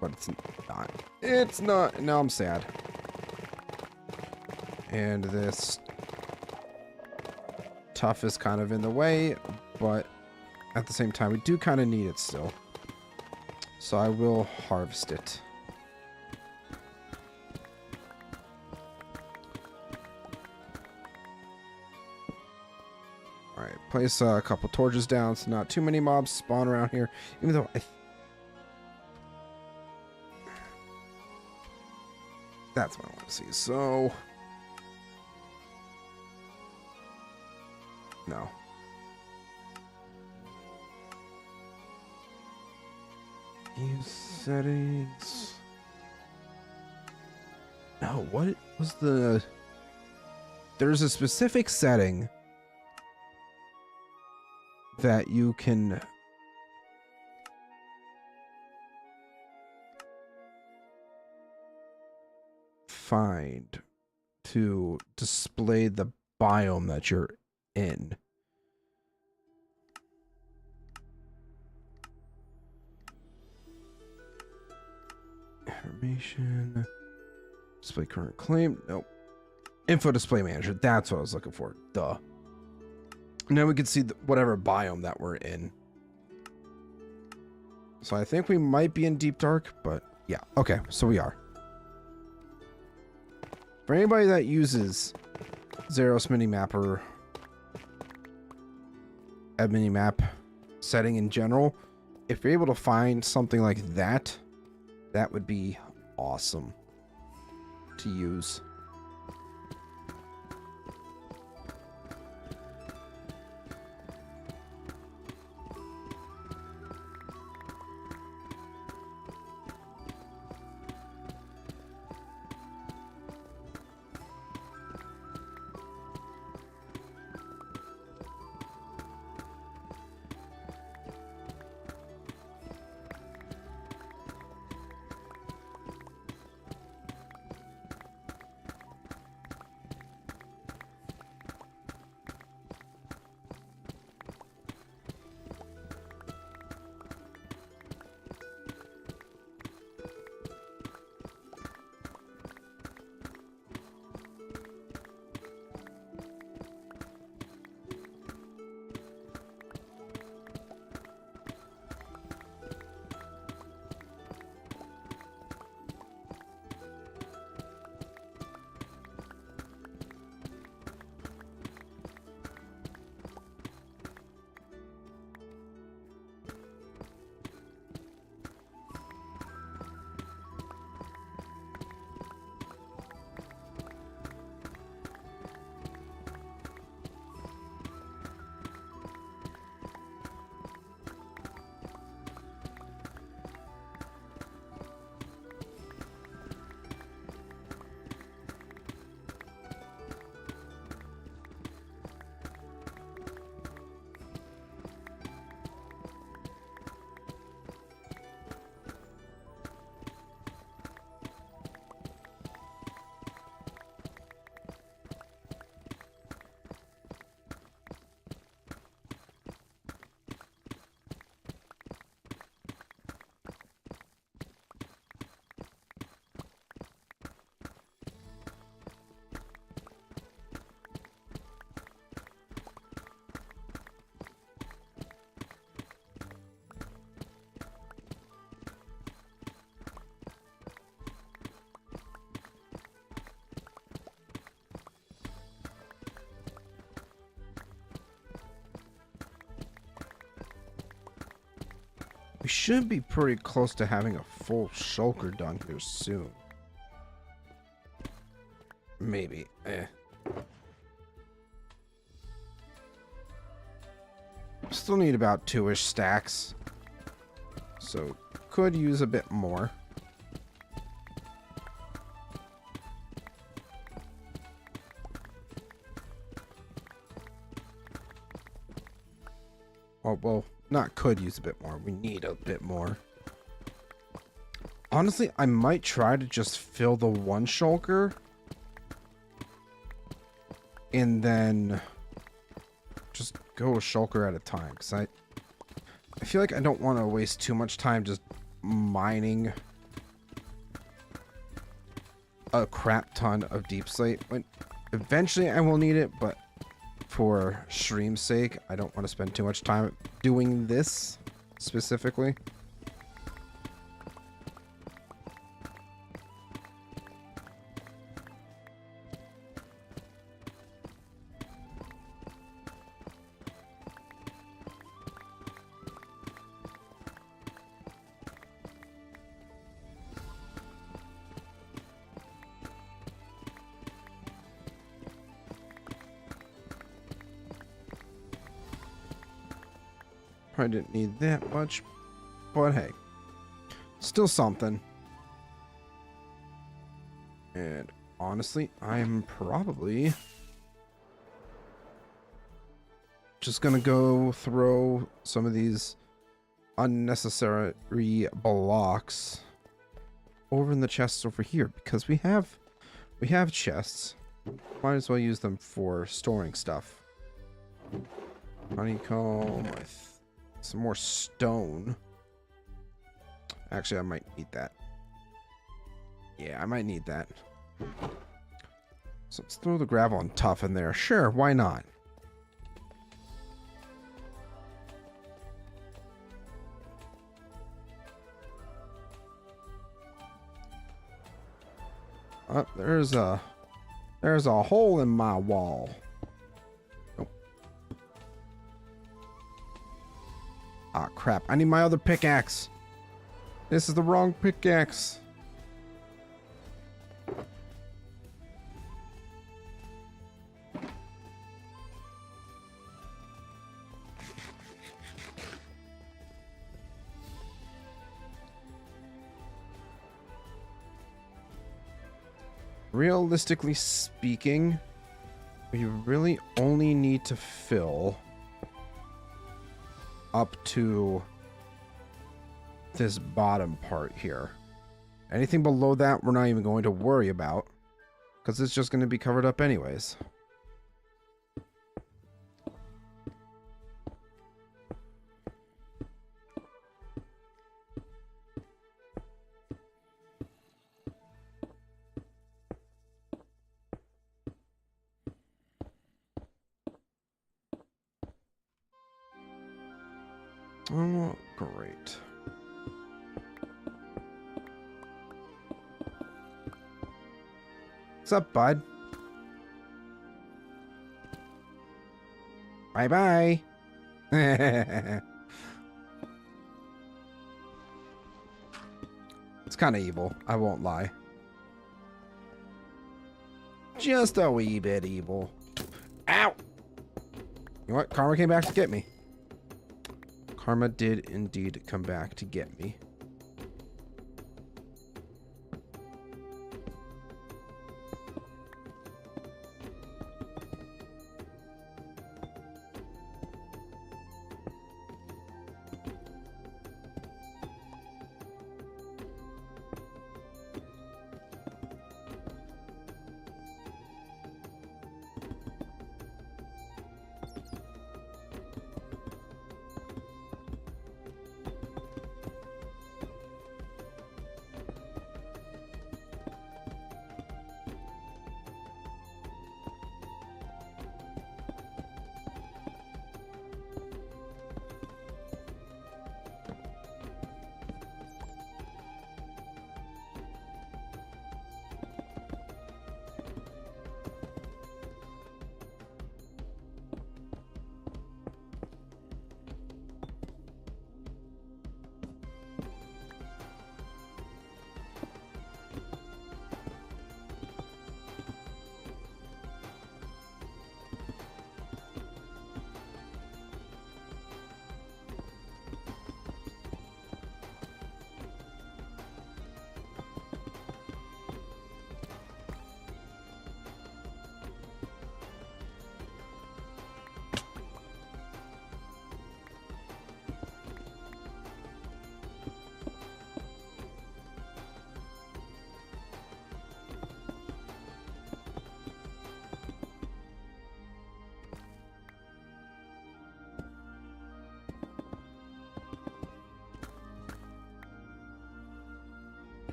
But it's not. It's not. Now I'm sad. And this tough is kind of in the way, but at the same time, we do kind of need it still. So I will harvest it. Alright, place a couple torches down so not too many mobs spawn around here. Even though that's what I want to see. So no. Use settings. No, what was the... There's a specific setting that you can find to display the biome that you're in. Information. Display current claim. Nope. Info display manager. That's what I was looking for. Duh. Now we can see whatever biome that we're in. So I think we might be in Deep Dark, but yeah. Okay, so we are. For anybody that uses Zeros minimap or a minimap setting in general, if you're able to find something like that, that would be awesome to use. We should be pretty close to having a full shulker done here soon. Maybe. Still need about 2-ish stacks. So, could use a bit more. Oh, well, not could use a bit more. We need a bit more. Honestly, I might try to just fill the one shulker. And then just go a shulker at a time. Because I feel like I don't want to waste too much time just mining a crap ton of deep slate. When eventually I will need it, but for stream's sake, I don't want to spend too much time doing this specifically. I didn't need that much, but hey, still something. And honestly, I'm probably just gonna go throw some of these unnecessary blocks over in the chests over here, because we have chests. Might as well use them for storing stuff. Honeycomb, some more stone. Actually, I might need that. Yeah, I might need that. So let's throw the gravel and tough in there. Sure, why not? Oh, there's a hole in my wall. Ah, crap. I need my other pickaxe. This is the wrong pickaxe. Realistically speaking, we really only need to fill up to this bottom part here. Anything below that we're not even going to worry about, because it's just going to be covered up anyways. Oh, great. What's up, bud? Bye-bye. It's kind of evil, I won't lie. Just a wee bit evil. Ow! You know what? Karma came back to get me. Karma did indeed come back to get me.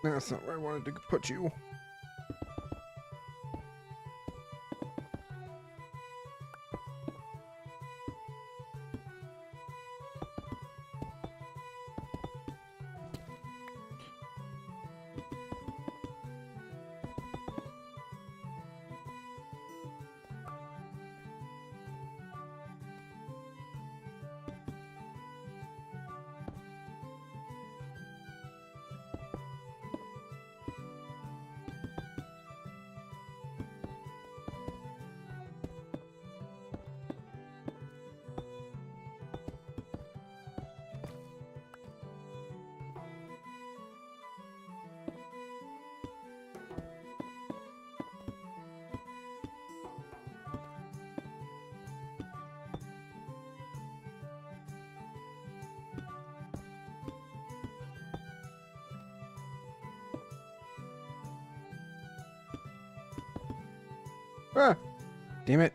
That's not where I wanted to put you. Ah, damn it.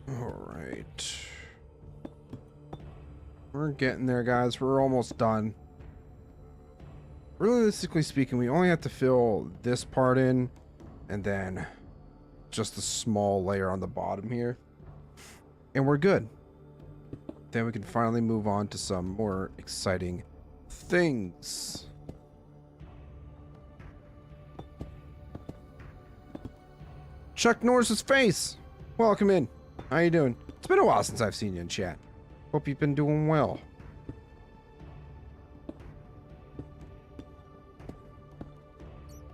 Alright. We're getting there, guys. We're almost done. Realistically speaking, we only have to fill this part in, and then just a small layer on the bottom here. And we're good. Then we can finally move on to some more exciting things. Chuck Norris's face! Welcome in. How you doing? It's been a while since I've seen you in chat. Hope you've been doing well.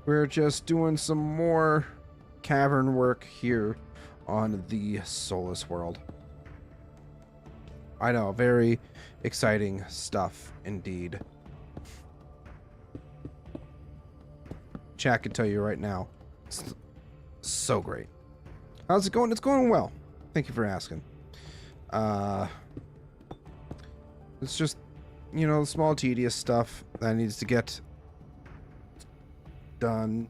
We're just doing some more cavern work here on the Solus world. I know, very exciting stuff indeed. Chat can tell you right now, it's so great. How's it going? It's going well. Thank you for asking. It's just, you know, small tedious stuff that needs to get done.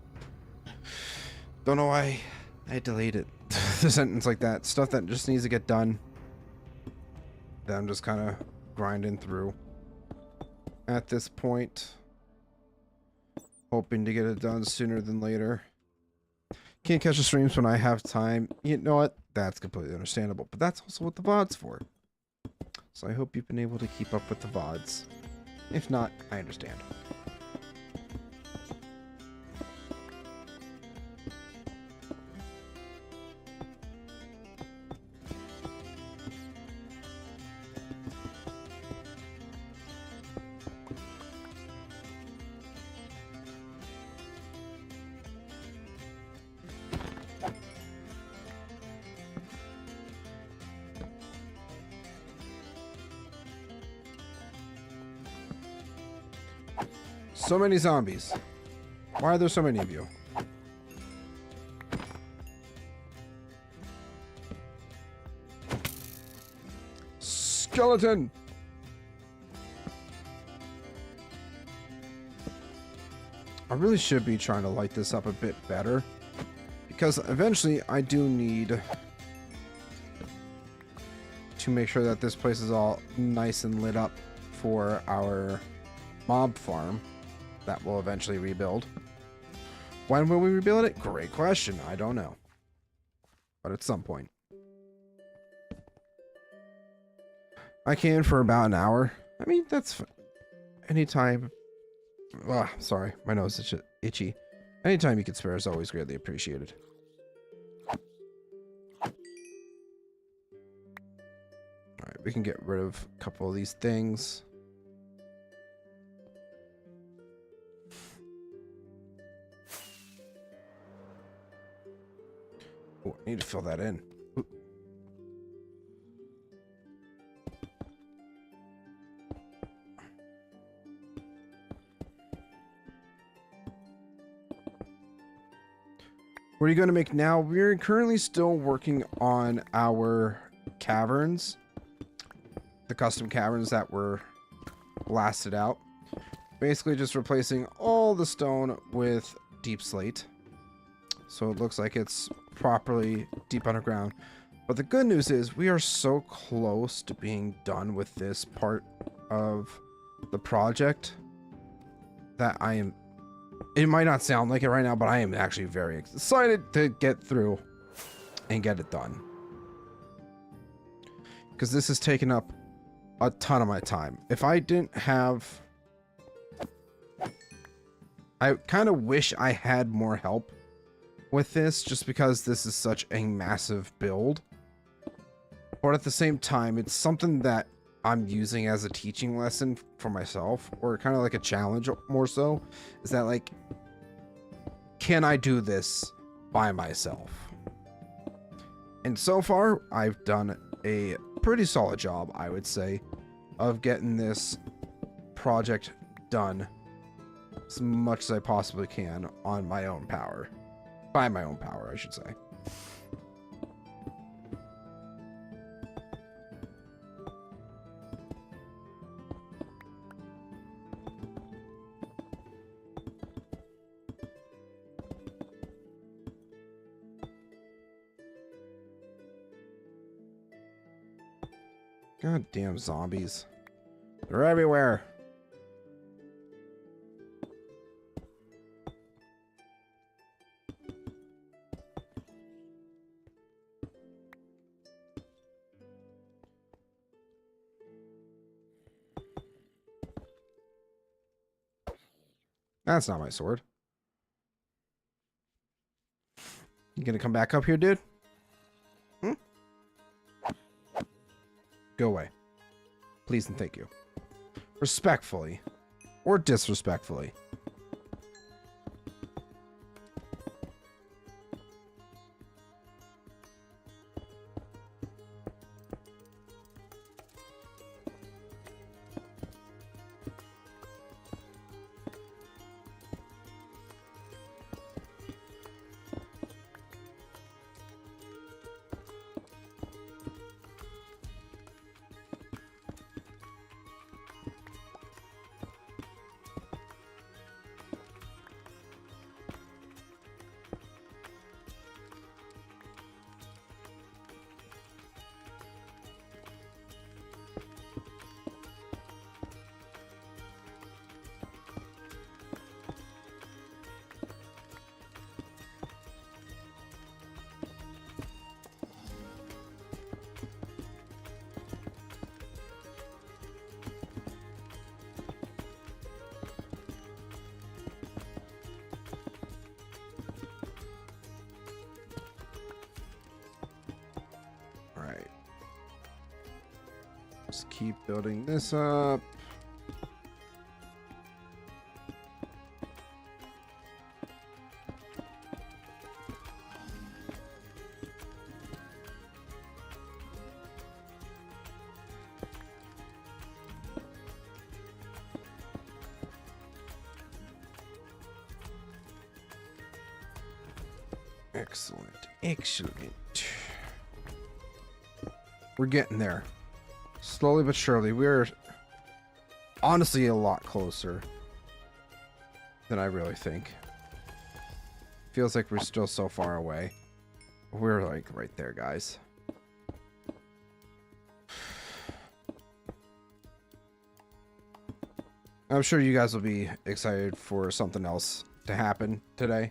Don't know why I delayed it. The sentence like that. Stuff that just needs to get done. That I'm just kind of grinding through at this point. Hoping to get it done sooner than later. Can't catch the streams when I have time. You know what? That's completely understandable. But that's also what the VOD's for. So I hope you've been able to keep up with the VODs. If not, I understand. So many zombies. Why are there so many of you? Skeleton! Are really should be trying to light this up a bit better, because eventually I do need to make sure that this place is all nice and lit up for our mob farm that will eventually rebuild. When will we rebuild it? Great question. I don't know. But at some point. I can for about an hour. I mean, that's anytime. Sorry, my nose is itchy. Anytime you can spare is always greatly appreciated. Alright, we can get rid of a couple of these things. Oh, I need to fill that in. Ooh. What are you going to make now? We're currently still working on our caverns. The custom caverns that were blasted out. Basically just replacing all the stone with deep slate. So it looks like it's properly deep underground. But the good news is we are so close to being done with this part of the project that I am... It might not sound like it right now, but I am actually very excited to get through and get it done. Because this has taken up a ton of my time. If I didn't have... I kind of wish I had more help with this, just because this is such a massive build. But at the same time, it's something that I'm using as a teaching lesson for myself, or kind of like a challenge more so, is that like, can I do this by myself? And so far, I've done a pretty solid job, I would say, of getting this project done as much as I possibly can on my own power. By my own power, I should say. Goddamn zombies. They're everywhere. That's not my sword. You gonna come back up here, dude? Hmm? Go away. Please and thank you. Respectfully. Or disrespectfully. Just keep building this up. Excellent. Excellent. We're getting there. Slowly but surely. We're honestly a lot closer. than I really think. Feels like we're still so far away. We're like right there, guys. I'm sure you guys will be excited for something else to happen today.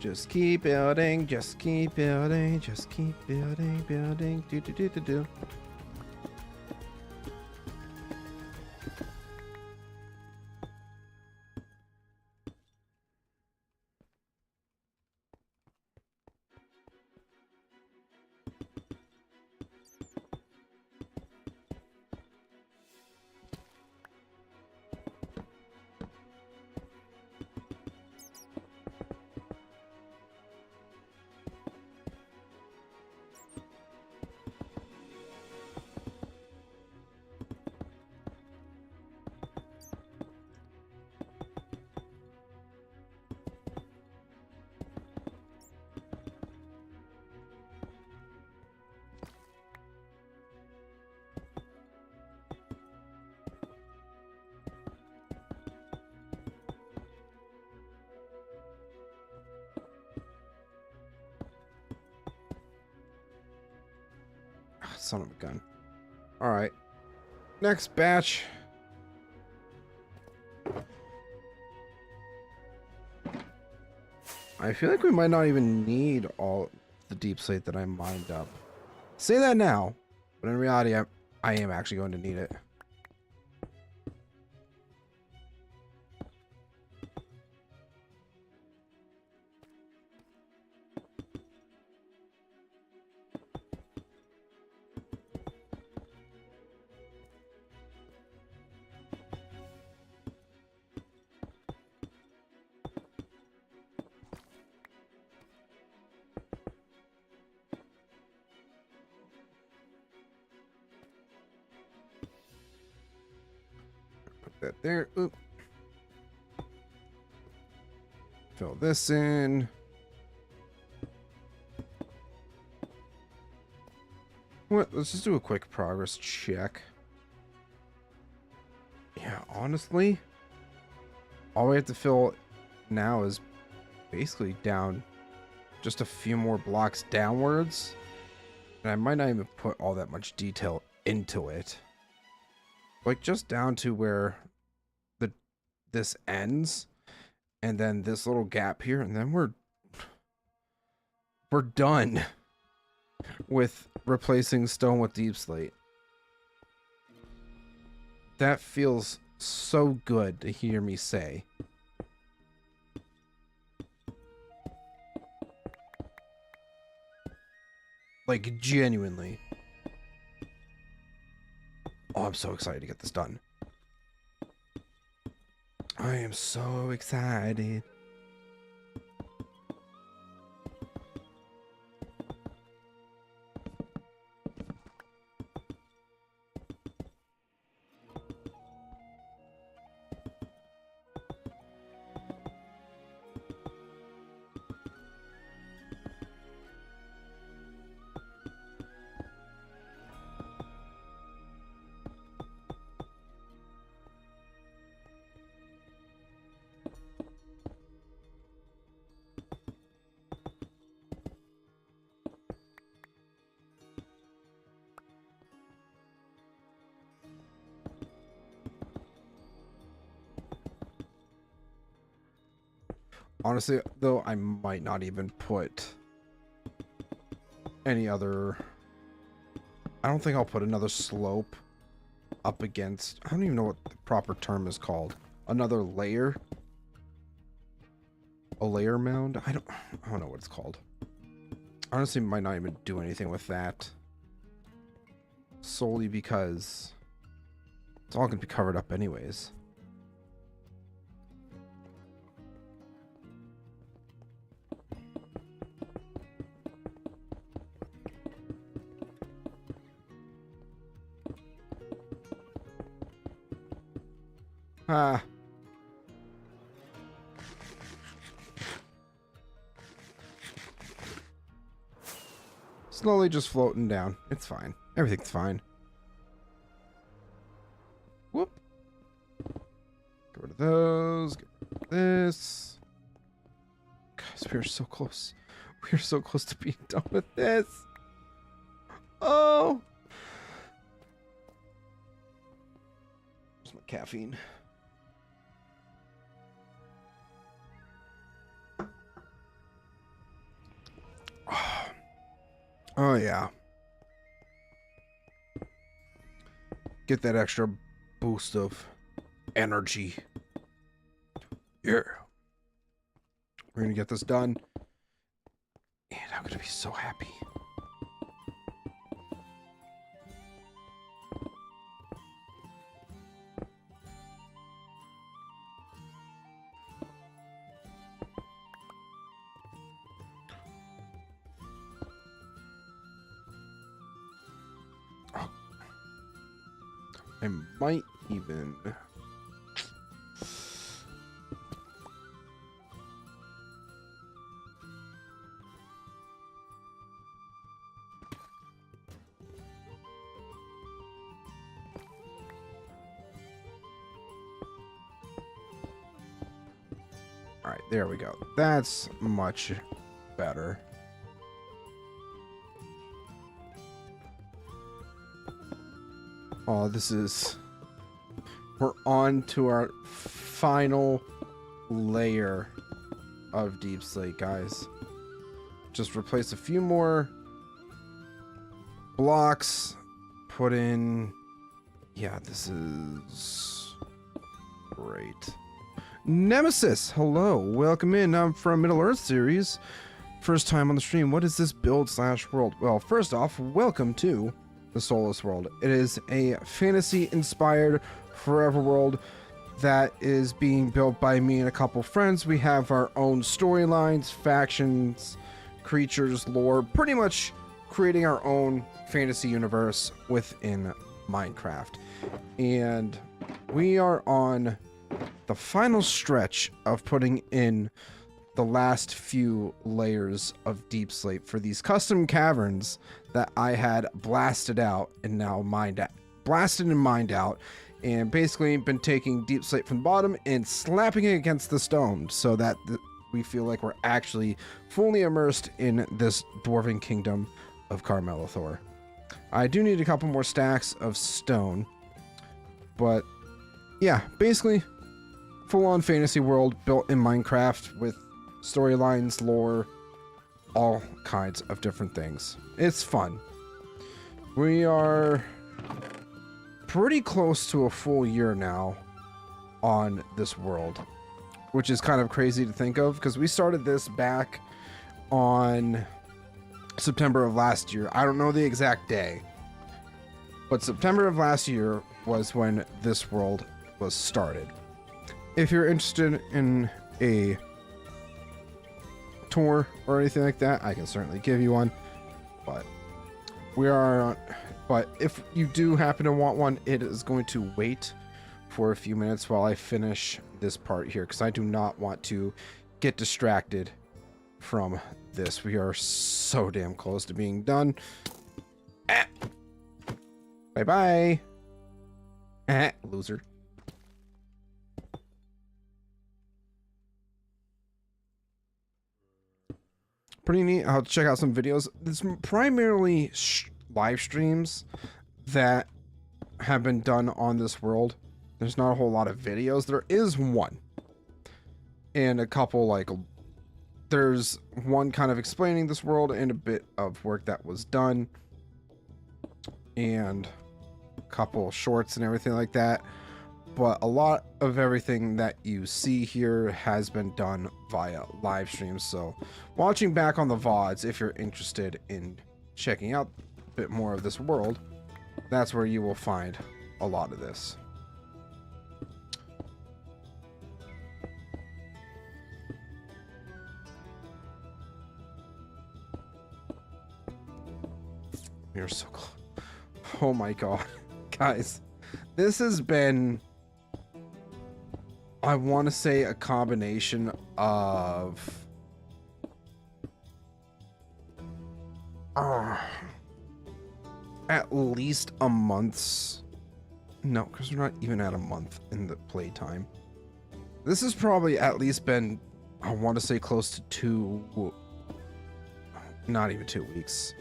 Just keep building, just keep building, just keep building, building, do do do do do. Son of a gun. All right. Next batch. I feel like we might not even need all the deep slate that I mined up. Say that now, but in reality, I am actually going to need it. That there. Oop. Fill this in. What? Let's just do a quick progress check. Yeah, honestly, all we have to fill now is basically down just a few more blocks downwards. And I might not even put all that much detail into it. Like just down to where this ends, and then this little gap here, and then we're done with replacing stone with deep slate. That feels so good to hear me say. Like genuinely. Oh, I'm so excited to get this done. I am so excited. Honestly, though, I might not even put any other... I don't think I'll put another slope up against... I don't even know what the proper term is called. Another layer? A layer mound? I don't know what it's called. Honestly, might not even do anything with that. Solely because it's all going to be covered up anyways. Ah. Slowly just floating down. It's fine. Everything's fine. Whoop. Get rid of those. Get rid of this. Guys, we are so close. We are so close to being done with this. Oh. Where's my caffeine? Oh, yeah. Get that extra boost of energy. Yeah. We're going to get this done. And I'm going to be so happy. I might even... Alright, there we go. That's much better. Oh, this is... We're on to our final layer of Deep Slate, guys. Just replace a few more blocks. Put in... Yeah, this is... great. Nemesis! Hello, welcome in. I'm from Middle-earth series. First time on the stream. What is this build/world? Well, first off, welcome to the Soulless World. It is a fantasy-inspired forever world that is being built by me and a couple friends. We have our own storylines, factions, creatures, lore, pretty much creating our own fantasy universe within Minecraft. And we are on the final stretch of putting in the last few layers of Deep Slate for these custom caverns that I had blasted out and now blasted and mined out, and basically been taking Deep Slate from the bottom and slapping it against the stone so that we feel like we're actually fully immersed in this dwarven kingdom of Kar-Melethor. I do need a couple more stacks of stone, but yeah, basically full-on fantasy world built in Minecraft with storylines, lore, all kinds of different things. It's fun. We are pretty close to a full year now on this world, which is kind of crazy to think of because we started this back on September of last year. I don't know the exact day, but September of last year was when this world was started. If you're interested in a tour or anything like that, I can certainly give you one, but but if you do happen to want one, it is going to wait for a few minutes while I finish this part here, because I do not want to get distracted from this. We are so damn close to being done. Bye-bye. Loser. Pretty neat. I'll check out some videos. It's primarily live streams that have been done on this world. There's not a whole lot of videos. There is one. And a couple, like, there's one kind of explaining this world and a bit of work that was done. And a couple shorts and everything like that. But a lot of everything that you see here has been done via live streams. So watching back on the VODs, if you're interested in checking out a bit more of this world, that's where you will find a lot of this. We are so close. Oh my god. Guys, this has been I want to say a combination of at least a month's. No, because we're not even at a month in the playtime. This has probably at least been, I want to say, close to not even 2 weeks.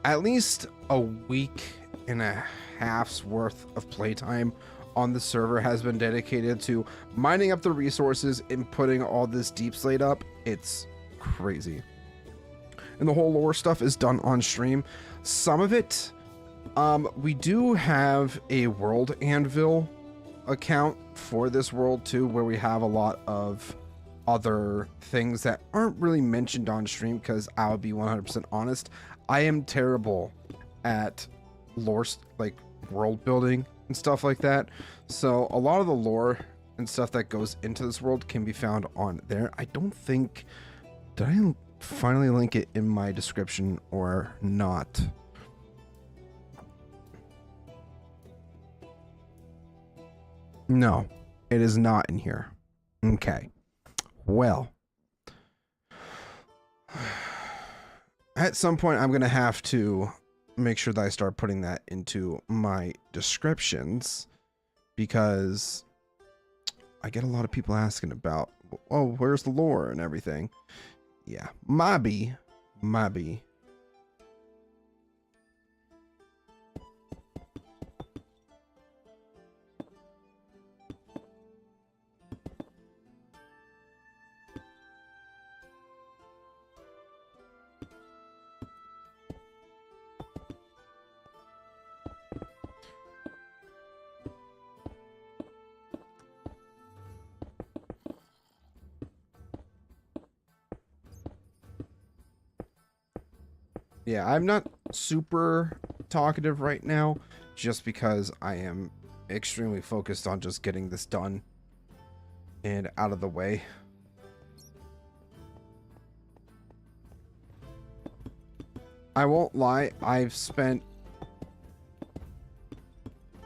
At least a week and a half's worth of playtime on the server has been dedicated to mining up the resources and putting all this deep slate up. It's crazy. And the whole lore stuff is done on stream. Some of it, we do have a world anvil account for this world too, where we have a lot of other things that aren't really mentioned on stream, because I'll be 100% honest, I am terrible at lore, like world building and stuff like that. So a lot of the lore and stuff that goes into this world can be found on there. I don't think, did I finally link it in my description or not? No, it is not in here. Okay. Well, at some point I'm going to have to make sure that I start putting that into my descriptions, because I get a lot of people asking about, oh, where's the lore and everything. Yeah, might be. Yeah, I'm not super talkative right now, just because I am extremely focused on just getting this done and out of the way. I won't lie, I've spent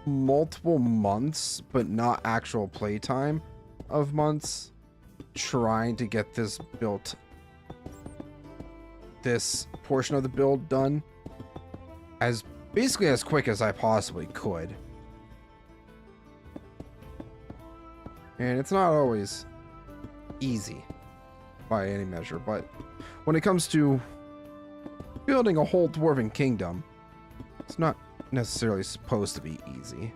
multiple months, but not actual playtime of months, trying to get this built, this portion of the build done as basically as quick as I possibly could. And it's not always easy by any measure, but when it comes to building a whole dwarven kingdom, it's not necessarily supposed to be easy.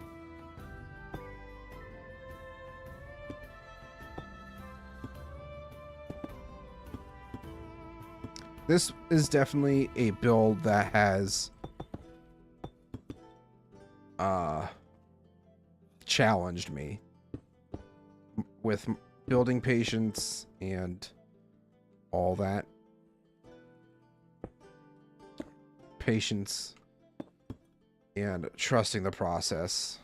This is definitely a build that has challenged me with building patience and all that. Patience and trusting the process.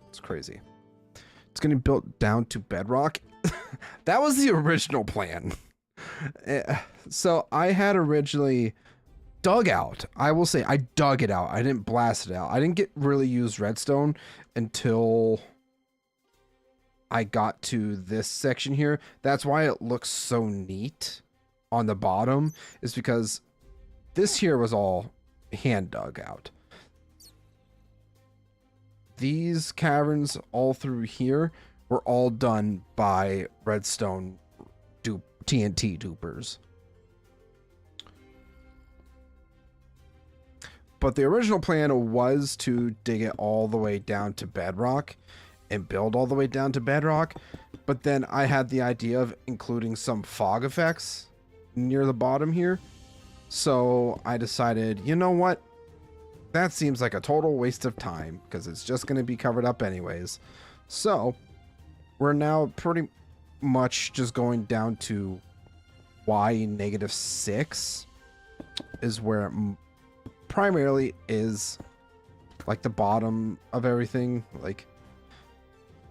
It's crazy. It's going to be built down to bedrock. That was the original plan. So I had originally dug out. I will say I dug it out. I didn't blast it out. I didn't really use redstone until I got to this section here. That's why it looks so neat on the bottom, is because this here was all hand dug out. These caverns all through here were all done by redstone TNT dupers. But the original plan was to dig it all the way down to bedrock and build all the way down to bedrock. But then I had the idea of including some fog effects near the bottom here. So I decided, you know what? That seems like a total waste of time, because it's just going to be covered up anyways. So we're now pretty much just going down to Y-6 is where it primarily is, like the bottom of everything, like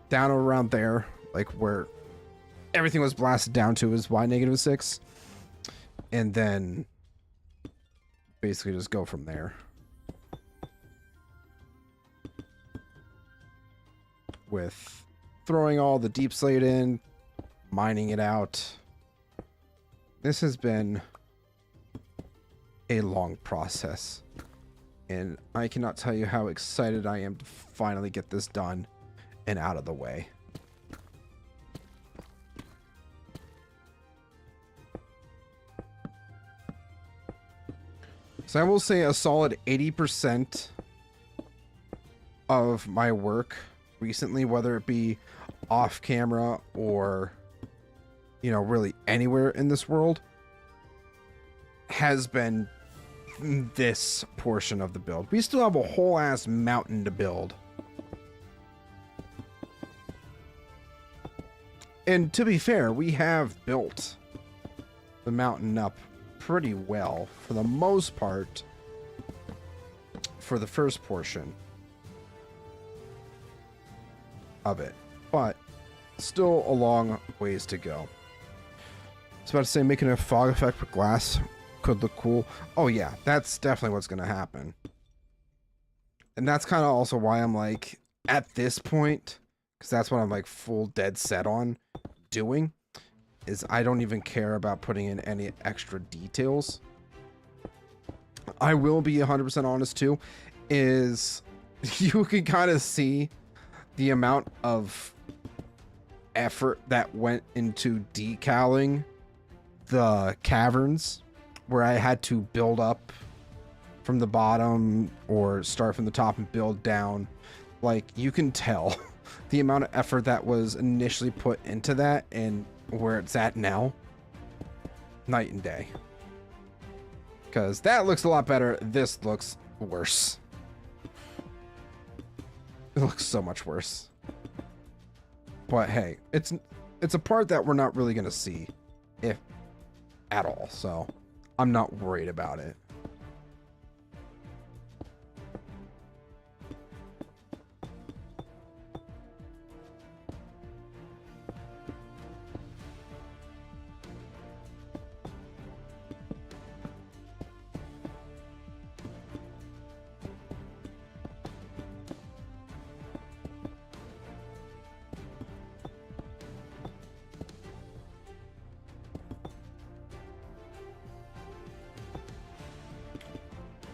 down around there, like where everything was blasted down to is Y-6, and then basically just go from there with throwing all the deep slate in, mining it out. This has been a long process, and I cannot tell you how excited I am to finally get this done and out of the way. So I will say a solid 80% of my work recently, whether it be off camera or, you know, really anywhere in this world, has been this portion of the build. We still have a whole ass mountain to build. And to be fair, we have built the mountain up pretty well for the most part for the first portion of it, but still a long ways to go. I was about to say making a fog effect with glass could look cool. Oh yeah, that's definitely what's gonna happen. And that's kind of also why I'm like, at this point, because that's what I'm like full dead set on doing, is I don't even care about putting in any extra details. I will be 100% honest too, is you can kind of see the amount of effort that went into decaling the caverns, where I had to build up from the bottom or start from the top and build down. Like, you can tell the amount of effort that was initially put into that and where it's at now, night and day. Because that looks a lot better. This looks worse. It looks so much worse. But hey, it's a part that we're not really going to see, if at all. So I'm not worried about it.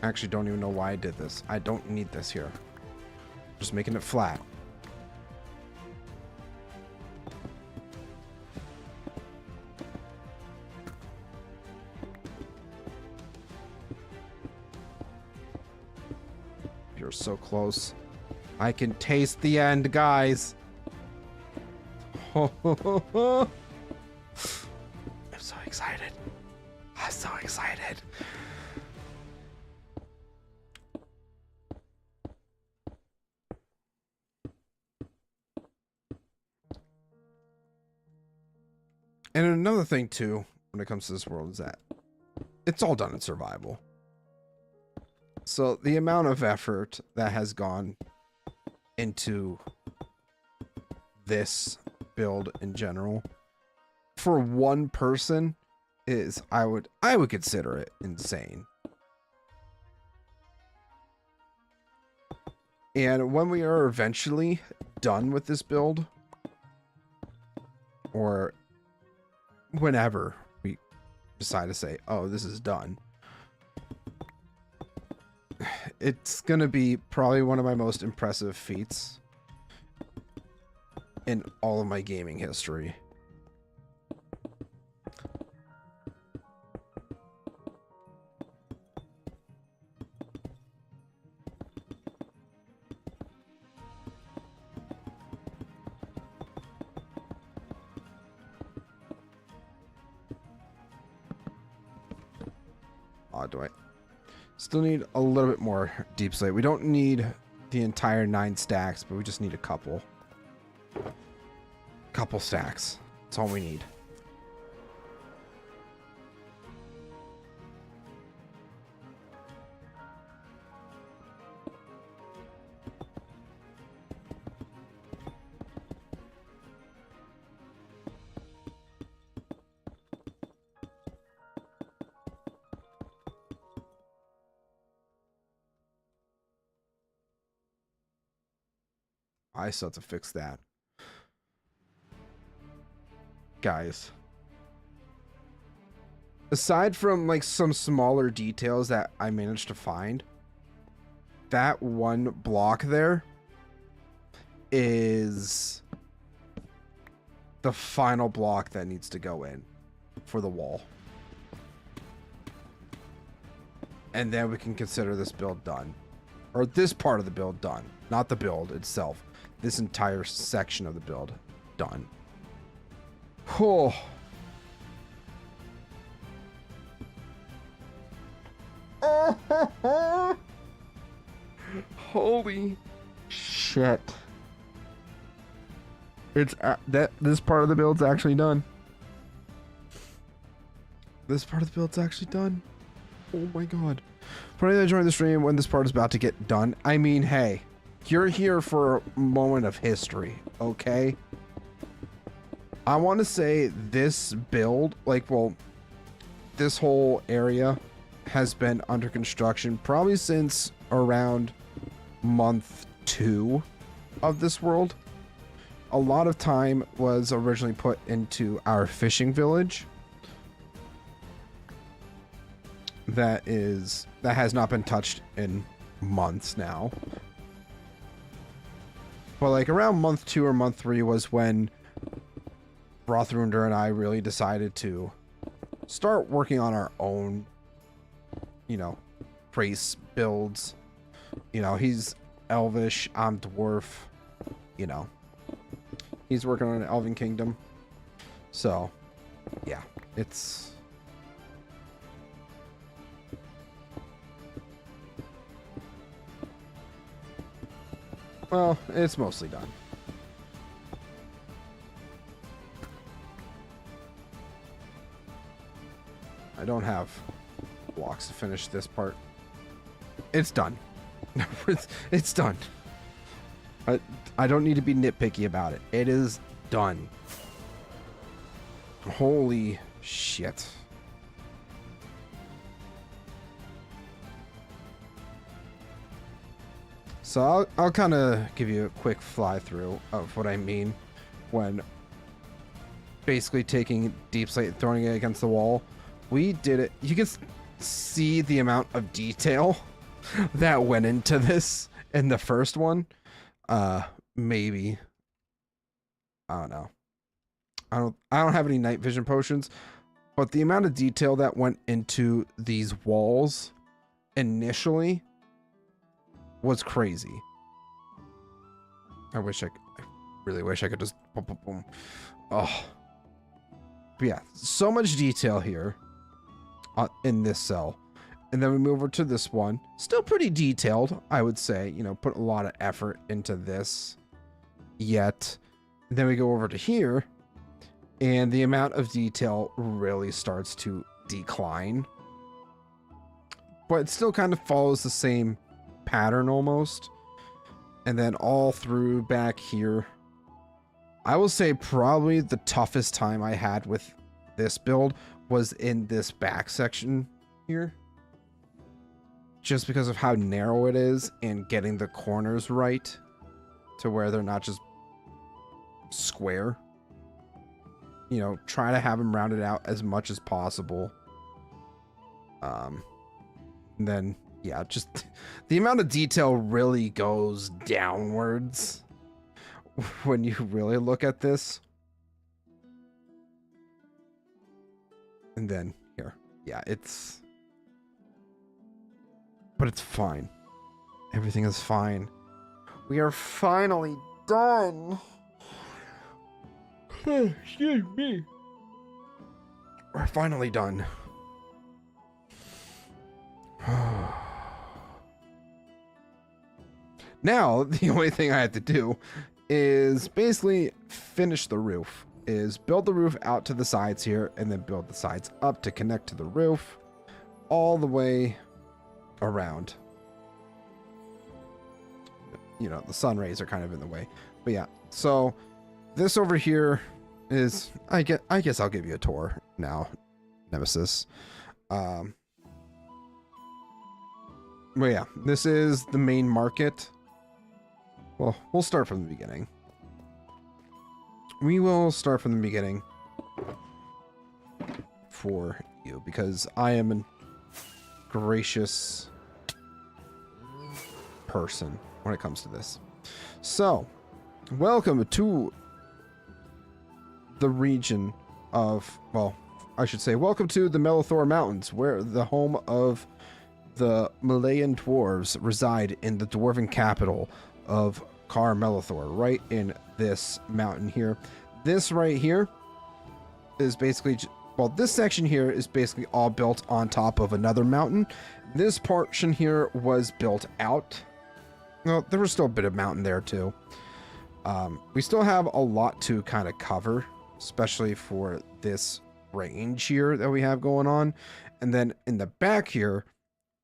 I actually don't even know why I did this. I don't need this here. Just making it flat. You're so close. I can taste the end, guys. I'm so excited. I'm so excited. And another thing too, when it comes to this world, is that it's all done in survival. So the amount of effort that has gone into this build in general for one person is, I would consider it insane. And when we are eventually done with this build, or whenever we decide to say, oh, this is done, it's gonna be probably one of my most impressive feats in all of my gaming history. Do I still need a little bit more deep slate? We don't need the entire 9 stacks, but we just need a couple stacks. That's all we need. I still have to fix that. guys, aside from like some smaller details that I managed to find, that one block there is the final block that needs to go in for the wall. And then we can consider this build done. Or this part of the build done. Not the build itself. This entire section of the build done. Oh. Holy shit. It's this part of the build's actually done. This part of the build's actually done. Oh my god. For anyone that joined the stream when this part is about to get done, I mean, hey, you're here for a moment of history, okay? I want to say this build, like, well, this whole area has been under construction probably since around month 2 of this world. A lot of time was originally put into our fishing village. That has not been touched in months now. But like around month 2 or month 3 was when Rothrundr and I really decided to start working on our own, you know, race builds. You know, he's elvish, I'm dwarf, you know. He's working on an elven kingdom. So, yeah, it's... well, it's mostly done. I don't have blocks to finish this part. It's done. It's done. I don't need to be nitpicky about it. It is done. Holy shit. So I'll kind of give you a quick fly through of what I mean when basically taking deep slate and throwing it against the wall. We did it. You can see the amount of detail that went into this in the first one. Maybe. I don't know. I don't have any night vision potions, but the amount of detail that went into these walls initially was crazy. I really wish I could just boom, boom, boom. Oh. But yeah, so much detail here in this cell. And then we move over to this one. Still pretty detailed, I would say. You know, put a lot of effort into this. Yet, then we go over to here, and the amount of detail really starts to decline. But it still kind of follows the same pattern almost. And then all through back here, I will say probably the toughest time I had with this build was in this back section here. Just because of how narrow it is and getting the corners right to where they're not just square. You know, try to have them rounded out as much as possible. And then, yeah, just the amount of detail really goes downwards when you really look at this. And then here, yeah, but it's fine. Everything is fine. We are finally done. Excuse me. We're finally done. Now, the only thing I have to do is basically finish the roof. Is build the roof out to the sides here, and then build the sides up to connect to the roof all the way around. You know, the sun rays are kind of in the way. But yeah, so this over here is, I guess I'll give you a tour now, Nemesis. But yeah, this is the main market. Well, we'll start from the beginning. We will start from the beginning. for you because I am a gracious person when it comes to this. So, welcome to the region of, well, I should say, welcome to the Melethor Mountains, where the home of the Malayan dwarves reside in the dwarven capital of Kar-Melethor, right in this mountain here. This right here is basically, well, this section here is basically all built on top of another mountain. This portion here was built out. Well, there was still a bit of mountain there too. We still have a lot to kind of cover, especially for this range here that we have going on. And then in the back here,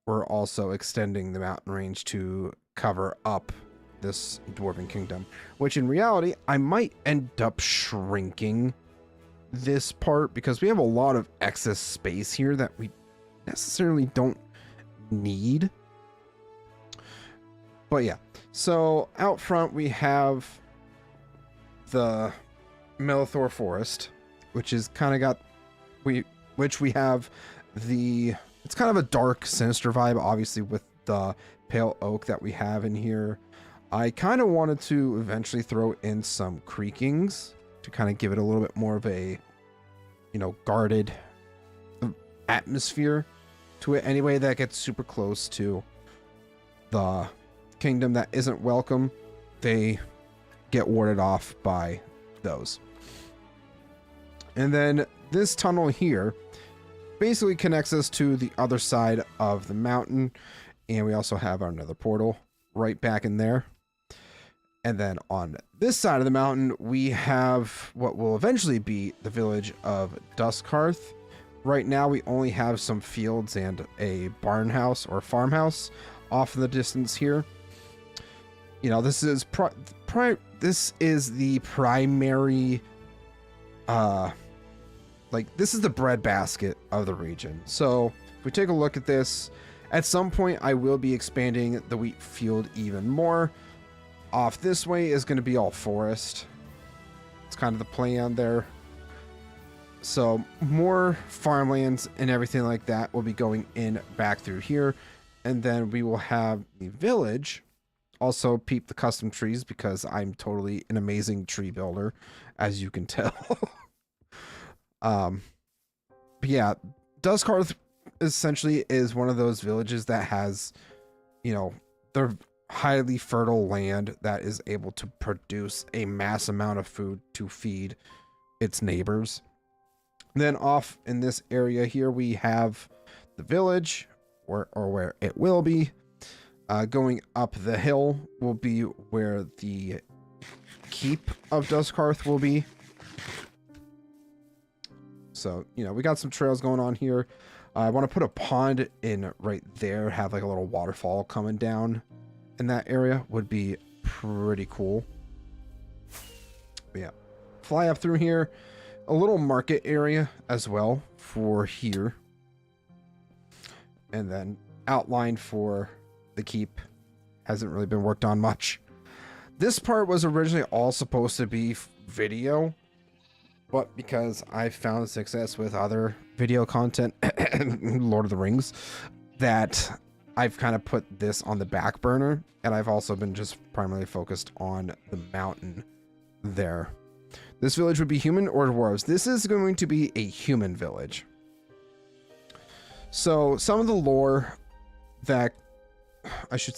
we're also extending the mountain range to cover up this dwarven kingdom, which in reality, I might end up shrinking this part because we have a lot of excess space here that we necessarily don't need. But yeah, so out front we have the Melethor Forest, which is kind of got which we have the, it's kind of a dark, sinister vibe, obviously, with the pale oak that we have in here. I kind of wanted to eventually throw in some creakings to kind of give it a little bit more of a, you know, guarded atmosphere to it. Anyway, that gets super close to the kingdom that isn't welcome, they get warded off by those. And then this tunnel here basically connects us to the other side of the mountain, and we also have our nether portal right back in there. And then on this side of the mountain we have what will eventually be the village of Duskhearth. Right now we only have some fields and a barn house or farmhouse off in the distance here. You know, this is this is the primary this is the breadbasket of the region. So if we take a look at this, at some point I will be expanding the wheat field even more. Off this way is going to be all forest. It's kind of the plan there. So more farmlands and everything like that will be going in back through here. And then we will have the village. Also peep the custom trees because I'm totally an amazing tree builder, as you can tell. But yeah, Duskhearth essentially is one of those villages that has, you know, the highly fertile land that is able to produce a mass amount of food to feed its neighbors. Then off in this area here, we have the village, where it will be. Going up the hill will be where the keep of Duskhearth will be. So, you know, we got some trails going on here. I want to put a pond in right there, have like a little waterfall coming down in that area. Would be pretty cool. But yeah, fly up through here. A little market area as well for here. And then outline for the keep hasn't really been worked on much. This part was originally all supposed to be video, but because I found success with other video content, Lord of the Rings, that I've kind of put this on the back burner, and I've also been just primarily focused on the mountain there. This village would be human or dwarves. This is going to be a human village. So some of the lore that I should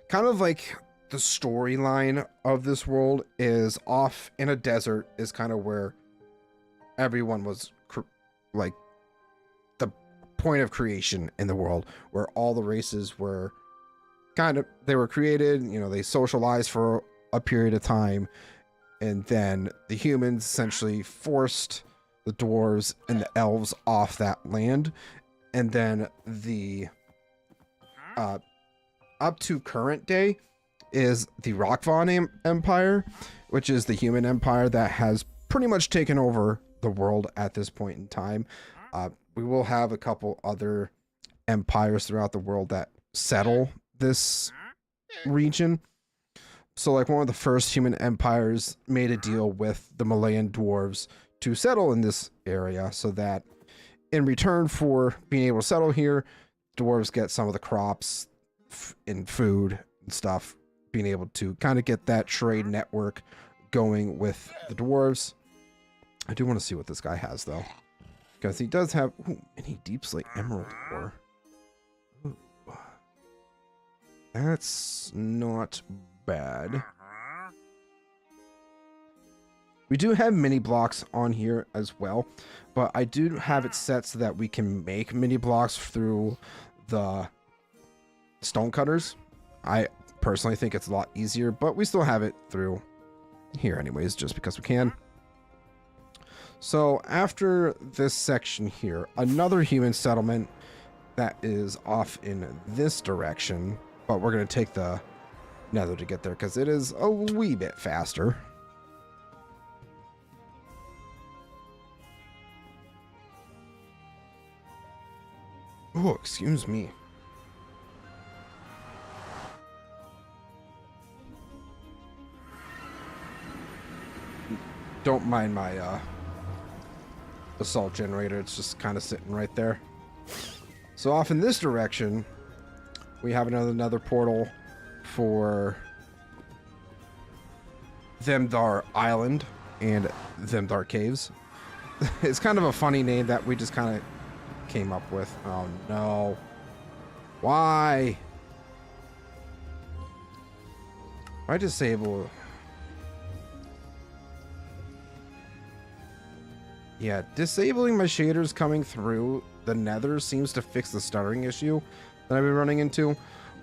kind of like the storyline of this world is off in a desert is kind of where everyone was like the point of creation in the world, where all the races were kind of, they were created, you know, they socialized for a period of time, and then the humans essentially forced the dwarves and the elves off that land, and then the up to current day is the Rockvon Empire, which is the human empire that has pretty much taken over the world at this point in time. We will have a couple other empires throughout the world that settle this region. So like one of the first human empires made a deal with the Malayan dwarves to settle in this area so that in return for being able to settle here, dwarves get some of the crops and food and stuff, being able to kind of get that trade network going with the dwarves. I do want to see what this guy has, though, because he does have any deep slate emerald ore. Ooh. That's not bad. We do have mini blocks on here as well, but I do have it set so that we can make mini blocks through the stone cutters. I personally think it's a lot easier, but we still have it through here anyways, just because we can. So after this section here, another human settlement that is off in this direction, but we're going to take the nether to get there because it is a wee bit faster. Oh, excuse me. Don't mind my assault generator. It's just kind of sitting right there. So off in this direction, we have another portal for Themdar Island and Themdar Caves. It's kind of a funny name that we just kind of came up with. Oh no. Why? If I disable... Yeah, disabling my shaders coming through the nether seems to fix the stuttering issue that I've been running into.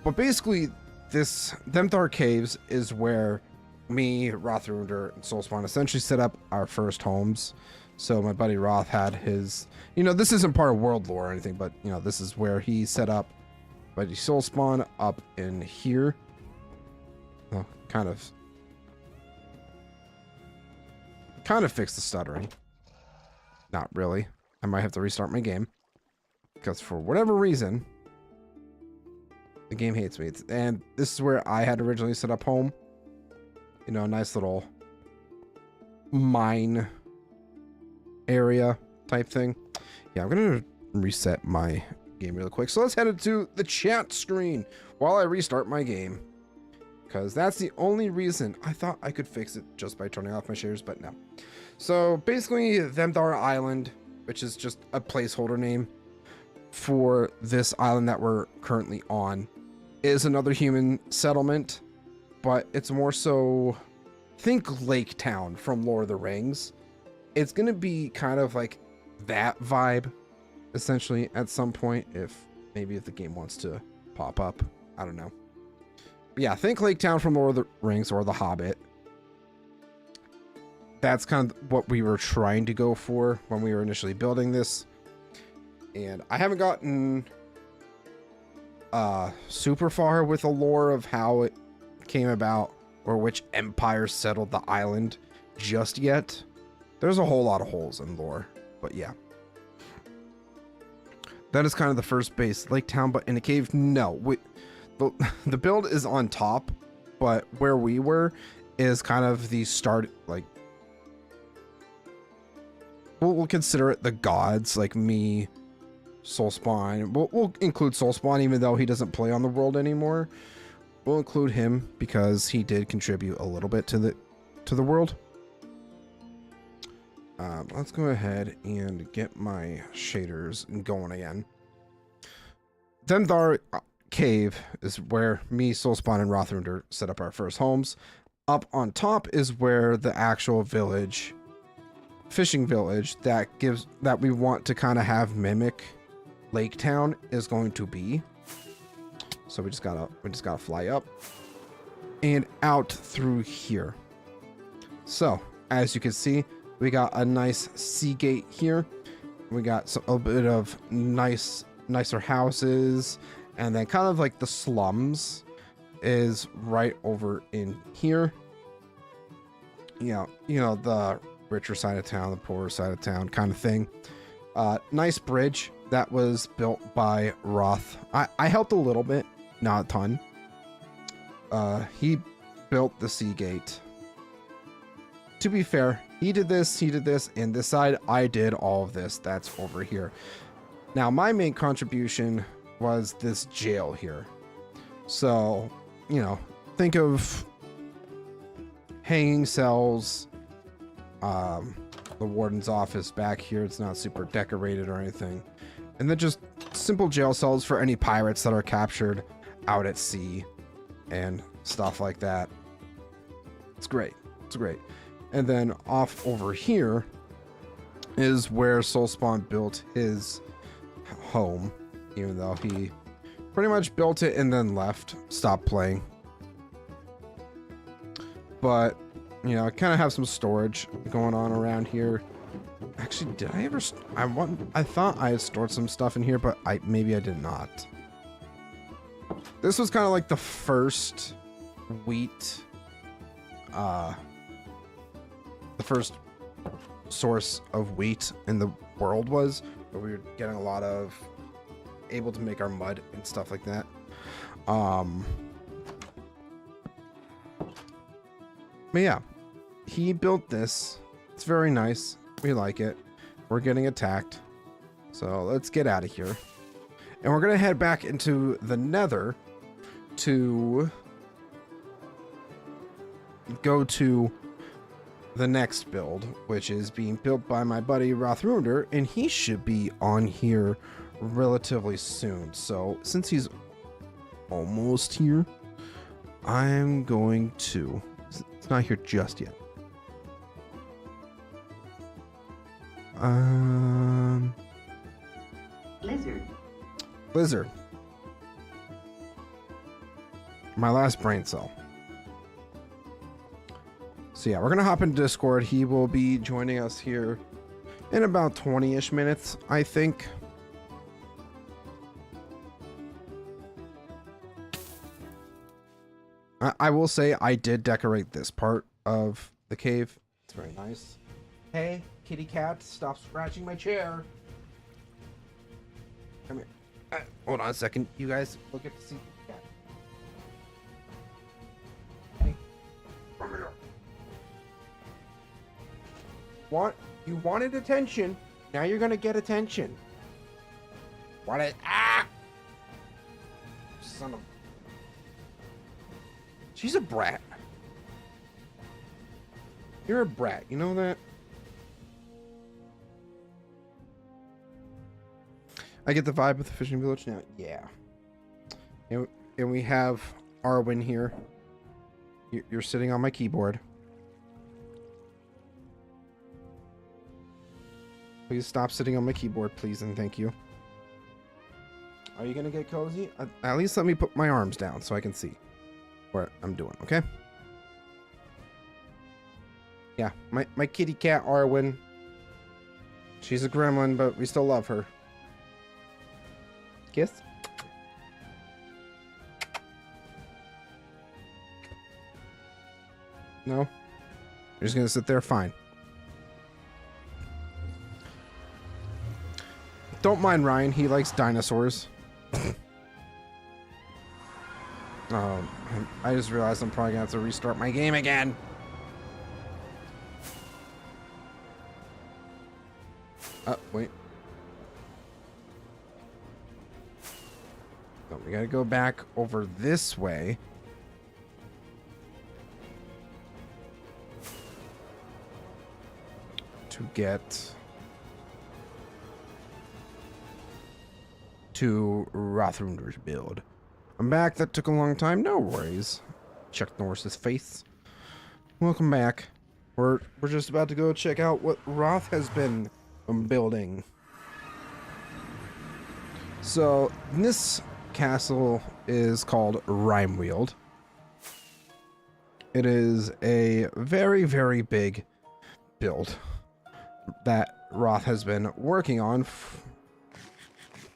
But basically, this Themdar Caves is where me, Rothrundir, and Soulspawn essentially set up our first homes. So my buddy Roth had his, you know, this isn't part of world lore or anything, but, you know, this is where he set up buddy Soulspawn up in here. Well, kind of fixed the stuttering. Not really. I might have to restart my game because for whatever reason, the game hates me. And this is where I had originally set up home. You know, a nice little mine area type thing. Yeah, I'm gonna reset my game real quick. So let's head into the chat screen while I restart my game, because that's the only reason. I thought I could fix it just by turning off my shaders, but no. So basically, Themdar Island, which is just a placeholder name for this island that we're currently on, is another human settlement, but it's more so, think Lake Town from Lord of the Rings. It's gonna be kind of like that vibe, essentially, at some point, if the game wants to pop up. I don't know. But yeah, think Lake Town from Lord of the Rings or The Hobbit. That's kind of what we were trying to go for when we were initially building this. And I haven't gotten super far with the lore of how it came about or which empire settled the island just yet. There's a whole lot of holes in lore, but yeah. That is kind of the first base. Lake Town, but in a cave? No. The build is on top, but where we were is kind of the start, like, we'll consider it the gods, like me, Soulspawn. We'll include Soulspawn, even though he doesn't play on the world anymore. We'll include him because he did contribute a little bit to the world. Let's go ahead and get my shaders going again. Themdar Cave is where me, Soulspawn, and Rothrundir set up our first homes. Up on top is where the actual village, fishing village that we want to kind of have mimic Lake Town is going to be. So we just gotta fly up and out through here. So as you can see, we got a nice sea gate here. We got a bit of nicer houses, and then kind of like the slums is right over in here. You know the richer side of town, the poorer side of town kind of thing. Nice bridge that was built by Roth. I helped a little bit, not a ton. He built the sea gate to be fair, he did this, and this side, I did all of this. That's over here. Now, my main contribution was this jail here. So, you know, think of hanging cells, the warden's office back here. It's not super decorated or anything. And then just simple jail cells for any pirates that are captured out at sea and stuff like that. It's great. It's great. And then off over here is where Soulspawn built his home, even though he pretty much built it and then left, stopped playing. But, you know, I kind of have some storage going on around here. Actually, did I ever... I thought I had stored some stuff in here, but maybe I did not. This was kind of like the first wheat... the first source of wheat in the world was, where we were getting a lot of... able to make our mud and stuff like that. But yeah, he built this. It's very nice. We like it. We're getting attacked. So let's get out of here. And we're going to head back into the Nether to go to the next build, which is being built by my buddy Rothrunder, and he should be on here relatively soon. So since he's almost here, I'm going to... It's not here just yet. Lizard. My last brain cell. So yeah, we're gonna hop into Discord. He will be joining us here in about 20-ish minutes, I think. I will say I did decorate this part of the cave. It's very nice. Hey, kitty cat, stop scratching my chair. Come here. Hold on a second. You guys will get to see the cat. Hey, come here. You wanted attention. Now you're gonna get attention. Son of... She's a brat. You're a brat, you know that? I get the vibe of the fishing village now. Yeah. And we have Arwen here. You're sitting on my keyboard. Please stop sitting on my keyboard, please, and thank you. Are you gonna get cozy? At least let me put my arms down so I can see what I'm doing, okay? Yeah, my kitty cat Arwen. She's a gremlin, but we still love her. Kiss. No? You're just gonna sit there? Fine. Don't mind Ryan, he likes dinosaurs. I just realized I'm probably gonna have to restart my game again. Wait. No, we gotta go back over this way. To get to Rothrunder's build. I'm back. That took a long time. No worries. Chuck Norris's face. Welcome back. We're just about to go check out what Roth has been building. So this castle is called Rimeweald. It is a very, very big build that Roth has been working on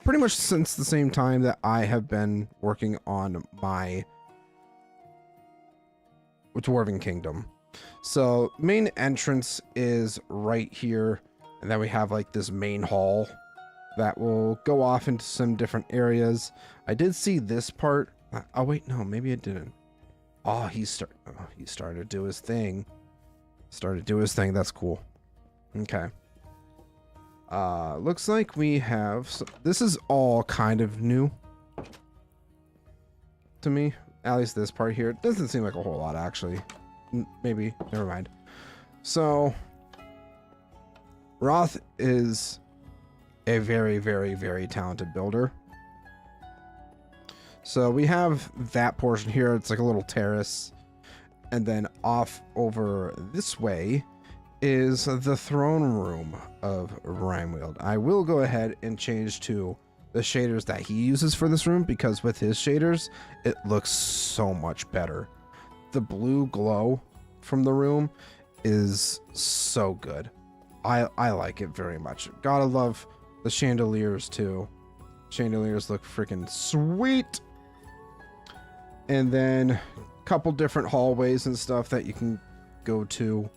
pretty much since the same time that I have been working on my Dwarven Kingdom. So main entrance is right here, and then we have like this main hall that will go off into some different areas. I did see this part. Oh wait, no, maybe I didn't. Oh, he's starting to do his thing. Started to do his thing. That's cool. Okay. Looks like we have... This is all kind of new to me. At least this part here. It doesn't seem like a whole lot, actually. Maybe. Never mind. So, Roth is a very, very, very talented builder. So we have that portion here. It's like a little terrace. And then off over this way is the throne room of Rhymewield. I will go ahead and change to the shaders that he uses for this room, because with his shaders, it looks so much better. The blue glow from the room is so good. I like it very much. Gotta love the chandeliers too. Chandeliers look freaking sweet. And then a couple different hallways and stuff that you can go to.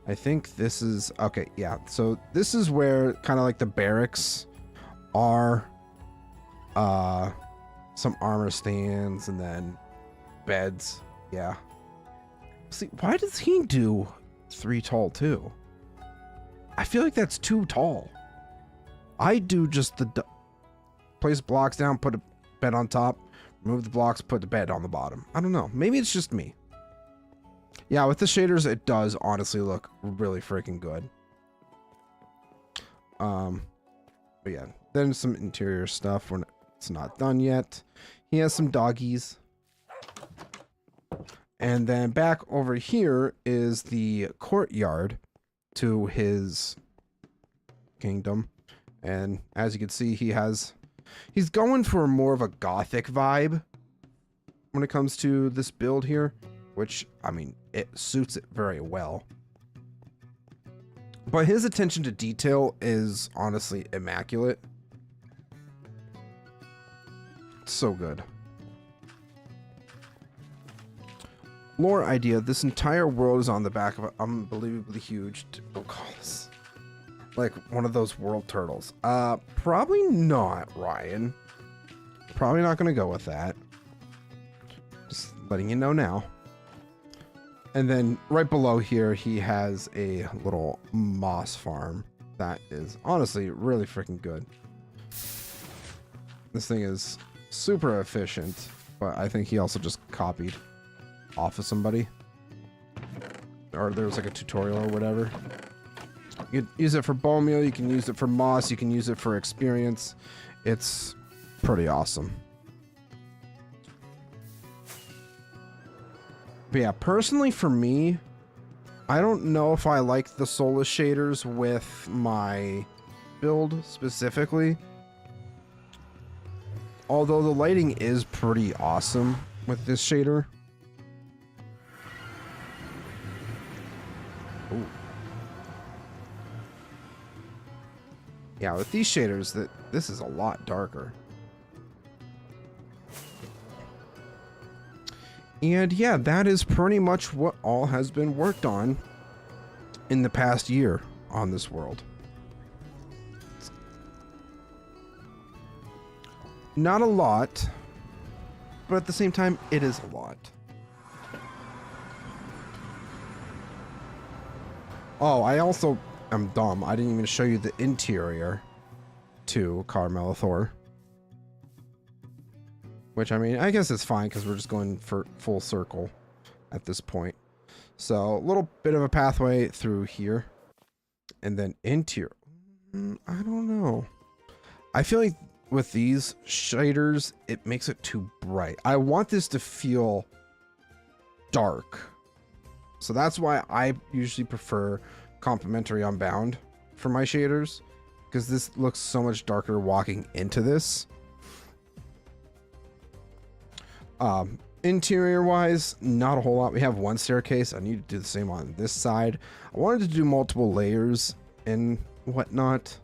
I think this is okay. Yeah, so this is where kind of like the barracks are. Some armor stands and then beds. Yeah. See, why does he do 3 tall too? I feel like that's too tall. I do just the place blocks down, put a bed on top, remove the blocks, put the bed on the bottom. I don't know. Maybe it's just me. Yeah, with the shaders, it does honestly look really freaking good. But yeah, then some interior stuff when it's not done yet. He has some doggies. And then back over here is the courtyard to his kingdom. And as you can see, he's going for more of a gothic vibe when it comes to this build here, which, I mean, it suits it very well. But his attention to detail is honestly immaculate. It's so good. Lore idea: this entire world is on the back of an unbelievably huge, we'll call this like one of those world turtles. Probably not, Ryan. Probably not gonna go with that. Just letting you know now. And then right below here, he has a little moss farm that is honestly really freaking good. This thing is super efficient, but I think he also just copied off of somebody, or there was like a tutorial or whatever. You can use it for bone meal, you can use it for moss, you can use it for experience. It's pretty awesome. But yeah, personally for me, I don't know if I like the Solus shaders with my build specifically. Although the lighting is pretty awesome with this shader. Ooh. Yeah, with these shaders, this is a lot darker. And yeah, that is pretty much what all has been worked on in the past year on this world. Not a lot, but at the same time, it is a lot. Oh, I also am dumb. I didn't even show you the interior to Kar-Melethor. Which, I mean, I guess it's fine because we're just going for full circle at this point. So, a little bit of a pathway through here. And then interior. I don't know. I feel like with these shaders, it makes it too bright. I want this to feel dark. So that's why I usually prefer complementary unbound for my shaders, because this looks so much darker walking into this. Interior wise, not a whole lot. We have one staircase. I need to do the same on this side. I wanted to do multiple layers and whatnot,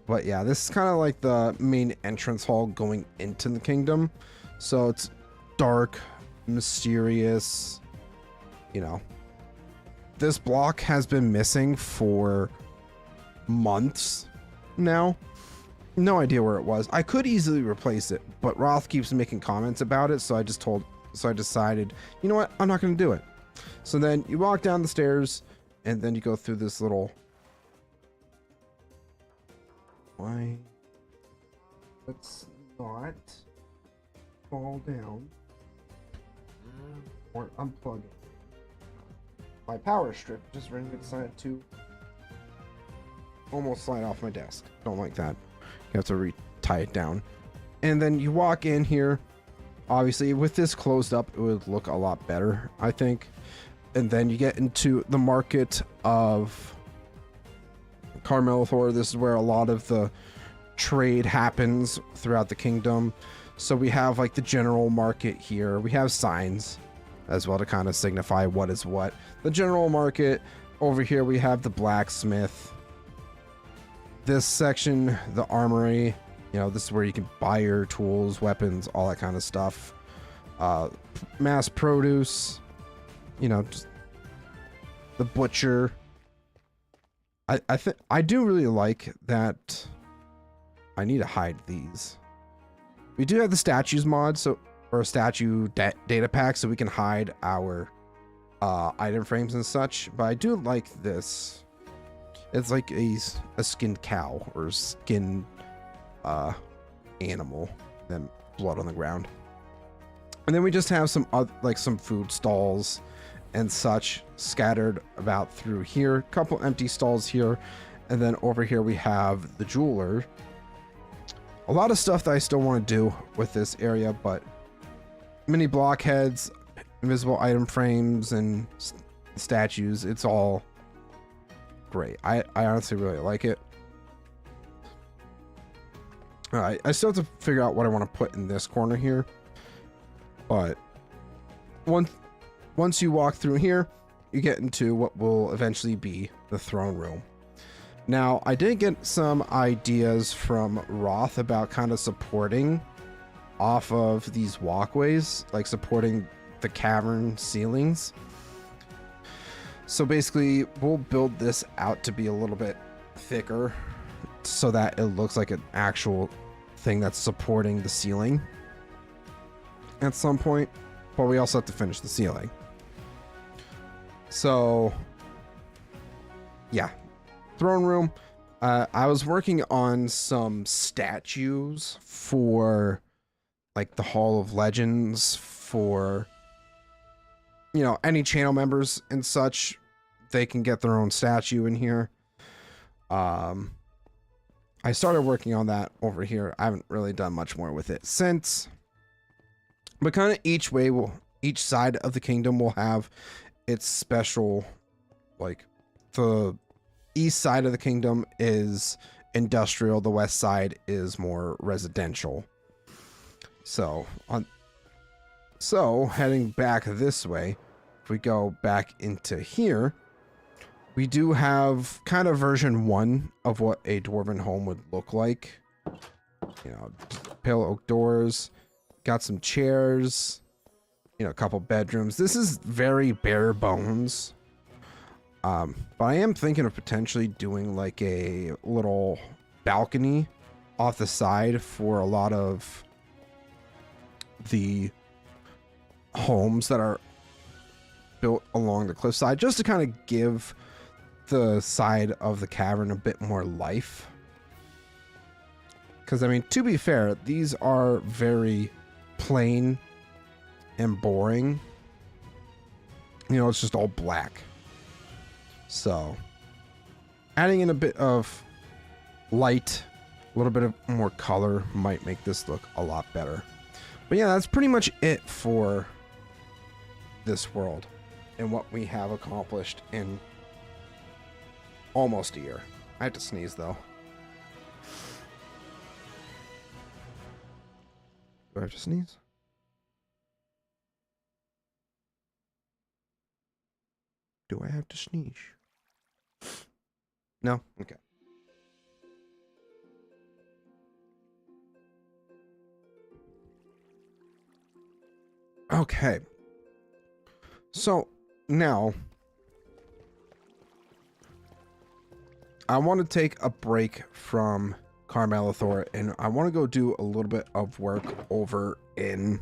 but yeah, this is kind of like the main entrance hall going into the kingdom. So it's dark, mysterious, you know. This block has been missing for months now. No idea where it was. I could easily replace it, but Roth keeps making comments about it, so I decided, you know what? I'm not going to do it. So then you walk down the stairs and then you go through this little... Why? Let's not fall down or unplug it. My power strip just randomly decided to almost slide off my desk. Don't like that. You have to re-tie it down. And then you walk in here. Obviously, with this closed up, it would look a lot better, I think. And then you get into the market of Kar-Melethor. This is where a lot of the trade happens throughout the kingdom. So we have like the general market here. We have signs as well to kind of signify what is what. The general market. Over here we have the blacksmith. This section, the armory. You know, this is where you can buy your tools, weapons, all that kind of stuff. Mass produce. You know, just the butcher. I do really like that. I need to hide these. We do have the statues mod, so or a statue data pack, so we can hide our item frames and such. But I do like this. It's like a skinned cow or skinned animal, then blood on the ground. And then we just have some like some food stalls and such scattered about through here. A couple empty stalls here, and then over here we have the jeweler. A lot of stuff that I still want to do with this area, but mini blockheads, invisible item frames, and statues, it's all great. I honestly really like it. Alright, I still have to figure out what I want to put in this corner here, but once you walk through here, you get into what will eventually be the throne room. Now, I did get some ideas from Roth about kind of supporting off of these walkways, like supporting the cavern ceilings. So basically, we'll build this out to be a little bit thicker so that it looks like an actual thing that's supporting the ceiling at some point, but we also have to finish the ceiling. So yeah, throne room. I was working on some statues for like the Hall of Legends for, you know, any channel members and such. They can get their own statue in here. I started working on that over here. I haven't really done much more with it since, but kind of each side of the kingdom will have its special, like the east side of the kingdom is industrial, the west side is more residential. So heading back this way, if we go back into here, we do have kind of version 1 of what a dwarven home would look like. You know, pale oak doors, got some chairs, you know, a couple bedrooms. This is very bare bones. But I am thinking of potentially doing like a little balcony off the side for a lot of the homes that are built along the cliffside, just to kind of give the side of the cavern a bit more life. Because I mean, to be fair, these are very plain and boring. You know, it's just all black. So adding in a bit of light, a little bit of more color might make this look a lot better. But yeah, that's pretty much it for this world and what we have accomplished in almost a year. I have to sneeze though. Do I have to sneeze? Do I have to sneeze? No? Okay. Okay. So now I want to take a break from Kar-Melethor and I want to go do a little bit of work over in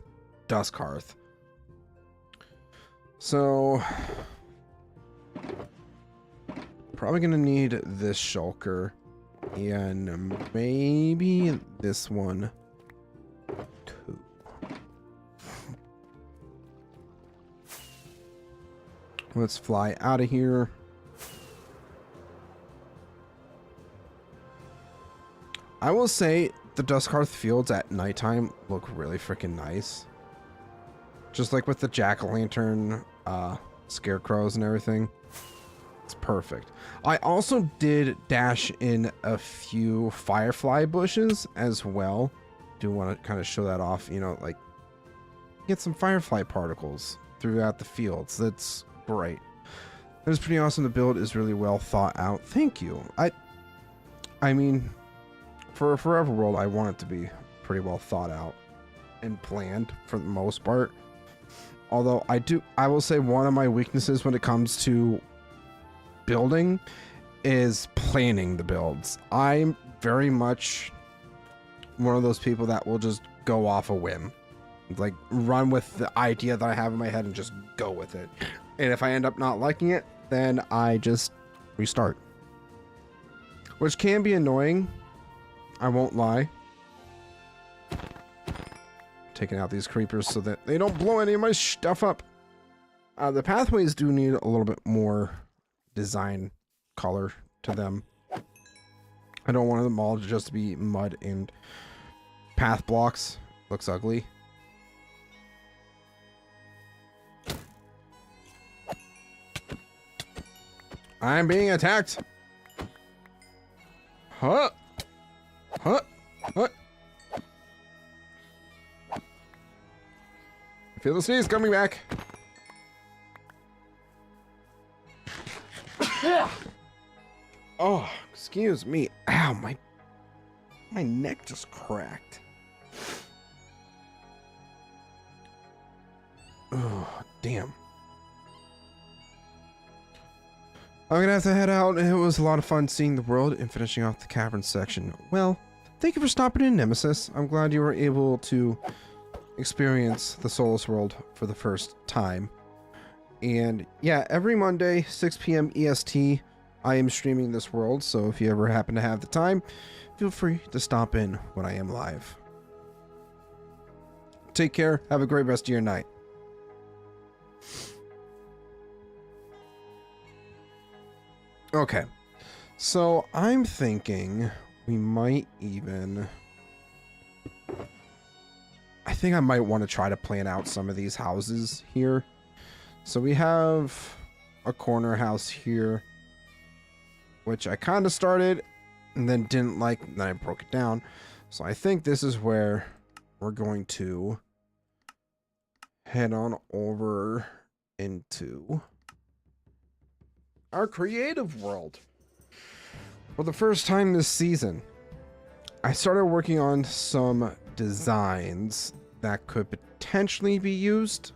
Duskhearth. So probably going to need this shulker and maybe this one too. Let's fly out of here. I will say the Duskhearth fields at nighttime look really freaking nice. Just like with the jack-o'-lantern scarecrows and everything. It's perfect. I also did dash in a few firefly bushes as well. Do want to kind of show that off, you know, like get some firefly particles throughout the fields. That's great. It was pretty awesome. The build is really well thought out. Thank you. I mean, for a Forever World, I want it to be pretty well thought out and planned for the most part. Although I will say one of my weaknesses when it comes to building is planning the builds. I'm very much one of those people that will just go off a whim. Like run with the idea that I have in my head and just go with it. And if I end up not liking it, then I just restart. Which can be annoying. I won't lie. Taking out these creepers so that they don't blow any of my stuff up. The pathways do need a little bit more design color to them. I don't want them all to just be mud and path blocks. Looks ugly. I'm being attacked. Huh? Huh? What? I feel the sneeze coming back. Oh, excuse me. Ow, my neck just cracked. Oh, damn. I'm gonna have to head out. It was a lot of fun seeing the world and finishing off the cavern section. Well, thank you for stopping in, Nemesis. I'm glad you were able to experience the Soulless world for the first time. And yeah, every Monday, 6 p.m. EST, I am streaming this world, so if you ever happen to have the time, feel free to stop in when I am live. Take care. Have a great rest of your night. Okay, so I'm thinking we might even... I think I might want to try to plan out some of these houses here. So we have a corner house here, which I kind of started and then didn't like, and then I broke it down. So I think this is where we're going to head on over into our creative world. For the first time this season, I started working on some designs that could potentially be used.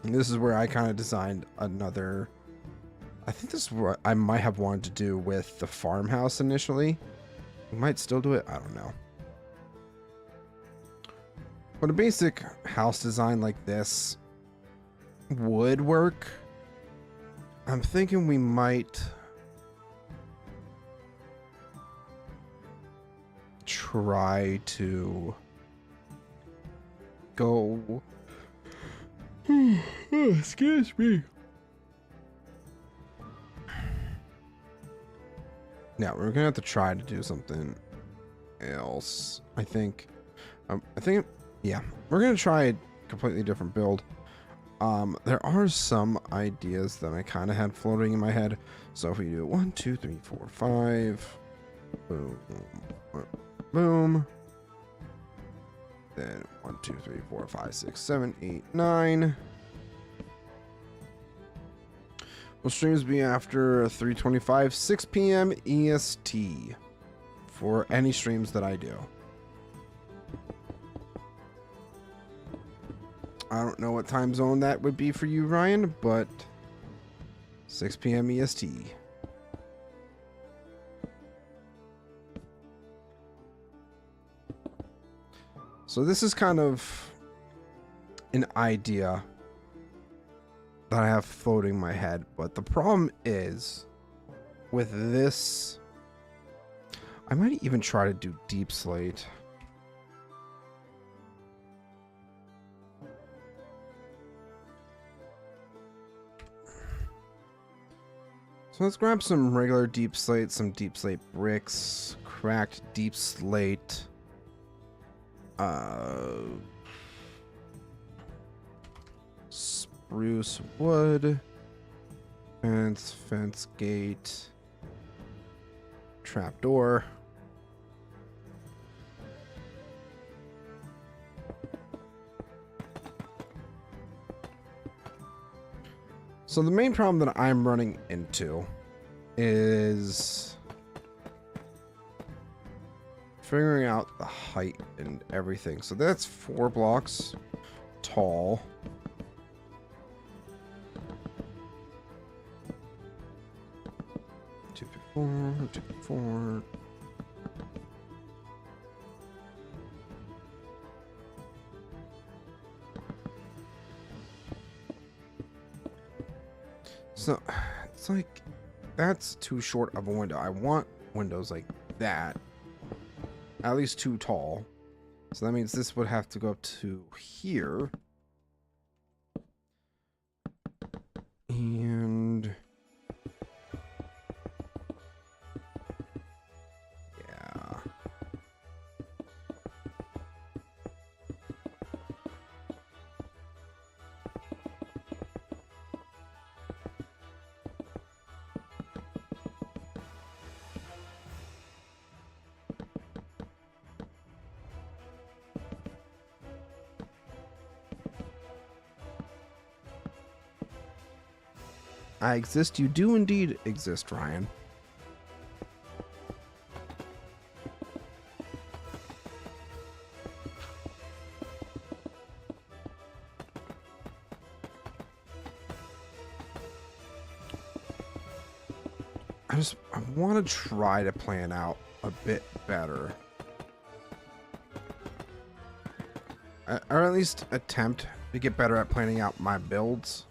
And this is where I kind of designed another... I think this is what I might have wanted to do with the farmhouse initially. We might still do it. I don't know. But a basic house design like this would work. I'm thinking we might try to go... excuse me. Yeah, we're gonna have to try to do something else. I think, yeah, we're gonna try a completely different build. There are some ideas that I kind of had floating in my head. So if we do 1, 2, 3, 4, 5, boom, boom. Then 1, 2, 3, 4, 5, 6, 7, 8, 9. Will streams be after 3:25, 6 p.m. EST for any streams that I do. I don't know what time zone that would be for you, Ryan, but 6 p.m. EST. So this is kind of an idea that I have floating in my head. But the problem is with this, I might even try to do deep slate. So let's grab some regular deep slate, some deep slate bricks, cracked deep slate. Spruce wood, fence gate, trapdoor. So the main problem that I'm running into is figuring out the height and everything. So that's 4 blocks tall. Two, four. So it's like that's too short of a window. I want windows like that, at least 2 tall. So that means this would have to go up to here. And yeah. I exist. You do indeed exist, Ryan. I want to try to plan out a bit better. Or at least attempt to get better at planning out my builds.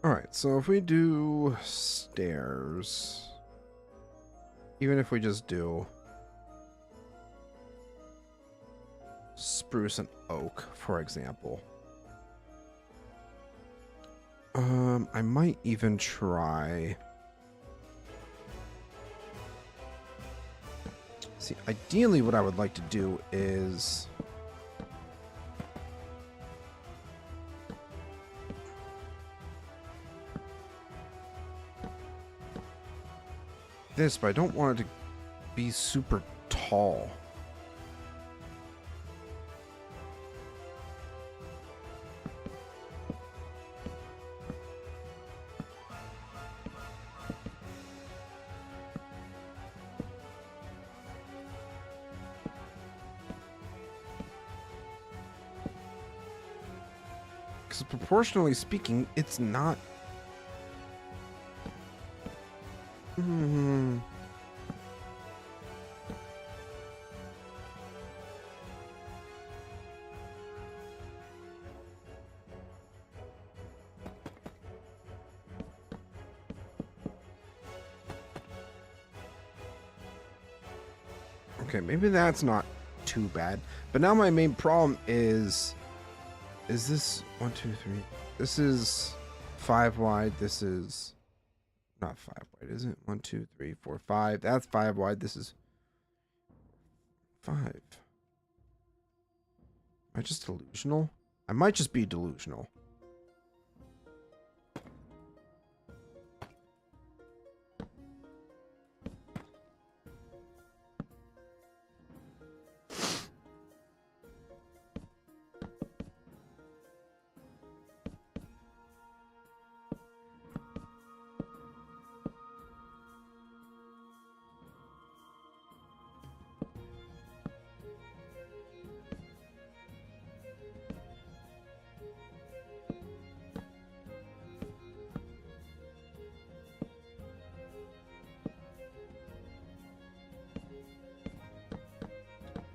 Alright, so if we do stairs, even if we just do spruce and oak, for example, I might even try... See, ideally what I would like to do is... this, but I don't want it to be super tall. Because proportionally speaking, it's not... Okay, maybe that's not too bad. But now my main problem is this 1, 2, 3? This is 5 wide. This is not 5 wide, is it? 1, 2, 3, 4, 5. That's 5 wide. This is 5. Am I just delusional? I might just be delusional.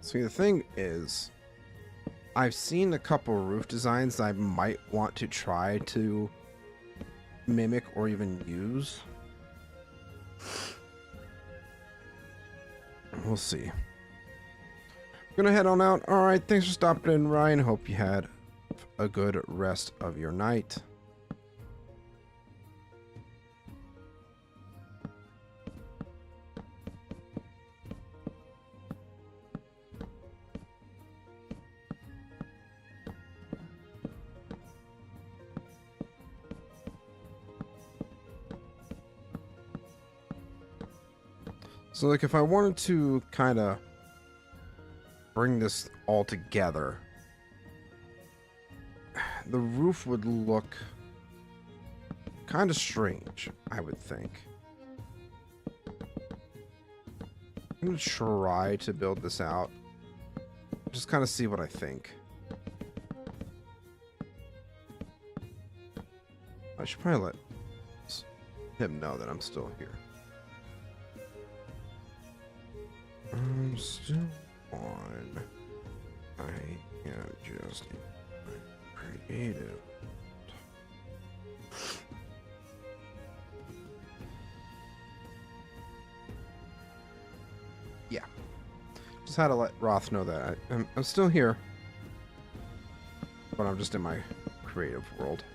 See, the thing is, I've seen a couple roof designs that I might want to try to mimic or even use. We'll see. I'm gonna head on out. All right, thanks for stopping in, Ryan. Hope you had a good rest of your night. So, like, if I wanted to kind of bring this all together, the roof would look kind of strange, I would think. I'm going to try to build this out. Just kind of see what I think. I should probably let him know that I'm still here. I'm still on. I am just creative. Yeah. Just had to let Roth know that I'm still here. But I'm just in my creative world.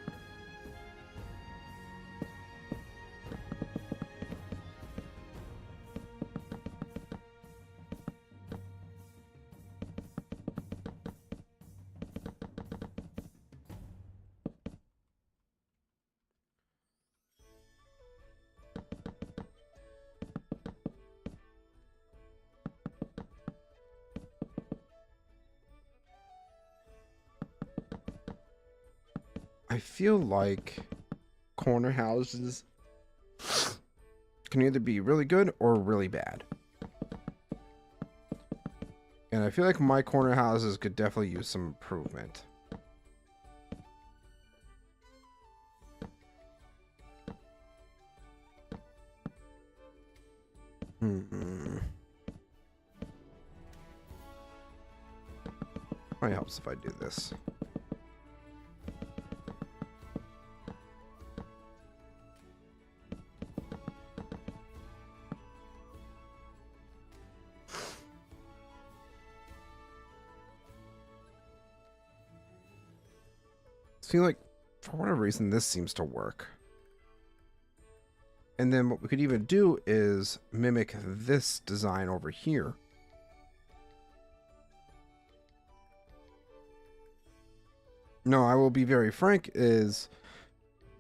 I feel like corner houses can either be really good or really bad. And I feel like my corner houses could definitely use some improvement. Probably helps if I do this. I feel like, for whatever reason, this seems to work. And then what we could even do is mimic this design over here. No, I will be very frank, this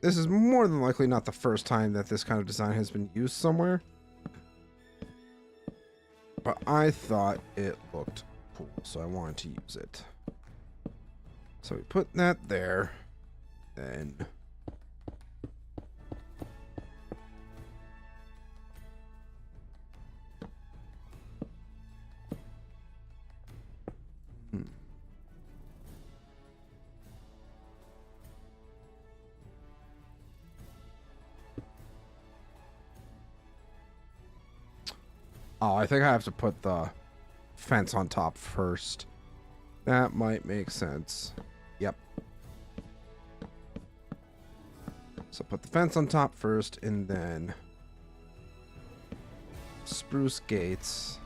is more than likely not the first time that this kind of design has been used somewhere. But I thought it looked cool, so I wanted to use it. So we put that there, then oh, I think I have to put the fence on top first. That might make sense. Yep. So put the fence on top first, and then spruce gates.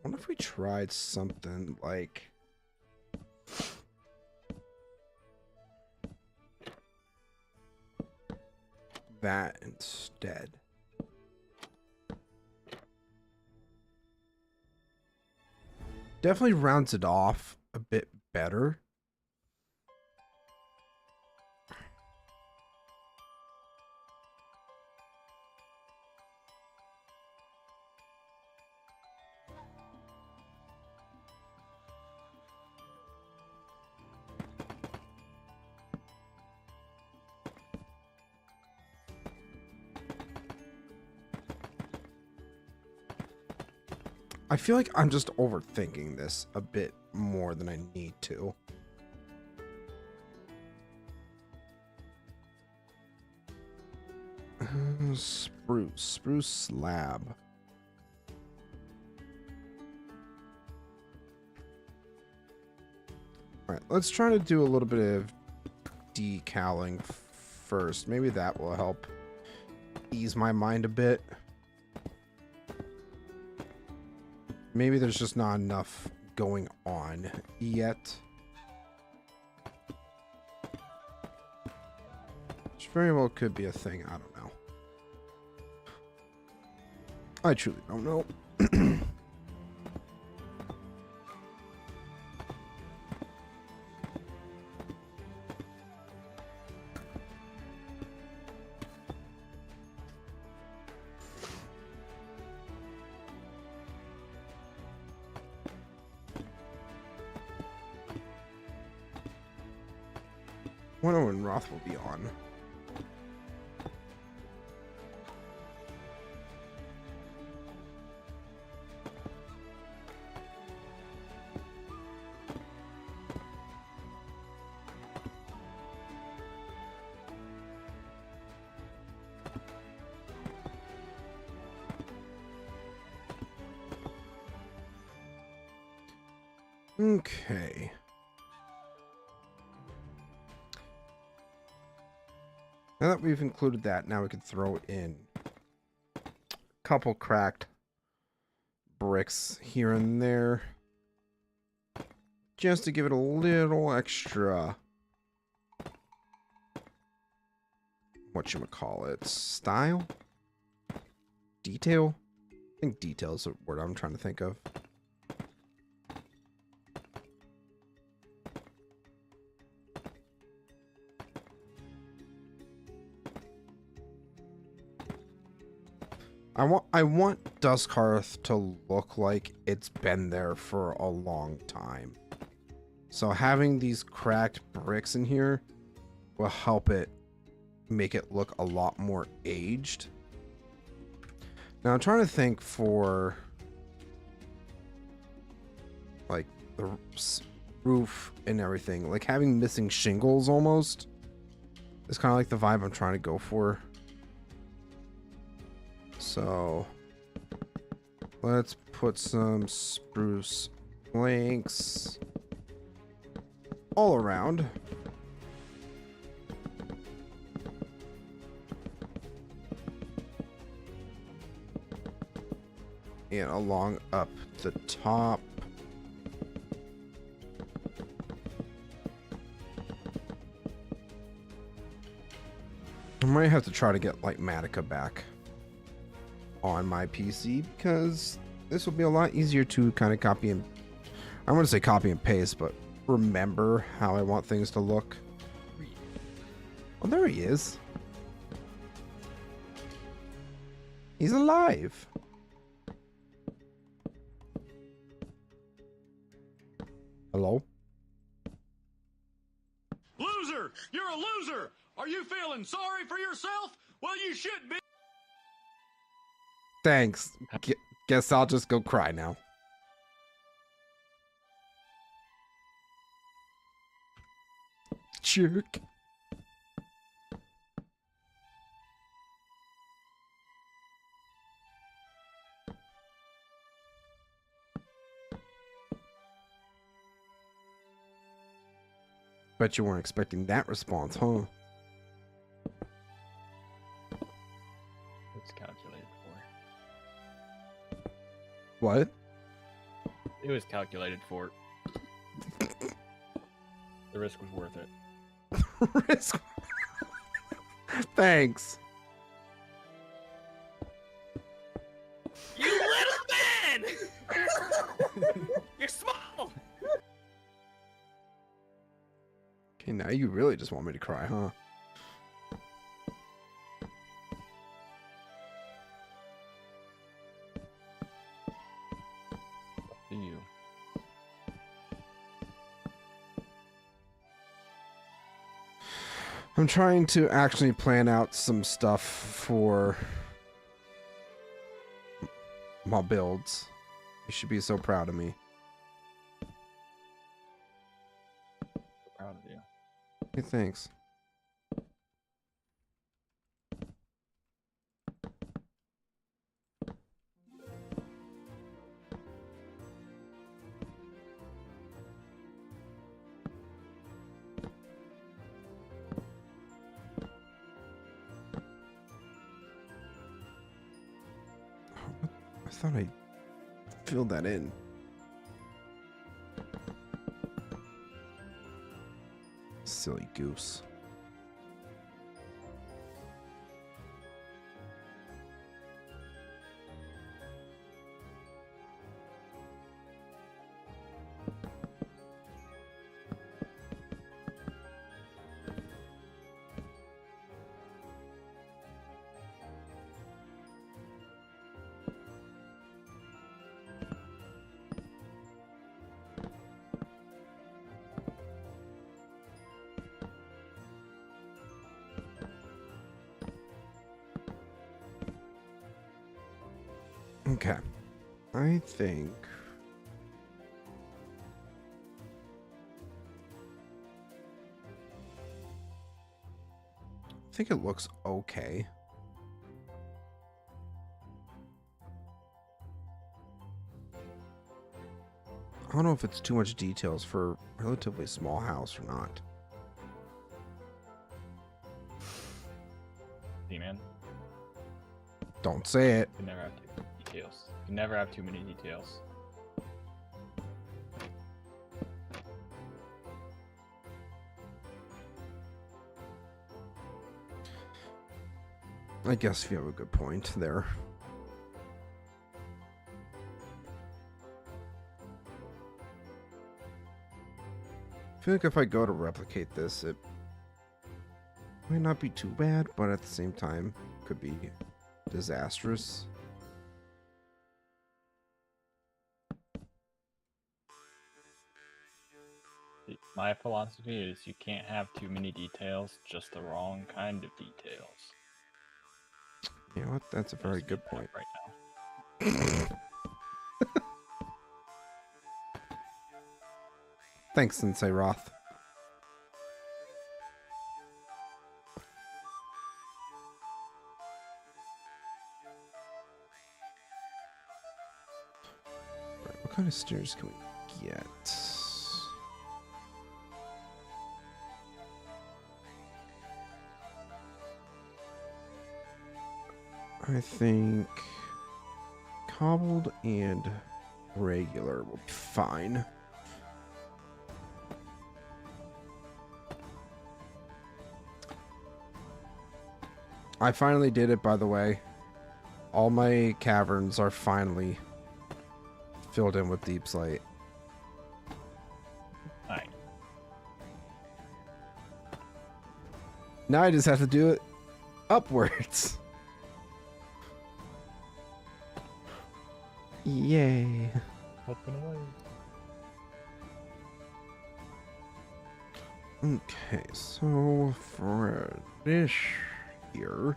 I wonder if we tried something like that instead. Definitely rounds it off a bit better. I feel like I'm just overthinking this a bit more than I need to. Spruce slab. All right, let's try to do a little bit of decaling first. Maybe that will help ease my mind a bit. Maybe there's just not enough going on yet. Which very well could be a thing. I don't know. I truly don't know. Wonder when Roth will be on. Okay. Now that we've included that, now we can throw in a couple cracked bricks here and there. Just to give it a little extra, whatchamacallit, style? Detail? I think detail is the word I'm trying to think of. I want Duskhearth to look like it's been there for a long time. So having these cracked bricks in here will help it make it look a lot more aged. Now I'm trying to think for like the roof and everything, like having missing shingles almost is kind of like the vibe I'm trying to go for. So let's put some spruce planks all around. And along up the top. I might have to try to get like Matica back on my PC because this will be a lot easier to kind of copy and I want to say copy and paste, but remember how I want things to look. Oh, there he is. He's alive. Hello? Loser! You're a loser! Are you feeling sorry for yourself? Well, you should be. Thanks. Guess I'll just go cry now. Jerk. Bet you weren't expecting that response, huh? It's calculated for. What? It was calculated for. The risk was worth it. Risk. Thanks. You little man! You're small! Okay, now you really just want me to cry, huh? Do you? I'm trying to actually plan out some stuff for my builds. You should be so proud of me. Proud of you. Hey, thanks. I thought I filled that in. Silly goose. Okay. I think it looks okay. I don't know if it's too much details for a relatively small house or not. Z-Man. Don't say it. You can never have too many details. You can never have too many details. I guess you have a good point there. I feel like if I go to replicate this, it might not be too bad, but at the same time, could be disastrous. My philosophy is you can't have too many details, just the wrong kind of details. You know what? That's a very good point. Right now. Thanks, Sensei Roth. Right, what kind of stairs can we get? I think cobbled and regular will be fine. I finally did it, by the way. All my caverns are finally filled in with deep slate. Alright. Now I just have to do it upwards. Yay. Hoping away. Okay, so for this here.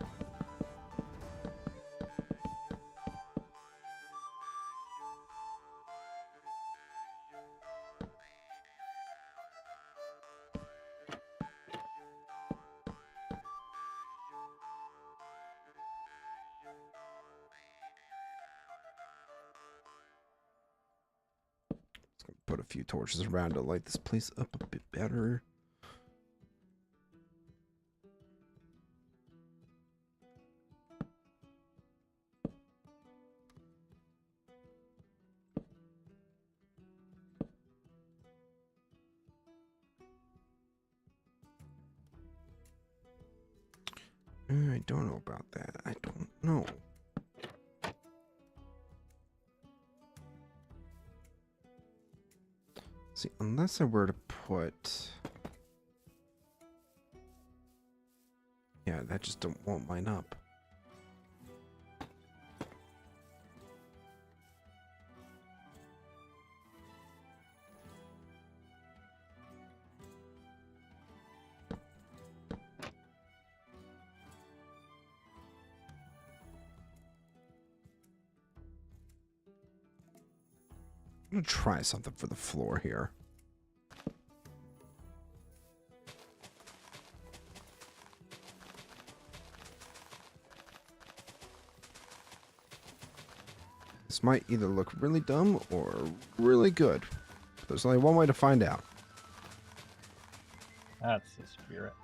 Put a few torches around to light this place up a bit better. I don't know about that. I don't know. See, unless I were to put... Yeah, that just won't line up. gonna try something for the floor here. This might either look really dumb or really good. There's only one way to find out. That's the spirit.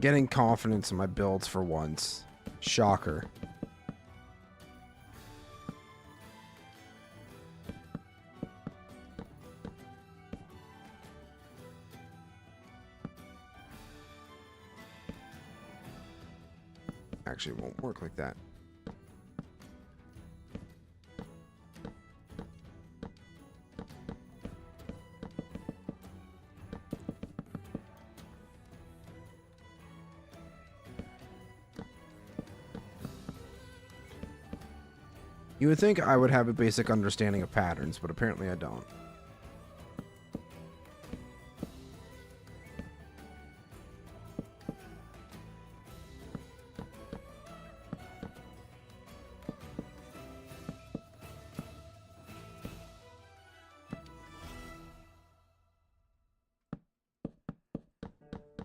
Getting confidence in my builds for once. Shocker. Actually, it won't work like that. You would think I would have a basic understanding of patterns, but apparently I don't.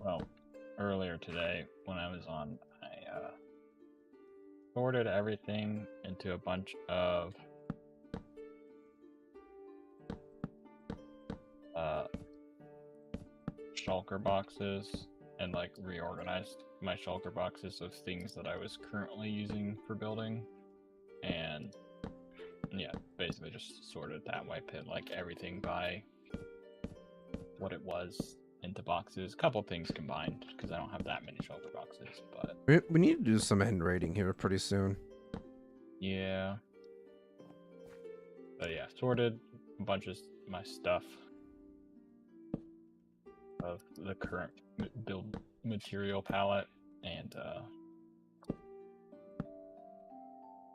Well, earlier today when I was on, I sorted everything into a bunch of shulker boxes and like reorganized my shulker boxes of things that I was currently using for building, and yeah, basically just sorted that way, put like everything by what it was into boxes. A couple things combined because I don't have that many shulker boxes, but We need to do some end rating here pretty soon. yeah. But yeah, sorted a bunch of my stuff of the current build material palette, and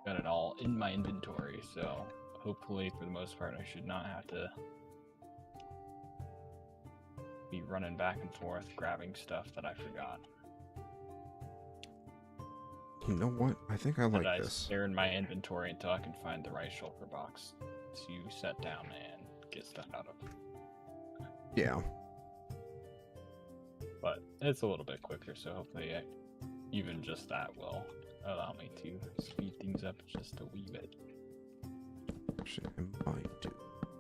got it all in my inventory, so hopefully for the most part I should not have to be running back and forth grabbing stuff that I forgot. You know what? I think I like I this. stare in my inventory until I can find the right shulker box to set down and get stuff out of. Yeah. But it's a little bit quicker, so hopefully even just that will allow me to speed things up just a wee bit. Actually, I might do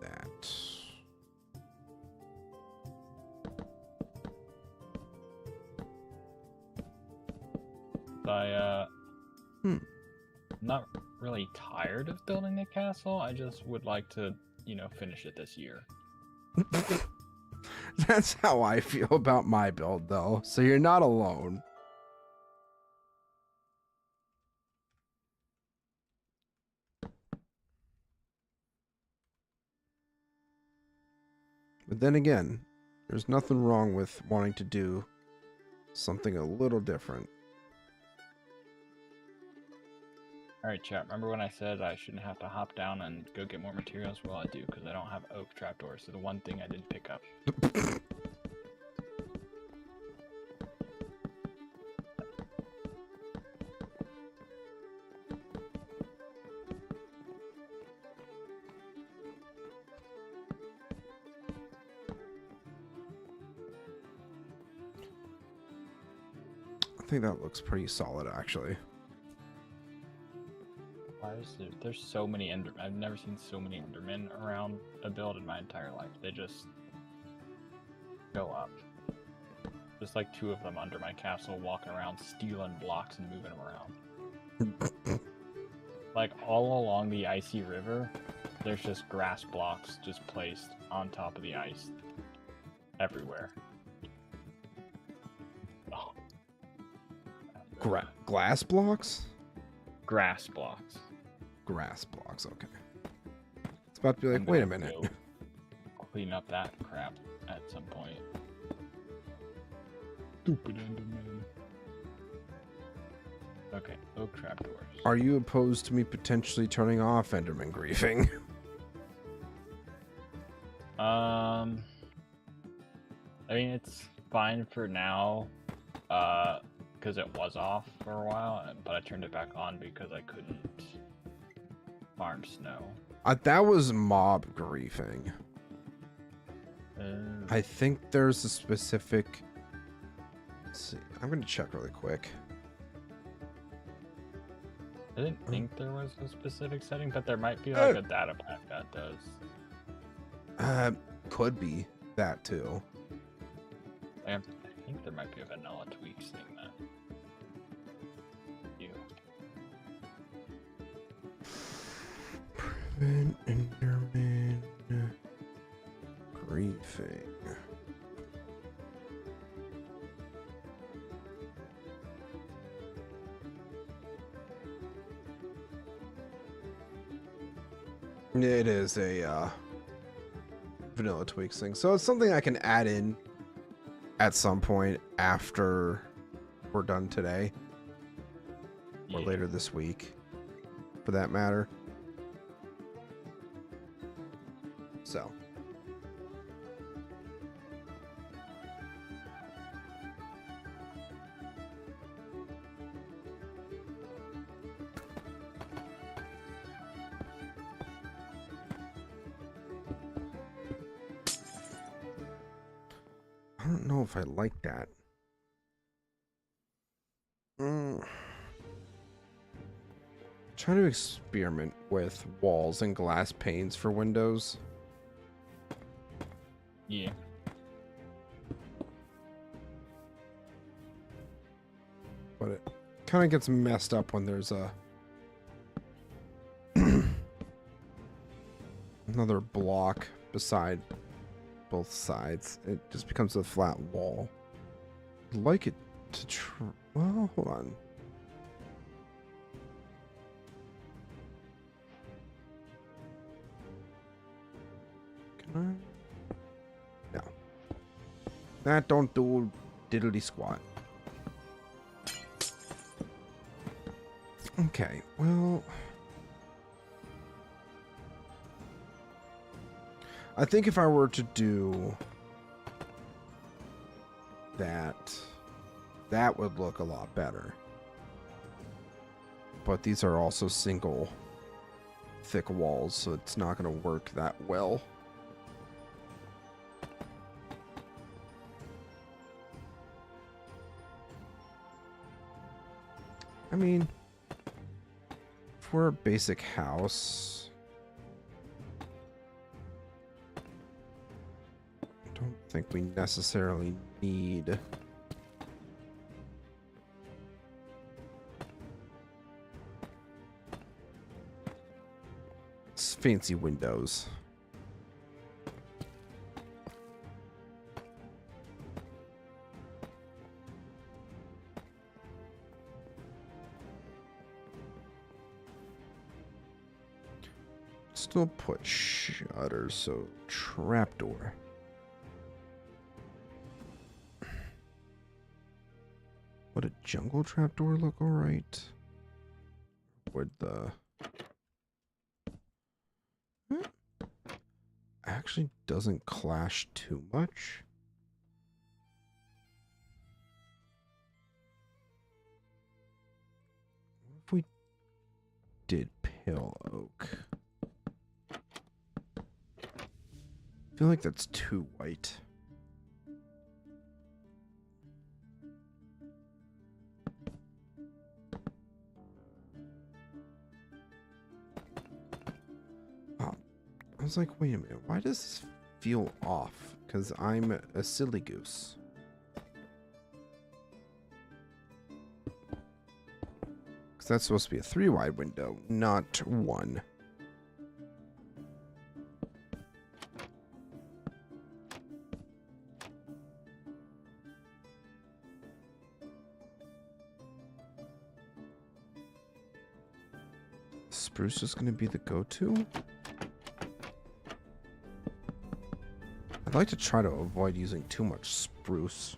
that. I'm not really tired of building the castle. I just would like to, finish it this year. That's how I feel about my build, though. So you're not alone. But then again, there's nothing wrong with wanting to do something a little different. Alright, chat, remember when I said I shouldn't have to hop down and go get more materials? Well, I do, because I don't have oak trapdoors, so the one thing I didn't pick up. I think that looks pretty solid, actually. Why is there's so many Endermen? I've never seen so many Endermen around a build in my entire life. They just go up. Just like two of them under my castle, walking around, stealing blocks and moving them around. Like all along the icy river, there's just grass blocks just placed on top of the ice everywhere. Oh. Glass blocks? Grass blocks. Grass blocks, okay. It's about to be like, I'm wait a gonna minute. go clean up that crap at some point. Stupid Enderman. Okay, oak trapdoors. Are you opposed to me potentially turning off Enderman griefing? I mean, it's fine for now, Because it was off for a while, but I turned it back on because I couldn't farm snow. That was mob griefing. Uh, I think there's a specific... Let's see. I'm going to check really quick. I didn't think there was a specific setting, but there might be like a data pack that does. Could be that too. I think there might be a vanilla tweak saying that. You. Prevent Enderman griefing. It is a vanilla tweaks thing, so it's something I can add in at some point after we're done today or Yeah. later this week, for that matter. So. I don't know if I like that. Trying to experiment with walls and glass panes for windows. Yeah. But it kind of gets messed up when there's a another block beside both sides. It just becomes a flat wall. I'd like it to well, hold on. Can I? No. That don't do diddly squat. Okay, well, I think if I were to do that, that would look a lot better. But these are also single thick walls, so it's not going to work that well. I mean, for a basic house, I don't think we necessarily need fancy windows. Still put shutters, so trapdoor. Would a jungle trapdoor look alright? Would the... Actually doesn't clash too much. What if we did pale oak? I feel like that's too white. Oh, I was like, wait a minute, why does this feel off? Because I'm a silly goose. Because that's supposed to be a 3-wide window, not 1. Spruce is going to be the go-to. I'd like to try to avoid using too much spruce.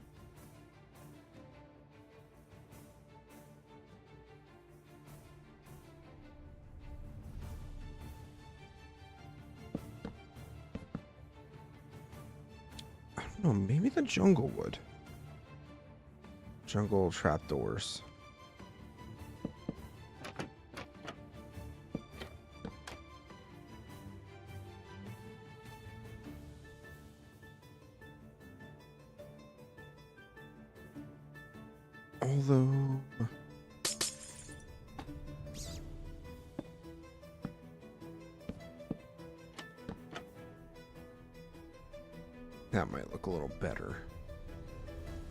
I don't know, maybe the jungle wood. Jungle trapdoors. Although that might look a little better,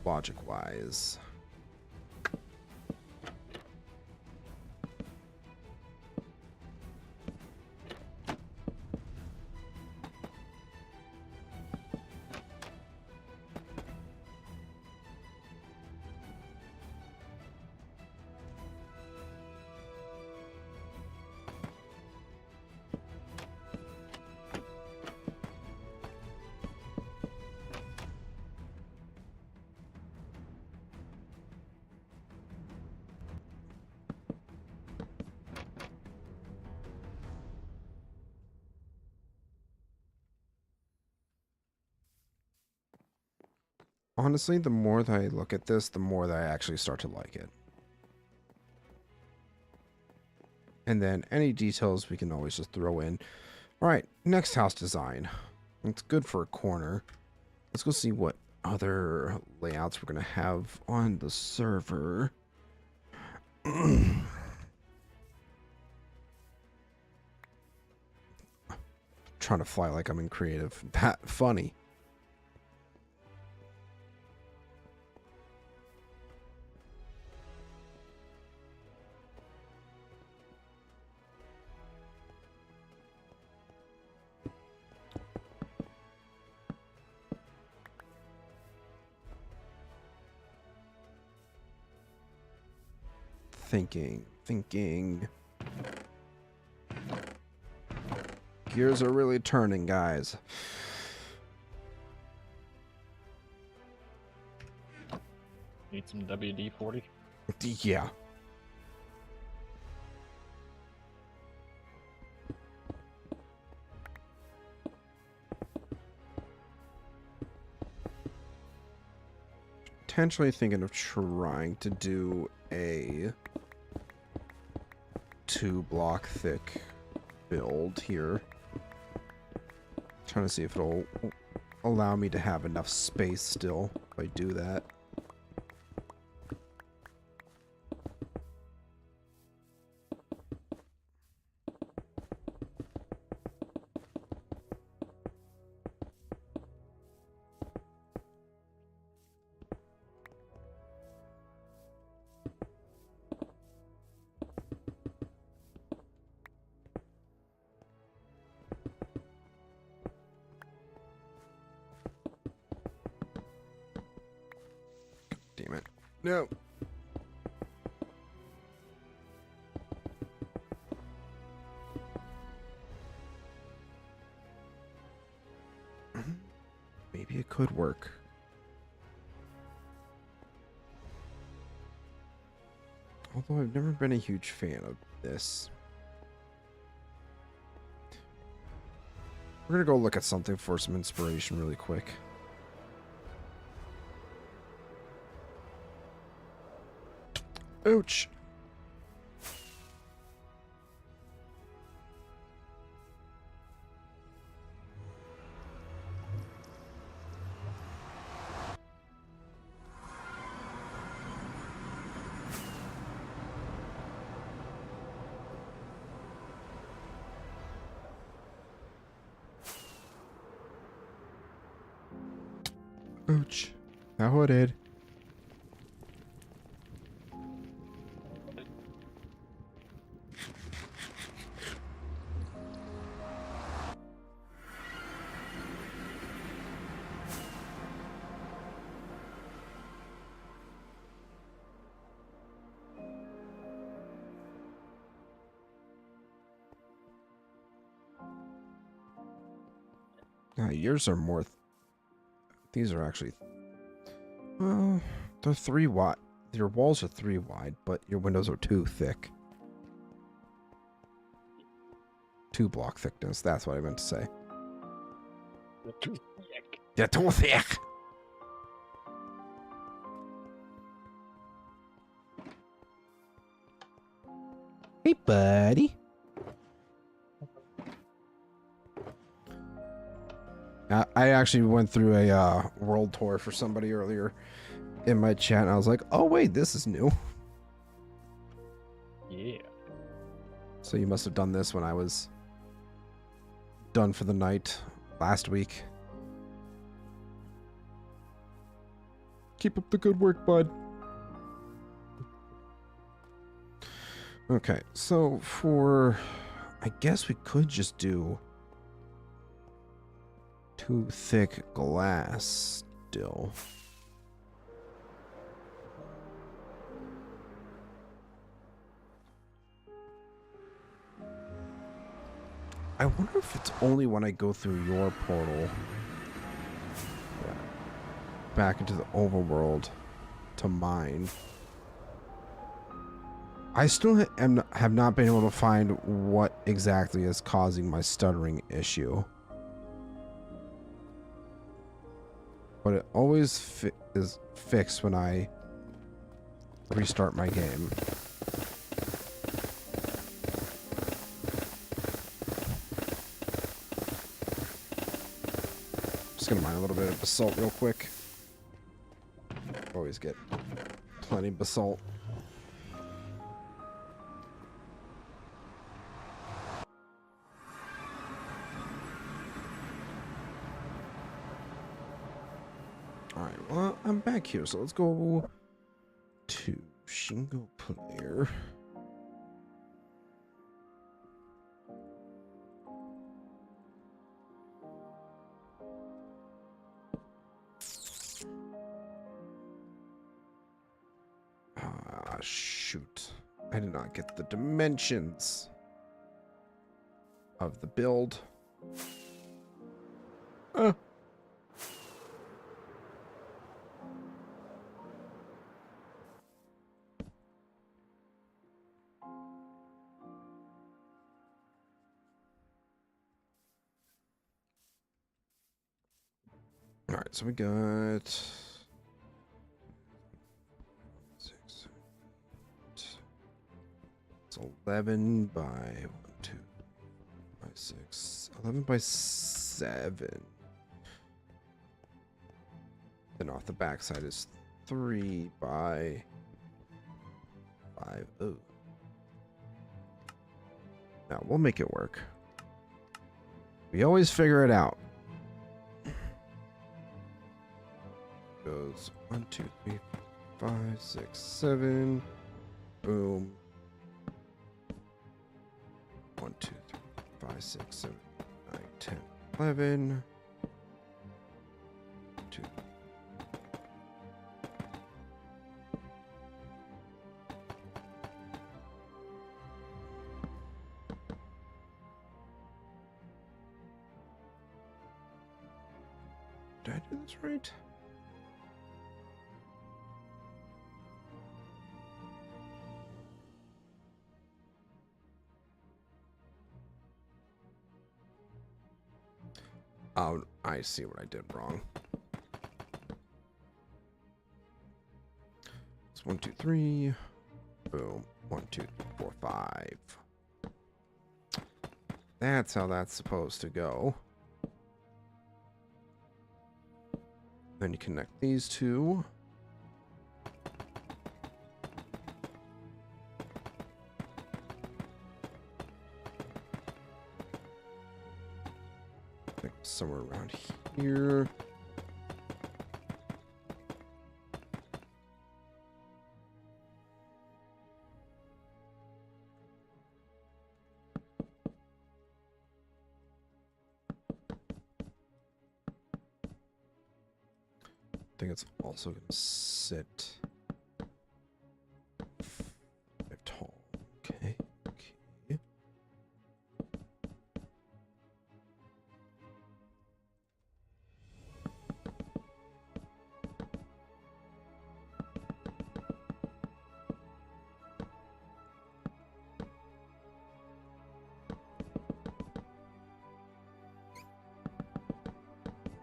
logic-wise. Honestly, the more that I look at this, the more that I actually start to like it. And then any details we can always just throw in. All right, next house design. It's good for a corner. Let's go see what other layouts we're going to have on the server. Trying to fly like I'm in creative. That funny. Thinking. Gears are really turning, guys. Need some WD-40? Yeah. Potentially thinking of trying to do a 2-block thick build here. Trying to see if it'll allow me to have enough space still if I do that. Damn it. No. Maybe it could work. Although I've never been a huge fan of this. We're gonna go look at something for some inspiration really quick. Ouch. Ouch. Now it did. Now yours are more. These are actually. Well, they're 3 wide. Your walls are 3 wide, but your windows are 2 thick. 2 block thickness. That's what I meant to say. Too thick. They're too thick. buddy. I actually went through a world tour for somebody earlier in my chat, and I was like, oh wait, this is new. Yeah. So you must have done this when I was done for the night last week. Keep up the good work, bud. Okay, so for... I guess we could just do... too thick glass still. I wonder if it's only when I go through your portal back into the overworld to mine. I still have not been able to find what exactly is causing my stuttering issue. But it always is fixed when I restart my game. Just gonna mine a little bit of basalt real quick. Always get plenty of basalt. Alright, well, I'm back here, so let's go to single player. Ah, shoot. I did not get the dimensions of the build. Alright, so we got 6, it's 11 by 1, 2, by 6, 11 by 7. Then off the back side is 3 by 5. Oh. Now we'll make it work. We always figure it out. Goes 1, 2, 3, 4, 5, 6, 7. Boom. 1, 2, 3, 5, 6, 7, 9, 10, 11. 2. Did I do this right? Oh, I see what I did wrong. It's 1, 2, 3. Boom. 1, 2, 3, 4, 5. That's how that's supposed to go. Then you connect these two. Somewhere around here. I think it's also going to sit 5 tall. Okay. Okay.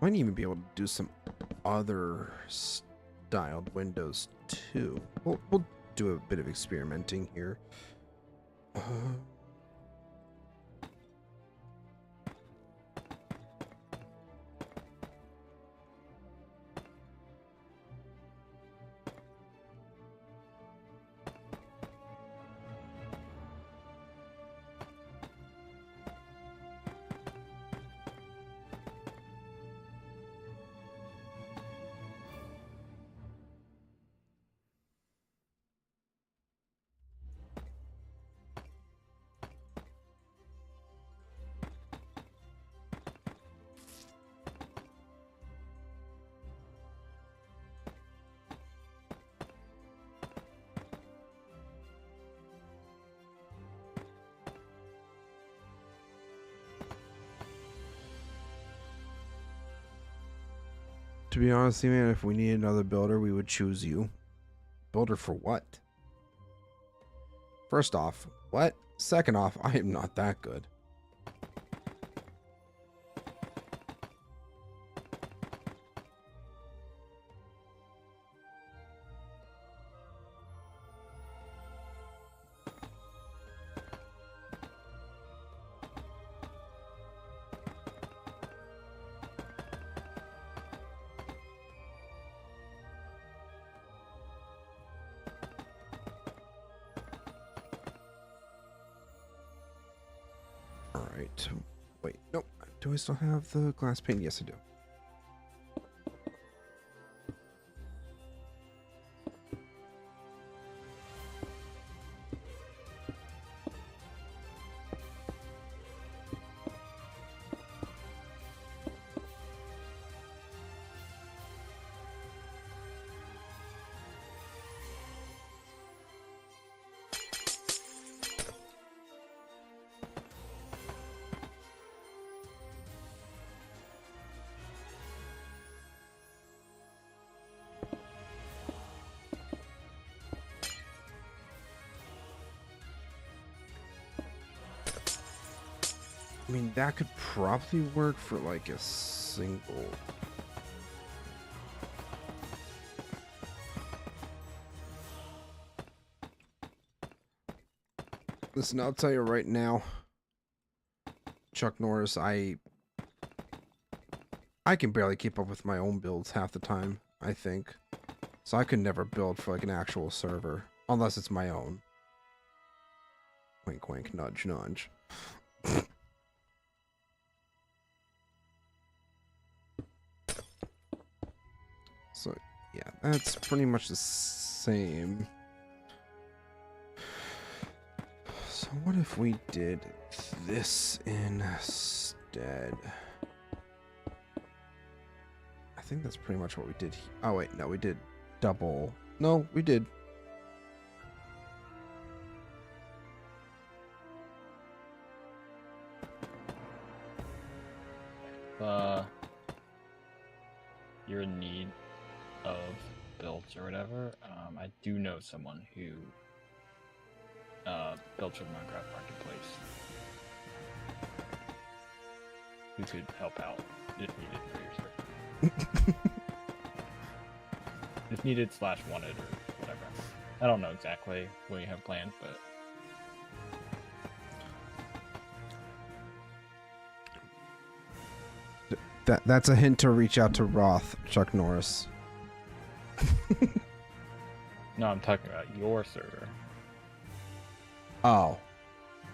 Might even be able to do some other styled windows too. We'll do a bit of experimenting here. To be honest, man, if we need another builder, we would choose you. Builder for what? First off, what? Second off, I am not that good. Alright. Wait, no. Do I still have the glass pane? Yes, I do. I mean, that could probably work for like a single. Listen, I'll tell you right now, Chuck Norris, I can barely keep up with my own builds half the time, I think. So I could never build for like an actual server, unless it's my own. Wink, wink, nudge, nudge. So, yeah, that's pretty much the same. So what if we did this instead? I think that's pretty much what we did. Oh, wait, no, we did double. No, we did. You're in need of builds or whatever, I do know someone who builds for the Minecraft Marketplace who could help out if needed for your server. If needed / wanted or whatever. I don't know exactly what you have planned, but That's a hint to reach out to Roth, Chuck Norris. no, I'm talking about your server. Oh.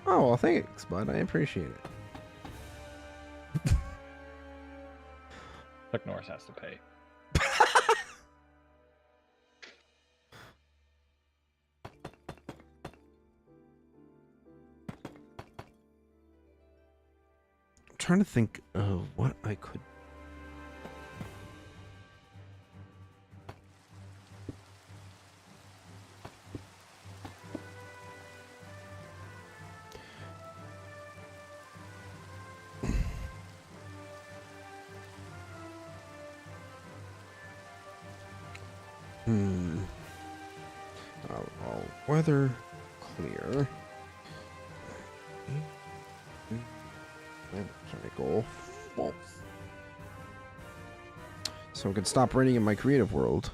Oh, well, thanks, bud. I appreciate it. Chuck Norris has to pay. I'm trying to think of what I could. Weather clear. Goal false. So we can stop rating in my creative world.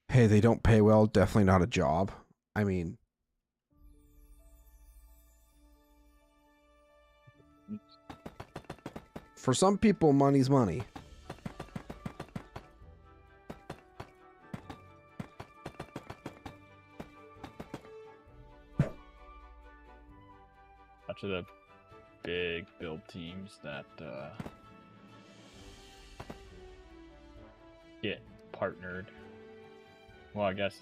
Hey, they don't pay well. Definitely not a job. I mean, For some people, money's money. Much of the big build teams that get partnered. Well, I guess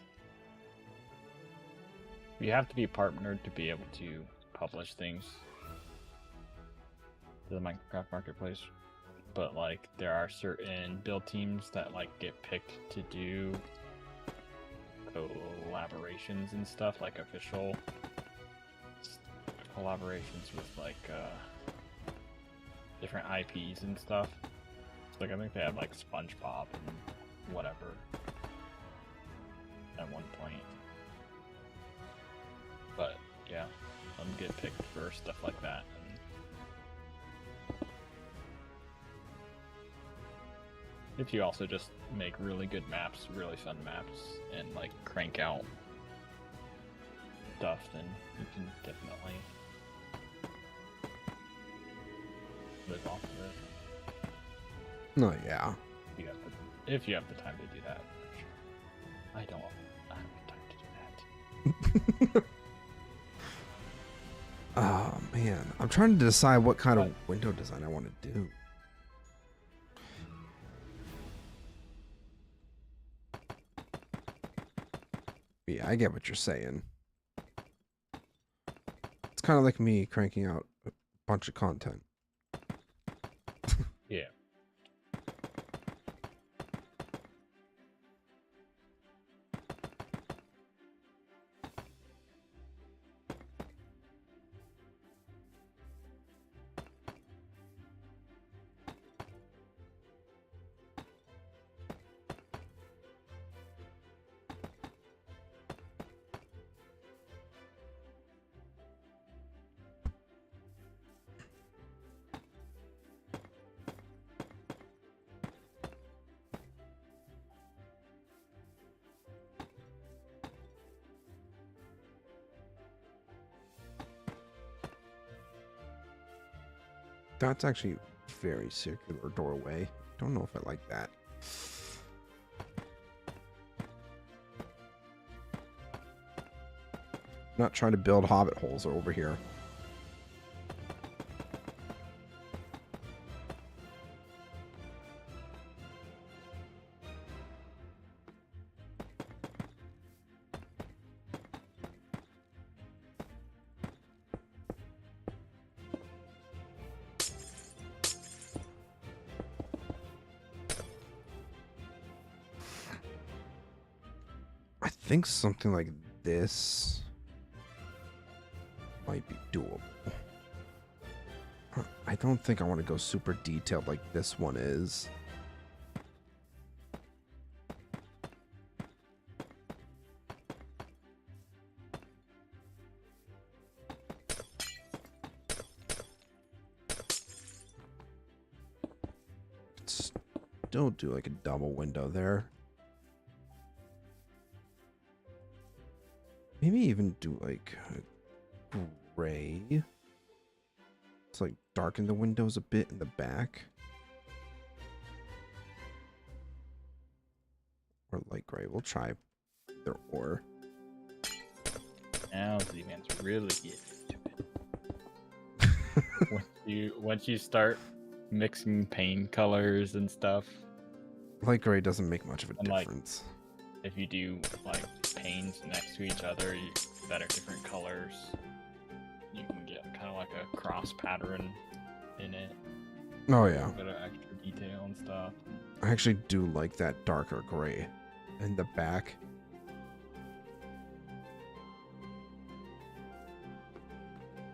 you have to be partnered to be able to publish things to the Minecraft marketplace. But like, there are certain build teams that like get picked to do collaborations and stuff, like official collaborations with like different IPs and stuff. So, like, I think they have like SpongeBob and whatever at one point. But yeah, some get picked for stuff like that. And if you also just make really good maps, really fun maps, and like crank out stuff, then you can definitely live off of it. No, yeah. If you have the time to do that. Sure. I don't have the time to do that. Oh, man. I'm trying to decide what kind of window design I want to do. Yeah, I get what you're saying. It's kind of like me cranking out a bunch of content. Yeah. That's actually a very circular doorway. Don't know if I like that. Not trying to build hobbit holes over here. I think something like this might be doable. I don't think I want to go super detailed like this one is. Still do like a double window there. Maybe even do like a gray. It's like darken the windows a bit in the back. Or light gray. We'll try either or. Now Z-Man's really getting into it. once you start mixing paint colors and stuff. Light gray doesn't make much of a And difference. If you do like panes next to each other that are different colors, you can get kind of like a cross pattern in it. Oh yeah. A bit of extra detail and stuff. I actually do like that darker gray in the back.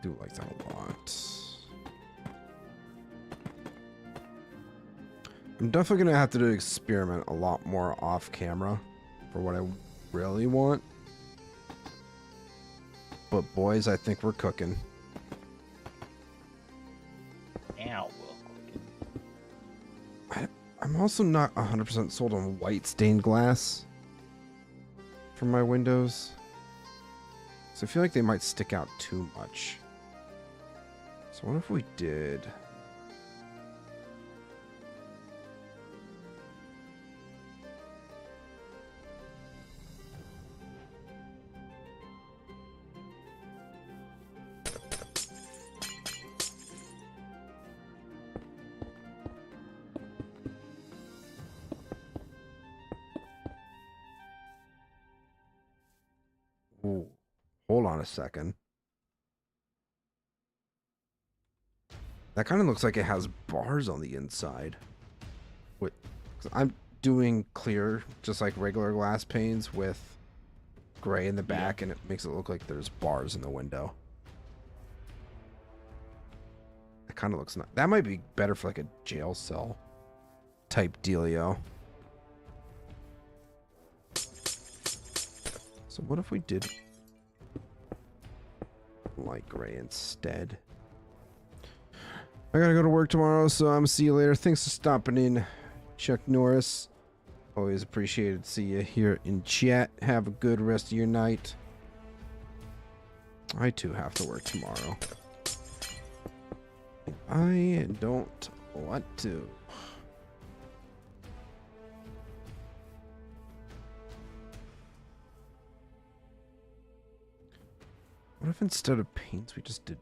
Do like that a lot. I'm definitely gonna have to experiment a lot more off camera for what I really want. But boys, I think we're cooking. Ow. I'm also not 100% sold on white stained glass for my windows. So I feel like they might stick out too much. So what if we did on a second. That kind of looks like it has bars on the inside. Wait, 'cause I'm doing clear, just like regular glass panes with gray in the back, and it makes it look like there's bars in the window. It kind of looks not. That might be better for like a jail cell type dealio. So what if we did light gray instead? I gotta go to work tomorrow, so I'm gonna see you later. Thanks for stopping in, Chuck Norris. Always appreciated to see you here in chat. Have a good rest of your night. I too have to work tomorrow. I don't want to. What if instead of paints we just did...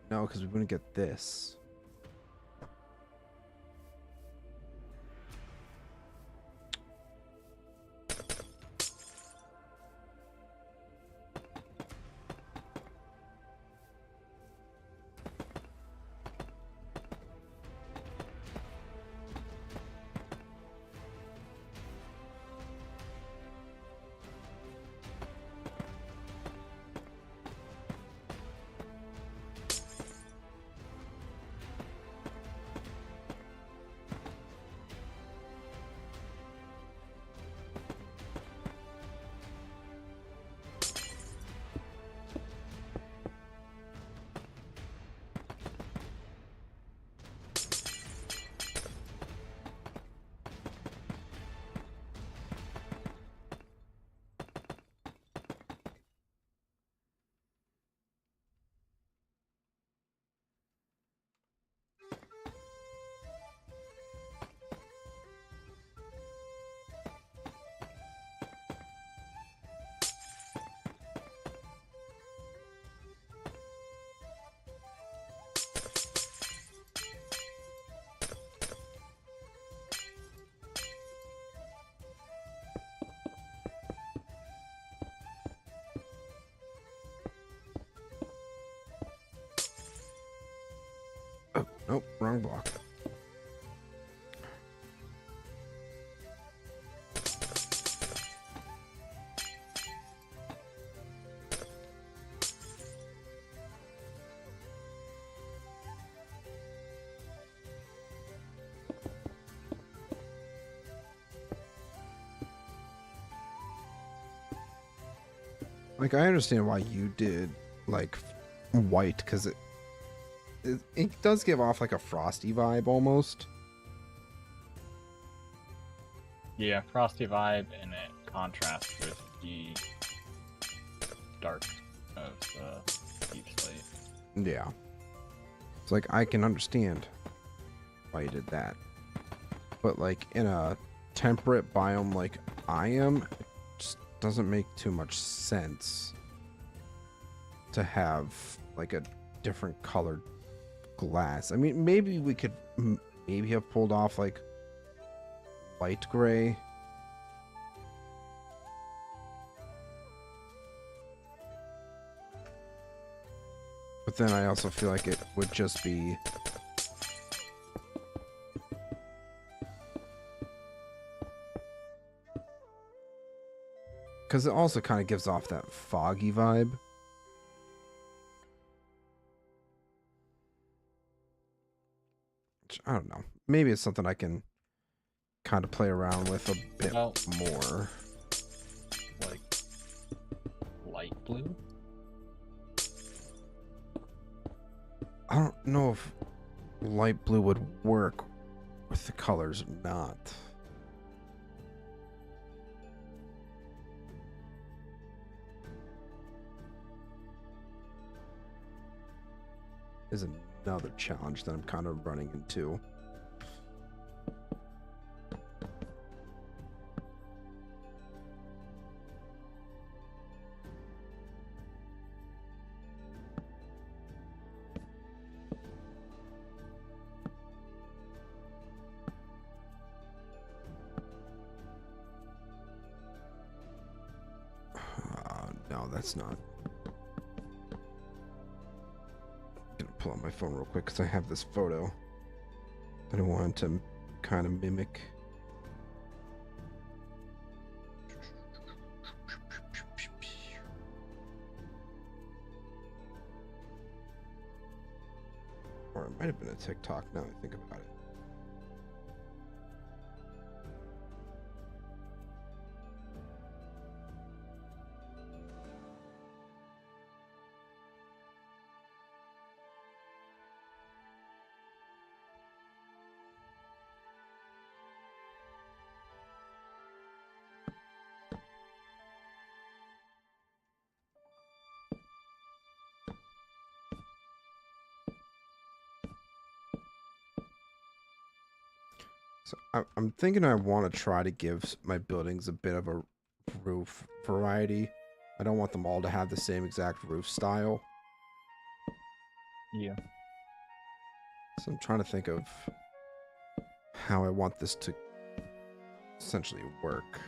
No, because we wouldn't get this. Oh, nope, wrong block. Like, I understand why you did, like, white, because it does give off, like, a frosty vibe, almost. Yeah, frosty vibe, and it contrasts with the dark of the deep slate. Yeah. It's like, I can understand why you did that. But, like, in a temperate biome like I am, it just doesn't make too much sense to have, like, a different colored glass. I mean, maybe we could maybe have pulled off, like, light gray. But then I also feel like it would just be... Because it also kind of gives off that foggy vibe. Which, I don't know. Maybe it's something I can kind of play around with a bit more. Like light blue? I don't know if light blue would work with the colors or not. Is another challenge that I'm kind of running into. that's not. I'm gonna pull out my phone real quick because I have this photo that I wanted to kind of mimic. Or it might have been a TikTok now that I think about it. So I'm thinking I want to try to give my buildings a bit of a roof variety. I don't want them all to have the same exact roof style. Yeah. So I'm trying to think of how I want this to essentially work.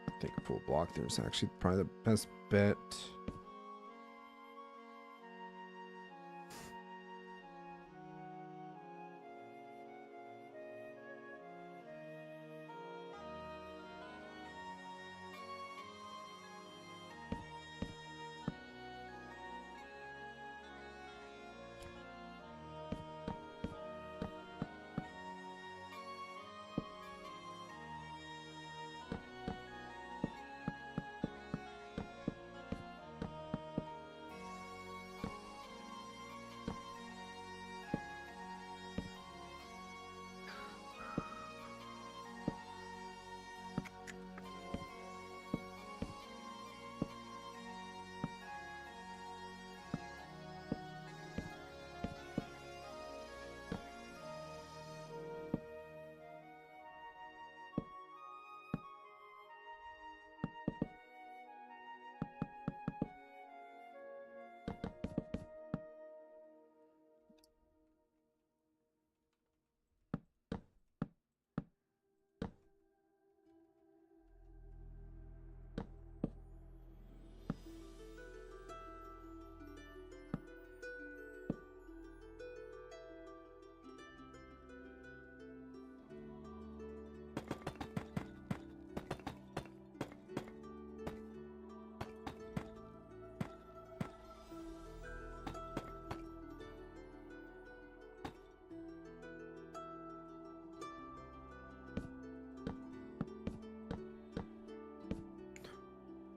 I think a full block there is actually probably the best bet.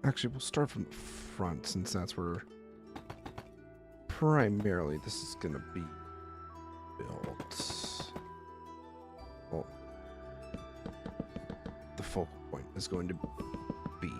Actually, we'll start from the front since that's where primarily this is going to be built. Well, the focal point is going to be.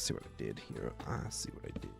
See what I did here. I see what I did.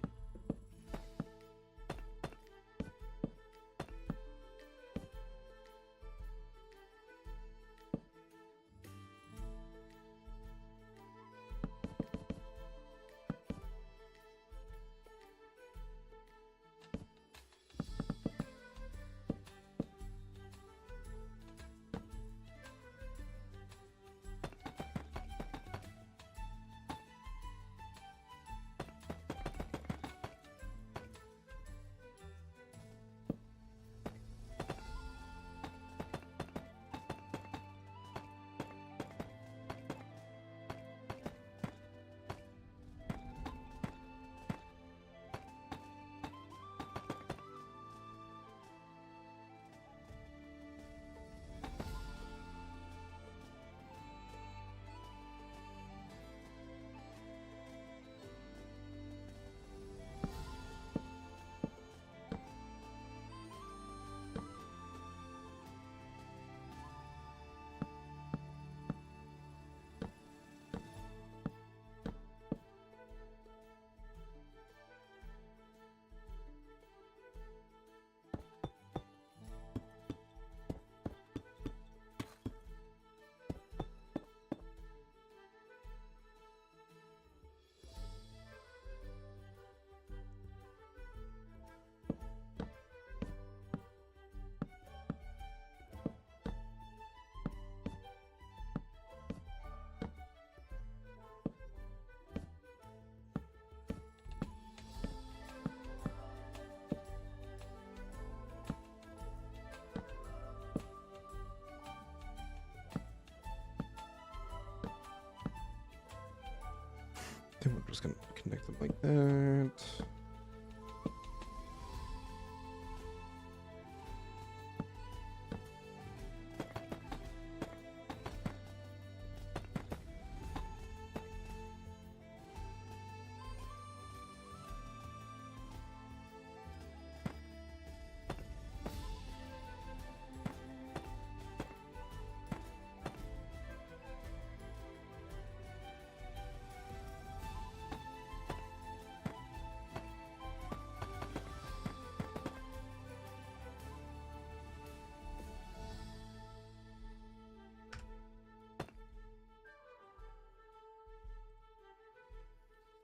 I think we're just gonna connect them like that.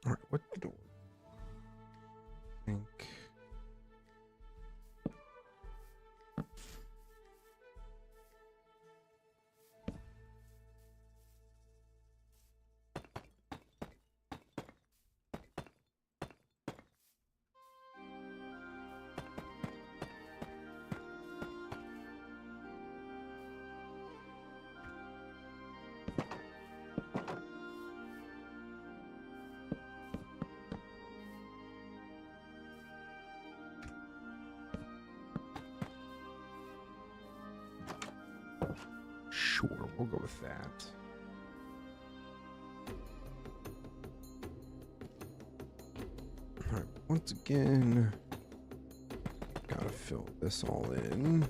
All right, what do I think? Sure, we'll go with that. All right, once again, gotta fill this all in.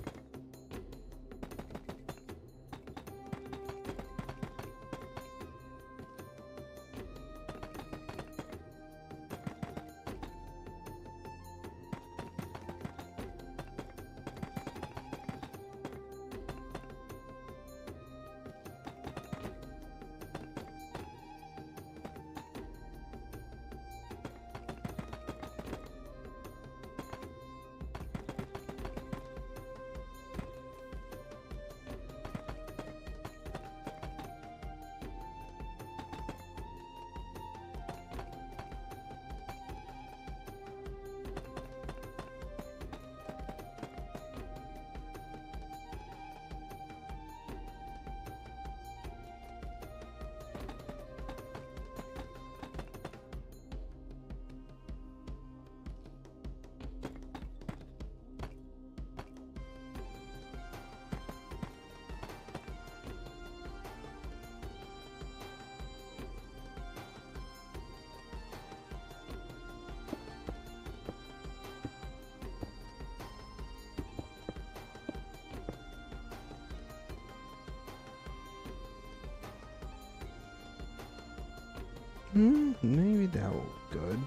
Maybe that will be good.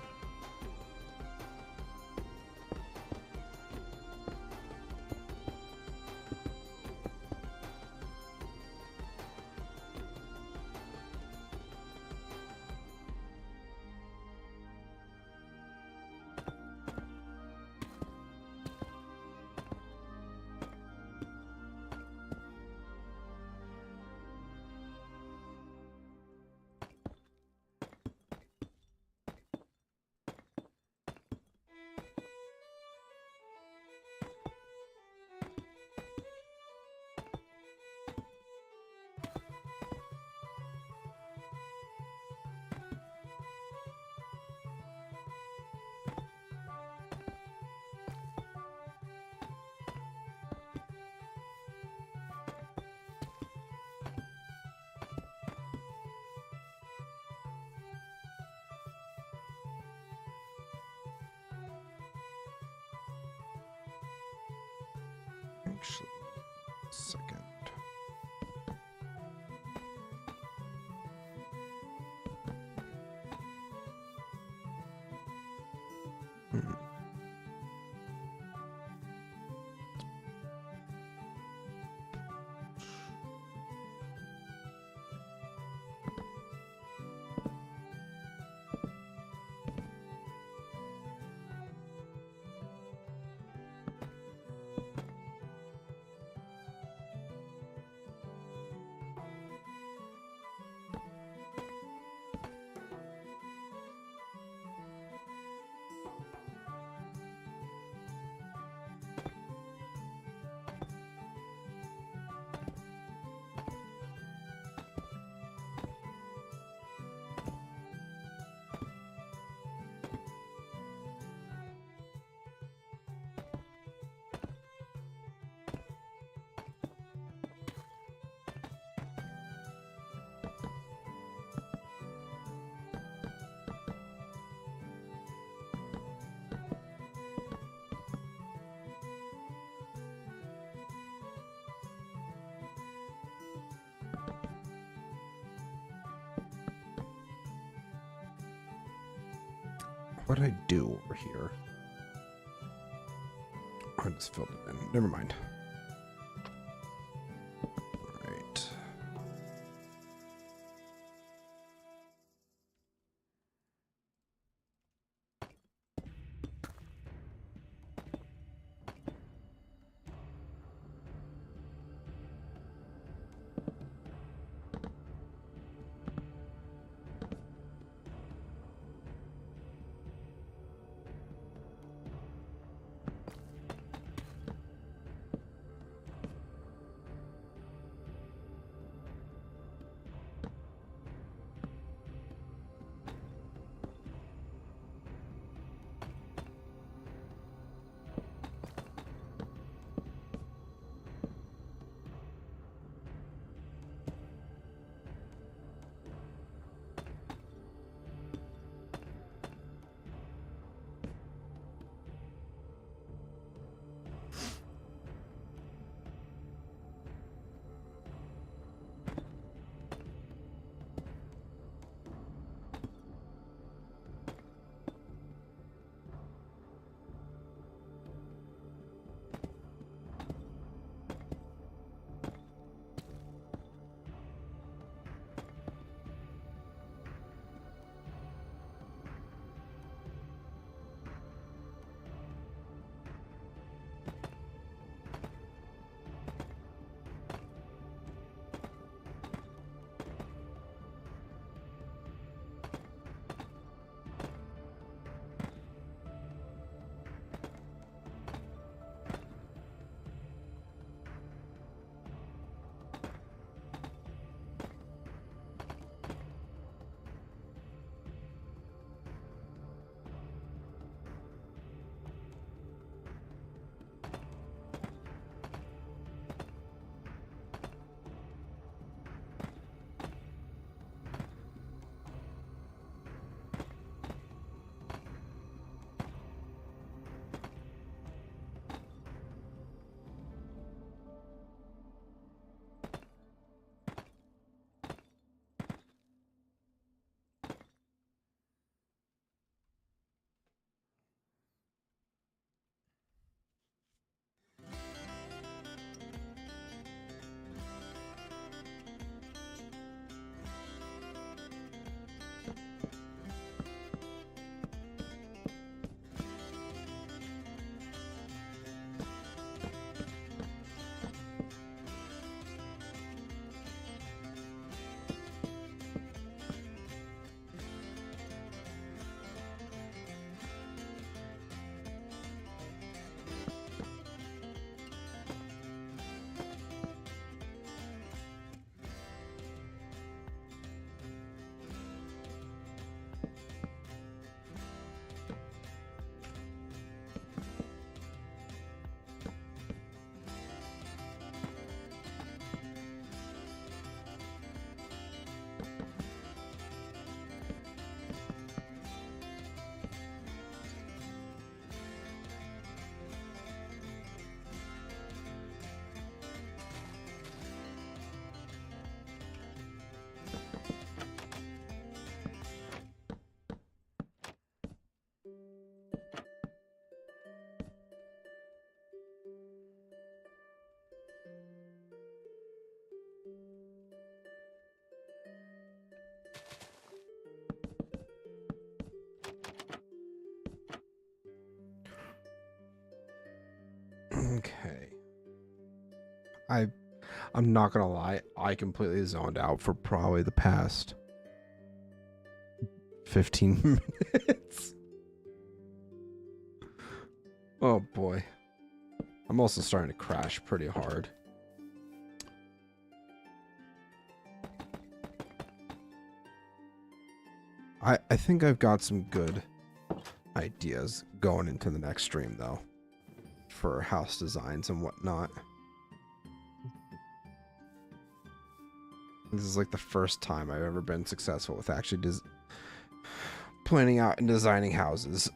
Actually, second. What did I do over here? I just filled it in. Never mind. Alright. Okay. I'm not gonna lie, I completely zoned out for probably the past 15 minutes. Oh boy. I'm also starting to crash pretty hard. I think I've got some good ideas going into the next stream though, for house designs and whatnot. This is like the first time I've ever been successful with actually planning out and designing houses.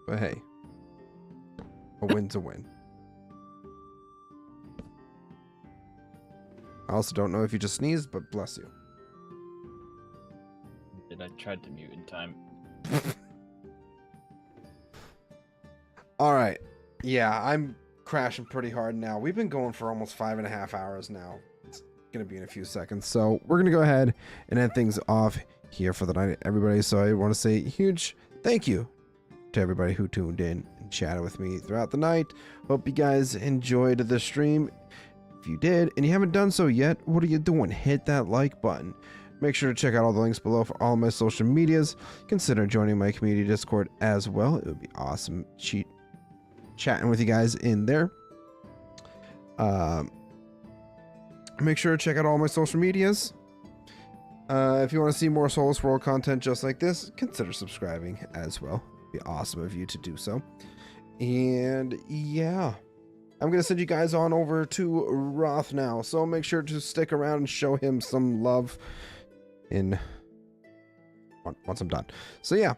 But hey, a win's a win. I also don't know if you just sneezed, but bless you. I tried to mute in time. All right. Yeah, I'm crashing pretty hard now. We've been going for almost 5.5 hours now. It's going to be in a few seconds. So we're going to go ahead and end things off here for the night, everybody. So I want to say a huge thank you to everybody who tuned in and chatted with me throughout the night. Hope you guys enjoyed the stream. If you did and you haven't done so yet, what are you doing? Hit that like button. Make sure to check out all the links below for all my social medias. Consider joining my community Discord as well. It would be awesome chatting with you guys in there. Make sure to check out all my social medias. If you want to see more Solus World content just like this, consider subscribing as well. It'd be awesome of you to do so. And yeah, I'm going to send you guys on over to Roth now. So make sure to stick around and show him some love once I'm done. So yeah.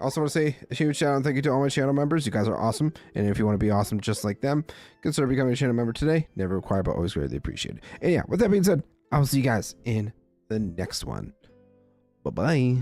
I also want to say a huge shout out and thank you to all my channel members. You guys are awesome. And if you want to be awesome just like them, consider becoming a channel member today. Never required, but always greatly appreciated. And yeah, with that being said, I'll see you guys in the next one. Bye-bye.